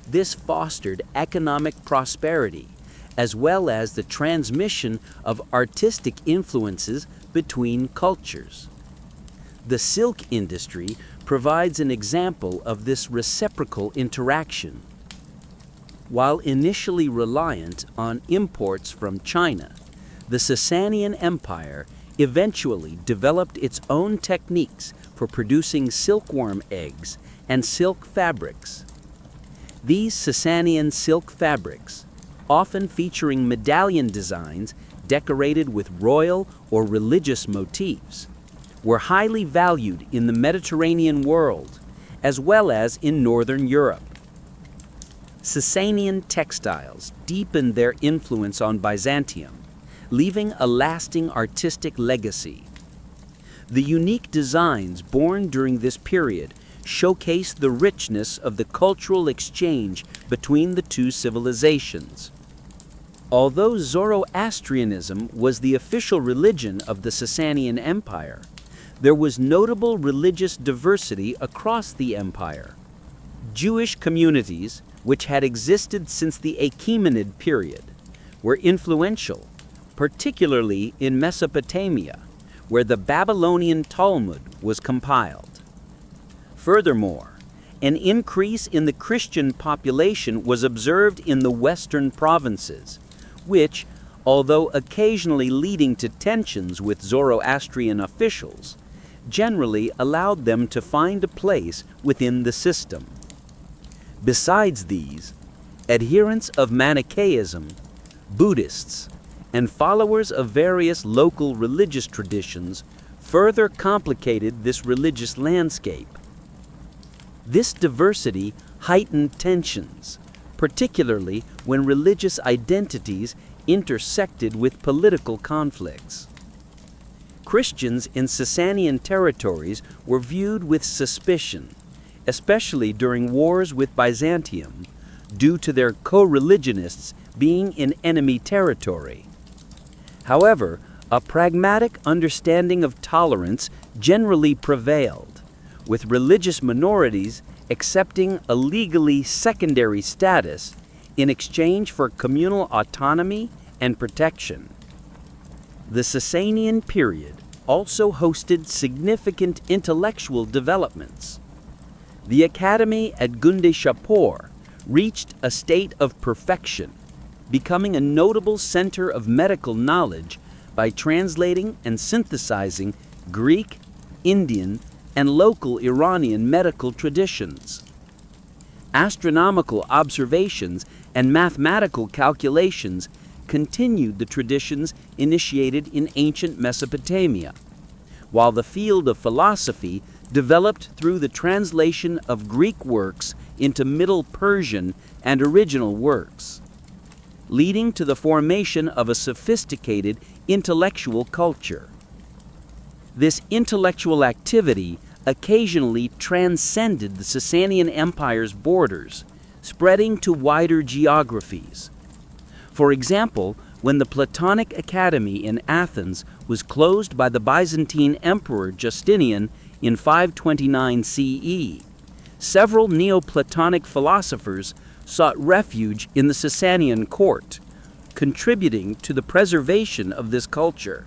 This fostered economic prosperity, as well as the transmission of artistic influences between cultures. The silk industry provides an example of this reciprocal interaction. While initially reliant on imports from China, the Sasanian Empire eventually developed its own techniques for producing silkworm eggs and silk fabrics. These Sasanian silk fabrics, often featuring medallion designs decorated with royal or religious motifs, were highly valued in the Mediterranean world, as well as in Northern Europe. Sasanian textiles deepened their influence on Byzantium, leaving a lasting artistic legacy. The unique designs born during this period showcase the richness of the cultural exchange between the two civilizations. Although Zoroastrianism was the official religion of the Sasanian Empire, there was notable religious diversity across the empire. Jewish communities, which had existed since the Achaemenid period, were influential, particularly in Mesopotamia, where the Babylonian Talmud was compiled. Furthermore, an increase in the Christian population was observed in the western provinces, which, although occasionally leading to tensions with Zoroastrian officials, generally allowed them to find a place within the system. Besides these, adherents of Manichaeism, Buddhists, and followers of various local religious traditions further complicated this religious landscape. This diversity heightened tensions, particularly when religious identities intersected with political conflicts. Christians in Sasanian territories were viewed with suspicion, especially during wars with Byzantium, due to their co-religionists being in enemy territory. However, a pragmatic understanding of tolerance generally prevailed, with religious minorities accepting a legally secondary status in exchange for communal autonomy and protection. The Sasanian period also hosted significant intellectual developments. The academy at Gunde Shapur reached a state of perfection, becoming a notable center of medical knowledge by translating and synthesizing Greek, Indian, and local Iranian medical traditions. Astronomical observations and mathematical calculations continued the traditions initiated in ancient Mesopotamia, while the field of philosophy developed through the translation of Greek works into Middle Persian and original works, leading to the formation of a sophisticated intellectual culture. This intellectual activity occasionally transcended the Sasanian Empire's borders, spreading to wider geographies. For example, when the Platonic Academy in Athens was closed by the Byzantine Emperor Justinian in 529 CE, several Neoplatonic philosophers sought refuge in the Sasanian court, contributing to the preservation of this culture.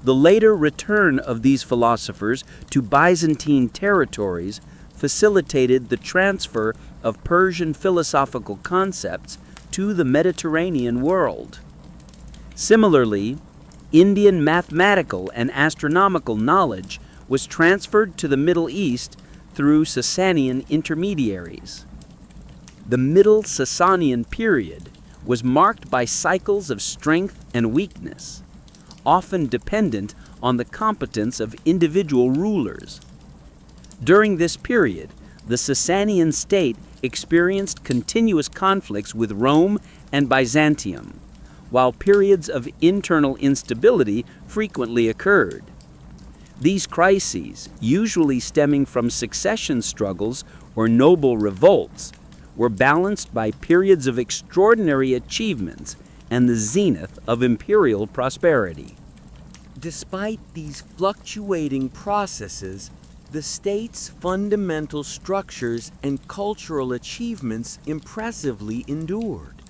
The later return of these philosophers to Byzantine territories facilitated the transfer of Persian philosophical concepts to the Mediterranean world. Similarly, Indian mathematical and astronomical knowledge was transferred to the Middle East through Sasanian intermediaries. The Middle Sasanian period was marked by cycles of strength and weakness, often dependent on the competence of individual rulers. During this period, the Sasanian state experienced continuous conflicts with Rome and Byzantium, while periods of internal instability frequently occurred. These crises, usually stemming from succession struggles or noble revolts, were balanced by periods of extraordinary achievements and the zenith of imperial prosperity. Despite these fluctuating processes, the state's fundamental structures and cultural achievements impressively endured.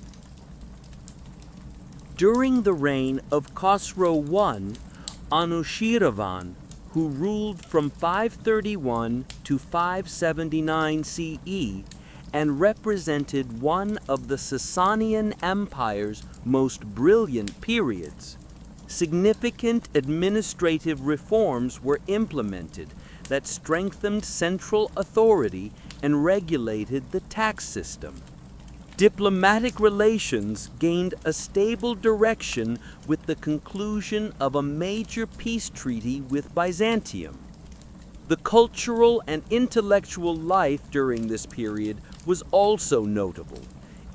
During the reign of Khosrow I, Anushirvan, who ruled from 531 to 579 CE and represented one of the Sasanian Empire's most brilliant periods, significant administrative reforms were implemented that strengthened central authority and regulated the tax system. Diplomatic relations gained a stable direction with the conclusion of a major peace treaty with Byzantium. The cultural and intellectual life during this period was also notable,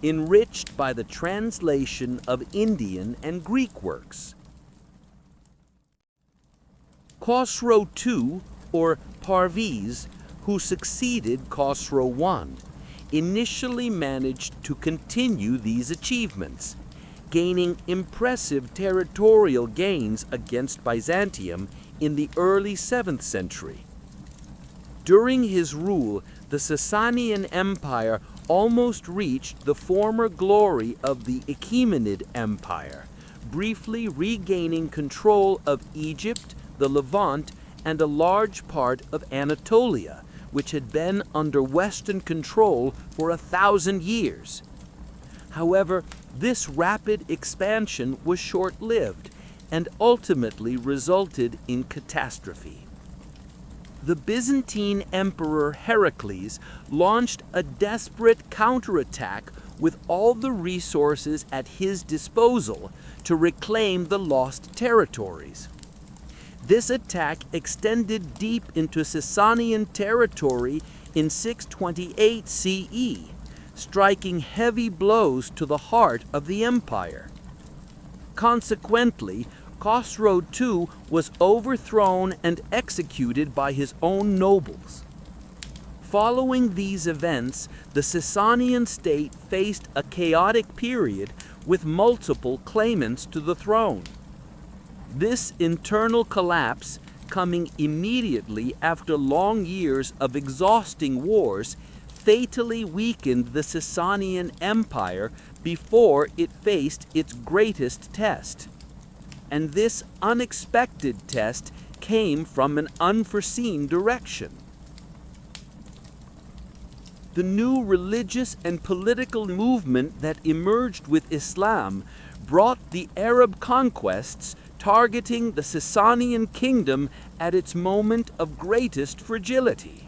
enriched by the translation of Indian and Greek works. Khosrow II, or Parviz, who succeeded Khosrow I, initially managed to continue these achievements, gaining impressive territorial gains against Byzantium in the early 7th century. During his rule, the Sasanian Empire almost reached the former glory of the Achaemenid Empire, briefly regaining control of Egypt, the Levant, and a large part of Anatolia, which had been under Western control for 1,000 years. However, this rapid expansion was short-lived and ultimately resulted in catastrophe. The Byzantine Emperor Heracles launched a desperate counterattack with all the resources at his disposal to reclaim the lost territories. This attack extended deep into Sasanian territory in 628 CE, striking heavy blows to the heart of the empire. Consequently, Khosrow too was overthrown and executed by his own nobles. Following these events, the Sasanian state faced a chaotic period with multiple claimants to the throne. This internal collapse, coming immediately after long years of exhausting wars, fatally weakened the Sasanian Empire before it faced its greatest test. And this unexpected test came from an unforeseen direction. The new religious and political movement that emerged with Islam brought the Arab conquests targeting the Sasanian kingdom at its moment of greatest fragility.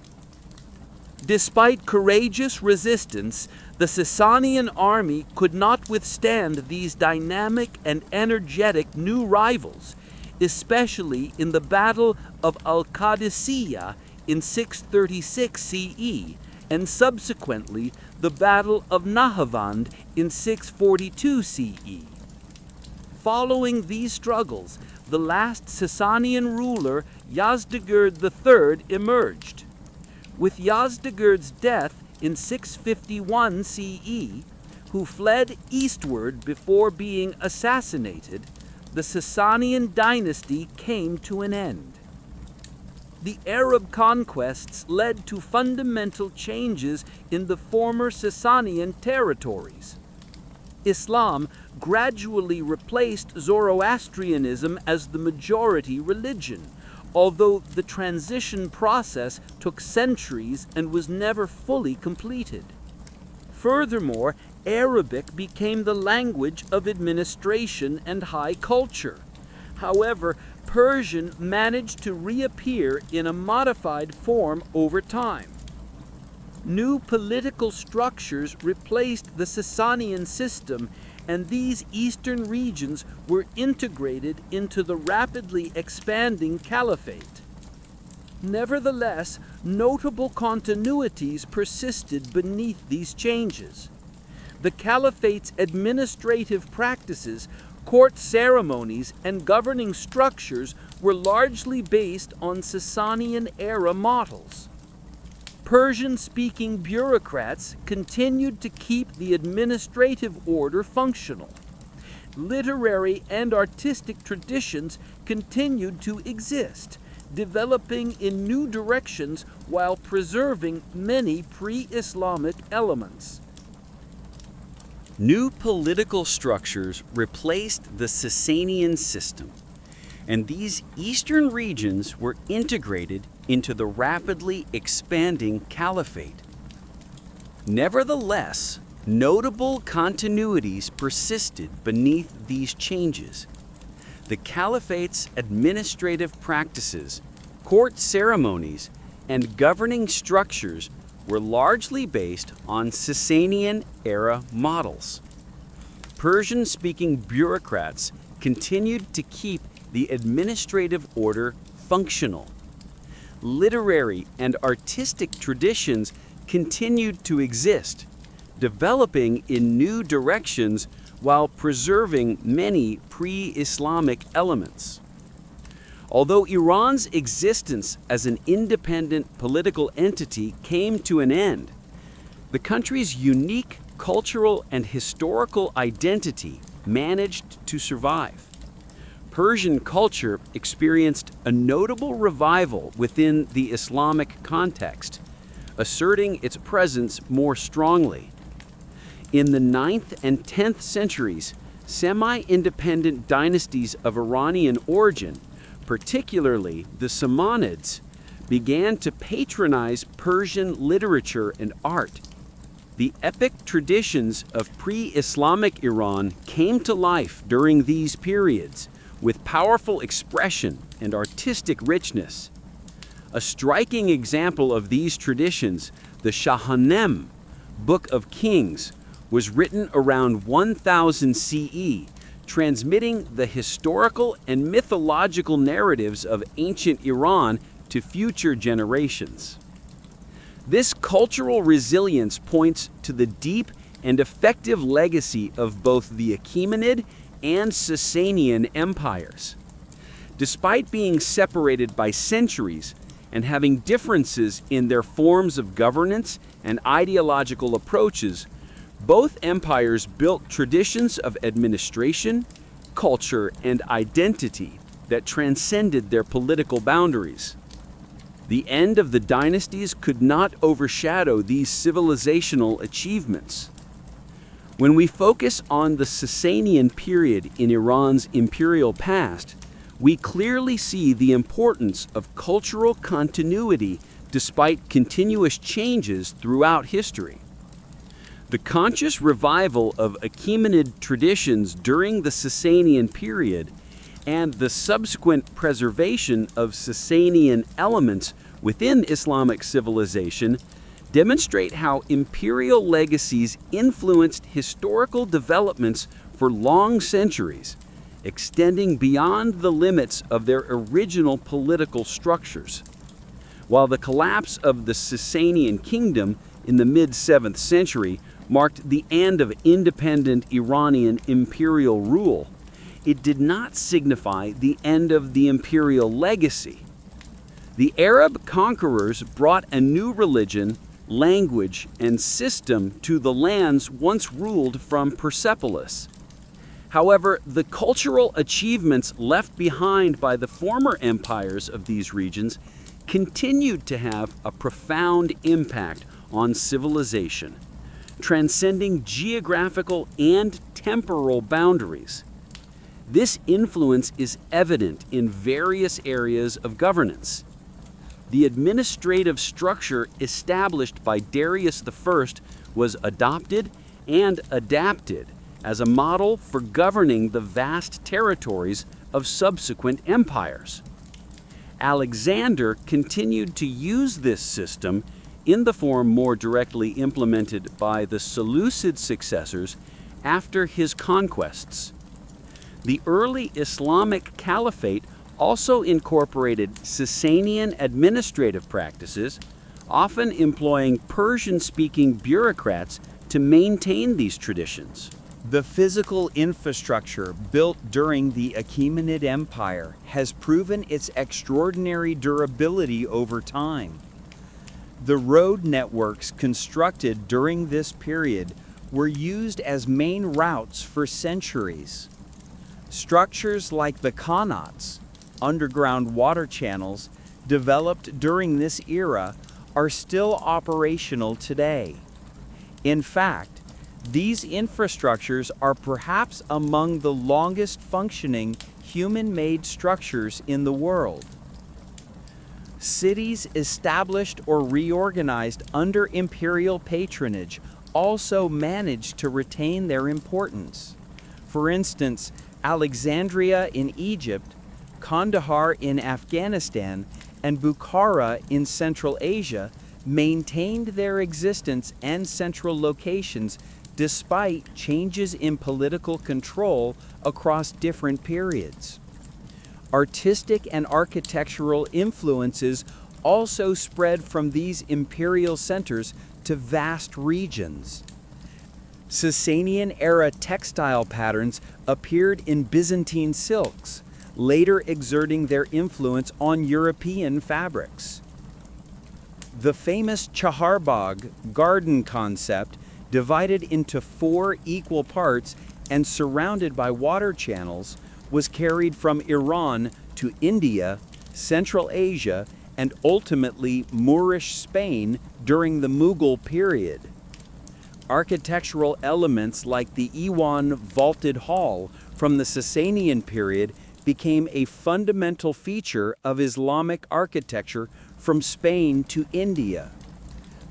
Despite courageous resistance, the Sasanian army could not withstand these dynamic and energetic new rivals, especially in the Battle of Al-Qadisiyah in 636 CE, and subsequently the Battle of Nahawand in 642 CE. Following these struggles, the last Sasanian ruler, Yazdegerd III, emerged. With Yazdegerd's death in 651 CE, who fled eastward before being assassinated, the Sasanian dynasty came to an end. The Arab conquests led to fundamental changes in the former Sasanian territories. Islam gradually replaced Zoroastrianism as the majority religion, although the transition process took centuries and was never fully completed. Furthermore, Arabic became the language of administration and high culture. However, Persian managed to reappear in a modified form over time. New political structures replaced the Sasanian system, and these eastern regions were integrated into the rapidly expanding caliphate. Nevertheless, notable continuities persisted beneath these changes. The caliphate's administrative practices, court ceremonies, and governing structures were largely based on Sasanian-era models. Persian-speaking bureaucrats continued to keep the administrative order functional. Literary and artistic traditions continued to exist, developing in new directions while preserving many pre-Islamic elements. New political structures replaced the Sasanian system, and these eastern regions were integrated into the rapidly expanding caliphate. Nevertheless, notable continuities persisted beneath these changes. The caliphate's administrative practices, court ceremonies, and governing structures were largely based on Sasanian-era models. Persian-speaking bureaucrats continued to keep the administrative order functional. Literary and artistic traditions continued to exist, developing in new directions while preserving many pre-Islamic elements. Although Iran's existence as an independent political entity came to an end, the country's unique cultural and historical identity managed to survive. Persian culture experienced a notable revival within the Islamic context, asserting its presence more strongly. In the 9th and 10th centuries, semi-independent dynasties of Iranian origin, particularly the Samanids, began to patronize Persian literature and art. The epic traditions of pre-Islamic Iran came to life during these periods, with powerful expression and artistic richness. A striking example of these traditions, the Shahnameh, Book of Kings, was written around 1000 CE, transmitting the historical and mythological narratives of ancient Iran to future generations. This cultural resilience points to the deep and effective legacy of both the Achaemenid and Sasanian empires. Despite being separated by centuries and having differences in their forms of governance and ideological approaches, both empires built traditions of administration, culture, and identity that transcended their political boundaries. The end of the dynasties could not overshadow these civilizational achievements. When we focus on the Sasanian period in Iran's imperial past, we clearly see the importance of cultural continuity despite continuous changes throughout history. The conscious revival of Achaemenid traditions during the Sasanian period and the subsequent preservation of Sasanian elements within Islamic civilization demonstrate how imperial legacies influenced historical developments for long centuries, extending beyond the limits of their original political structures. While the collapse of the Sasanian kingdom in the mid-7th century marked the end of independent Iranian imperial rule, it did not signify the end of the imperial legacy. The Arab conquerors brought a new religion, language, and system to the lands once ruled from Persepolis. However, the cultural achievements left behind by the former empires of these regions continued to have a profound impact on civilization, transcending geographical and temporal boundaries. This influence is evident in various areas of governance. The administrative structure established by Darius I was adopted and adapted as a model for governing the vast territories of subsequent empires. Alexander continued to use this system in the form more directly implemented by the Seleucid successors after his conquests. The early Islamic Caliphate also incorporated Sasanian administrative practices, often employing Persian-speaking bureaucrats to maintain these traditions. The physical infrastructure built during the Achaemenid Empire has proven its extraordinary durability over time. The road networks constructed during this period were used as main routes for centuries. Structures like the qanats, underground water channels, developed during this era are still operational today. In fact, these infrastructures are perhaps among the longest functioning human-made structures in the world. Cities established or reorganized under imperial patronage also managed to retain their importance. For instance, Alexandria in Egypt, Kandahar in Afghanistan, and Bukhara in Central Asia maintained their existence and central locations despite changes in political control across different periods. Artistic and architectural influences also spread from these imperial centers to vast regions. Sasanian-era textile patterns appeared in Byzantine silks, later exerting their influence on European fabrics. The famous Chaharbagh garden concept, divided into 4 equal parts and surrounded by water channels, was carried from Iran to India, Central Asia, and ultimately Moorish Spain during the Mughal period. Architectural elements like the Iwan vaulted hall from the Sasanian period became a fundamental feature of Islamic architecture from Spain to India.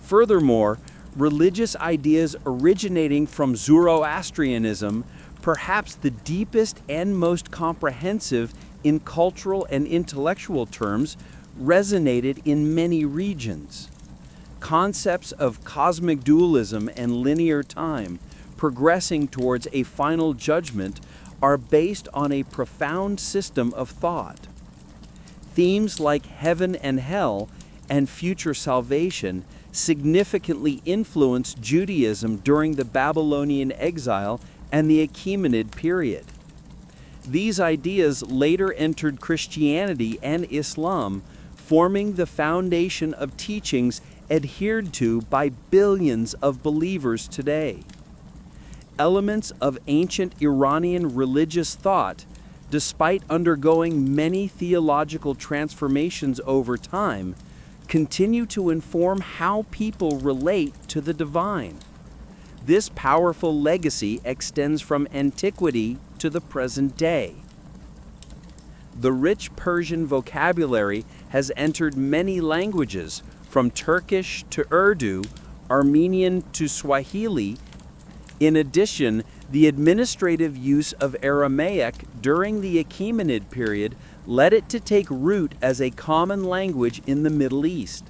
Furthermore, religious ideas originating from Zoroastrianism, perhaps the deepest and most comprehensive in cultural and intellectual terms, resonated in many regions. Concepts of cosmic dualism and linear time, progressing towards a final judgment, are based on a profound system of thought. Themes like heaven and hell and future salvation significantly influenced Judaism during the Babylonian exile and the Achaemenid period. These ideas later entered Christianity and Islam, forming the foundation of teachings adhered to by billions of believers today. Elements of ancient Iranian religious thought, despite undergoing many theological transformations over time, continue to inform how people relate to the divine. This powerful legacy extends from antiquity to the present day. The rich Persian vocabulary has entered many languages, from Turkish to Urdu, Armenian to Swahili. In addition, the administrative use of Aramaic during the Achaemenid period led it to take root as a common language in the Middle East.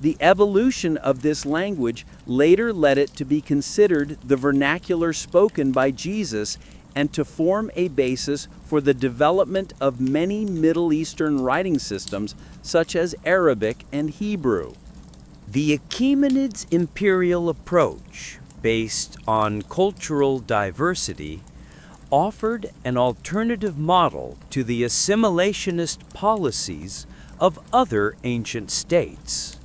The evolution of this language later led it to be considered the vernacular spoken by Jesus and to form a basis for the development of many Middle Eastern writing systems such as Arabic and Hebrew. The Achaemenids' imperial approach, based on cultural diversity, offered an alternative model to the assimilationist policies of other ancient states.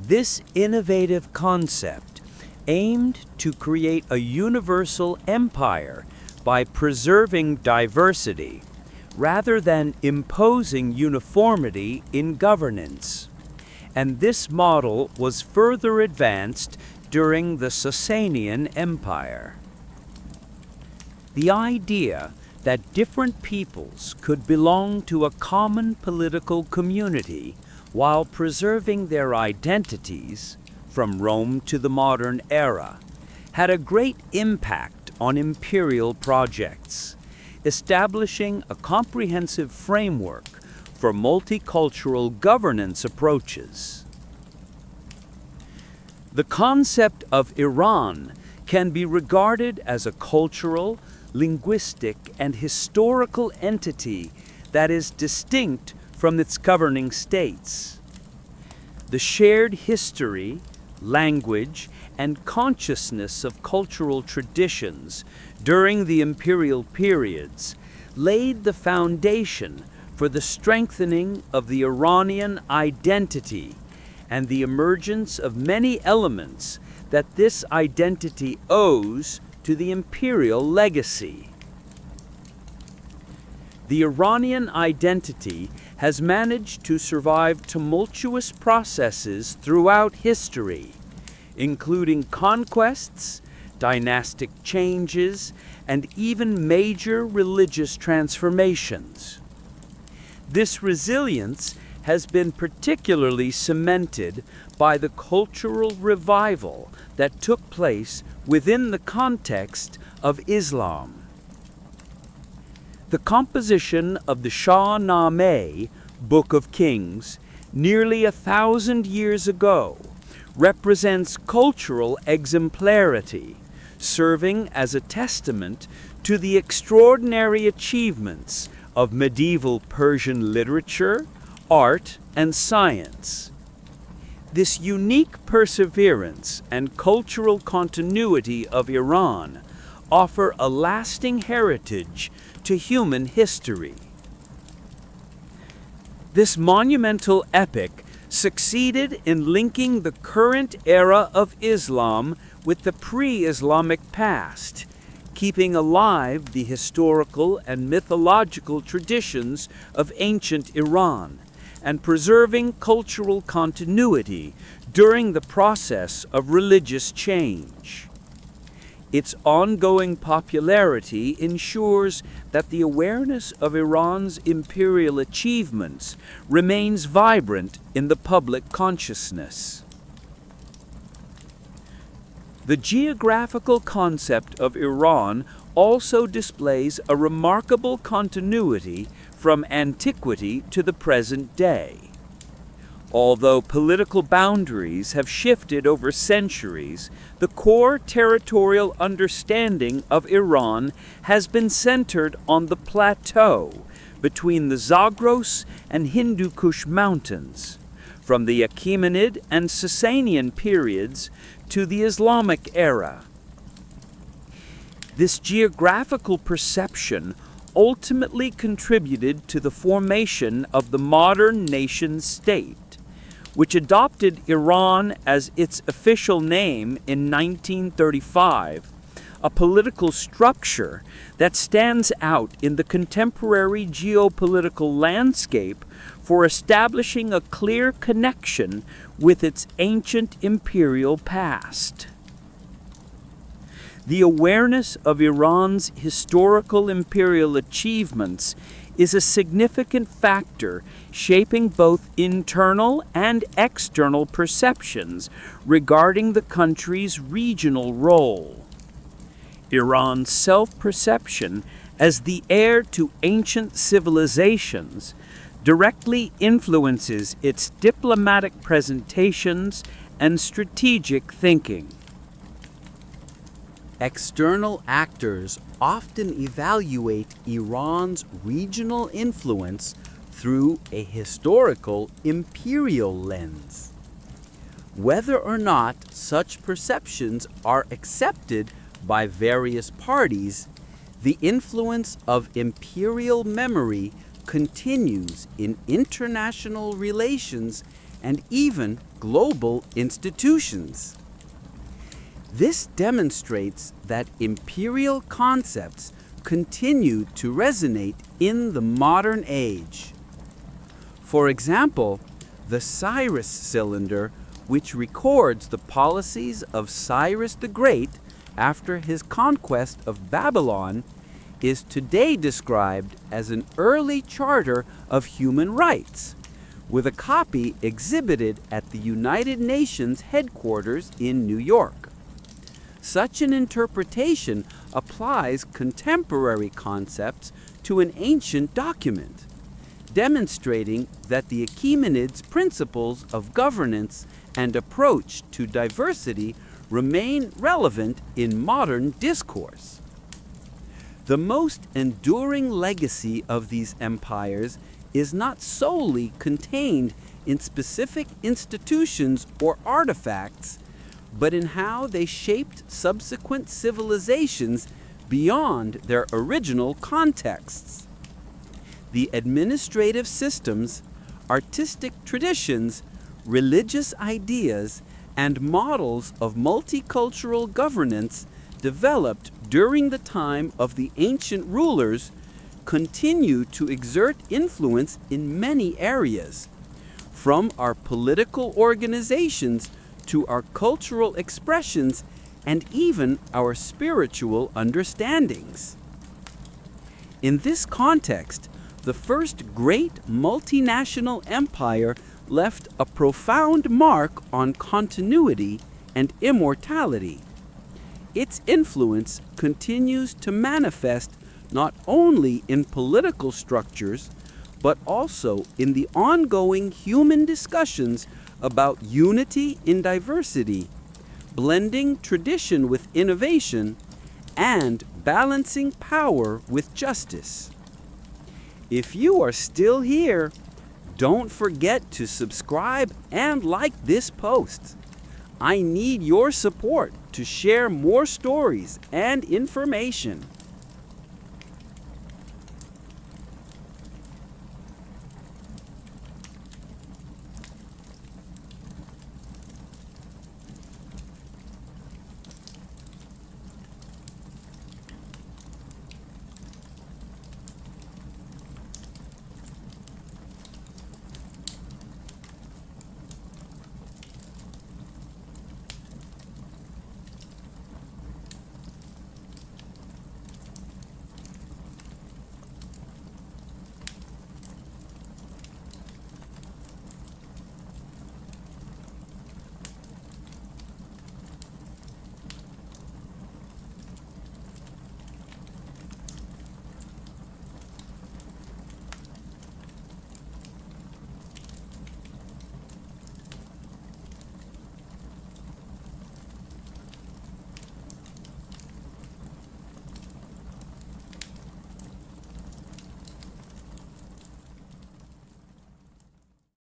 This innovative concept aimed to create a universal empire by preserving diversity rather than imposing uniformity in governance. And this model was further advanced during the Sasanian Empire. The idea that different peoples could belong to a common political community while preserving their identities, from Rome to the modern era, had a great impact on imperial projects, establishing a comprehensive framework for multicultural governance approaches. The concept of Iran can be regarded as a cultural, linguistic, and historical entity that is distinct from its governing states. The shared history, language, and consciousness of cultural traditions during the imperial periods laid the foundation for the strengthening of the Iranian identity and the emergence of many elements that this identity owes to the imperial legacy. The Iranian identity has managed to survive tumultuous processes throughout history, including conquests, dynastic changes, and even major religious transformations. This resilience has been particularly cemented by the cultural revival that took place within the context of Islam. The composition of the Shahnameh, Book of Kings, nearly 1,000 years ago, represents cultural exemplarity, serving as a testament to the extraordinary achievements of medieval Persian literature, art, and science. This unique perseverance and cultural continuity of Iran offer a lasting heritage to human history. This monumental epic succeeded in linking the current era of Islam with the pre-Islamic past, keeping alive the historical and mythological traditions of ancient Iran, and preserving cultural continuity during the process of religious change. Its ongoing popularity ensures that the awareness of Iran's imperial achievements remains vibrant in the public consciousness. The geographical concept of Iran also displays a remarkable continuity from antiquity to the present day. Although political boundaries have shifted over centuries, the core territorial understanding of Iran has been centered on the plateau between the Zagros and Hindu Kush mountains, from the Achaemenid and Sasanian periods to the Islamic era. This geographical perception ultimately contributed to the formation of the modern nation-state, which adopted Iran as its official name in 1935, a political structure that stands out in the contemporary geopolitical landscape for establishing a clear connection with its ancient imperial past. The awareness of Iran's historical imperial achievements is a significant factor shaping both internal and external perceptions regarding the country's regional role. Iran's self-perception as the heir to ancient civilizations directly influences its diplomatic presentations and strategic thinking. External actors often evaluate Iran's regional influence through a historical imperial lens. Whether or not such perceptions are accepted by various parties, the influence of imperial memory continues in international relations and even global institutions. This demonstrates that imperial concepts continue to resonate in the modern age. For example, the Cyrus cylinder, which records the policies of Cyrus the Great after his conquest of Babylon, is today described as an early charter of human rights, with a copy exhibited at the United Nations headquarters in New York. Such an interpretation applies contemporary concepts to an ancient document, demonstrating that the Achaemenids' principles of governance and approach to diversity remain relevant in modern discourse. The most enduring legacy of these empires is not solely contained in specific institutions or artifacts, but in how they shaped subsequent civilizations beyond their original contexts. The administrative systems, artistic traditions, religious ideas, and models of multicultural governance developed during the time of the ancient rulers continue to exert influence in many areas, from our political organizations to our cultural expressions and even our spiritual understandings. In this context, the first great multinational empire left a profound mark on continuity and immortality. Its influence continues to manifest not only in political structures, but also in the ongoing human discussions about unity in diversity, blending tradition with innovation, and balancing power with justice. If you are still here, don't forget to subscribe and like this post. I need your support to share more stories and information.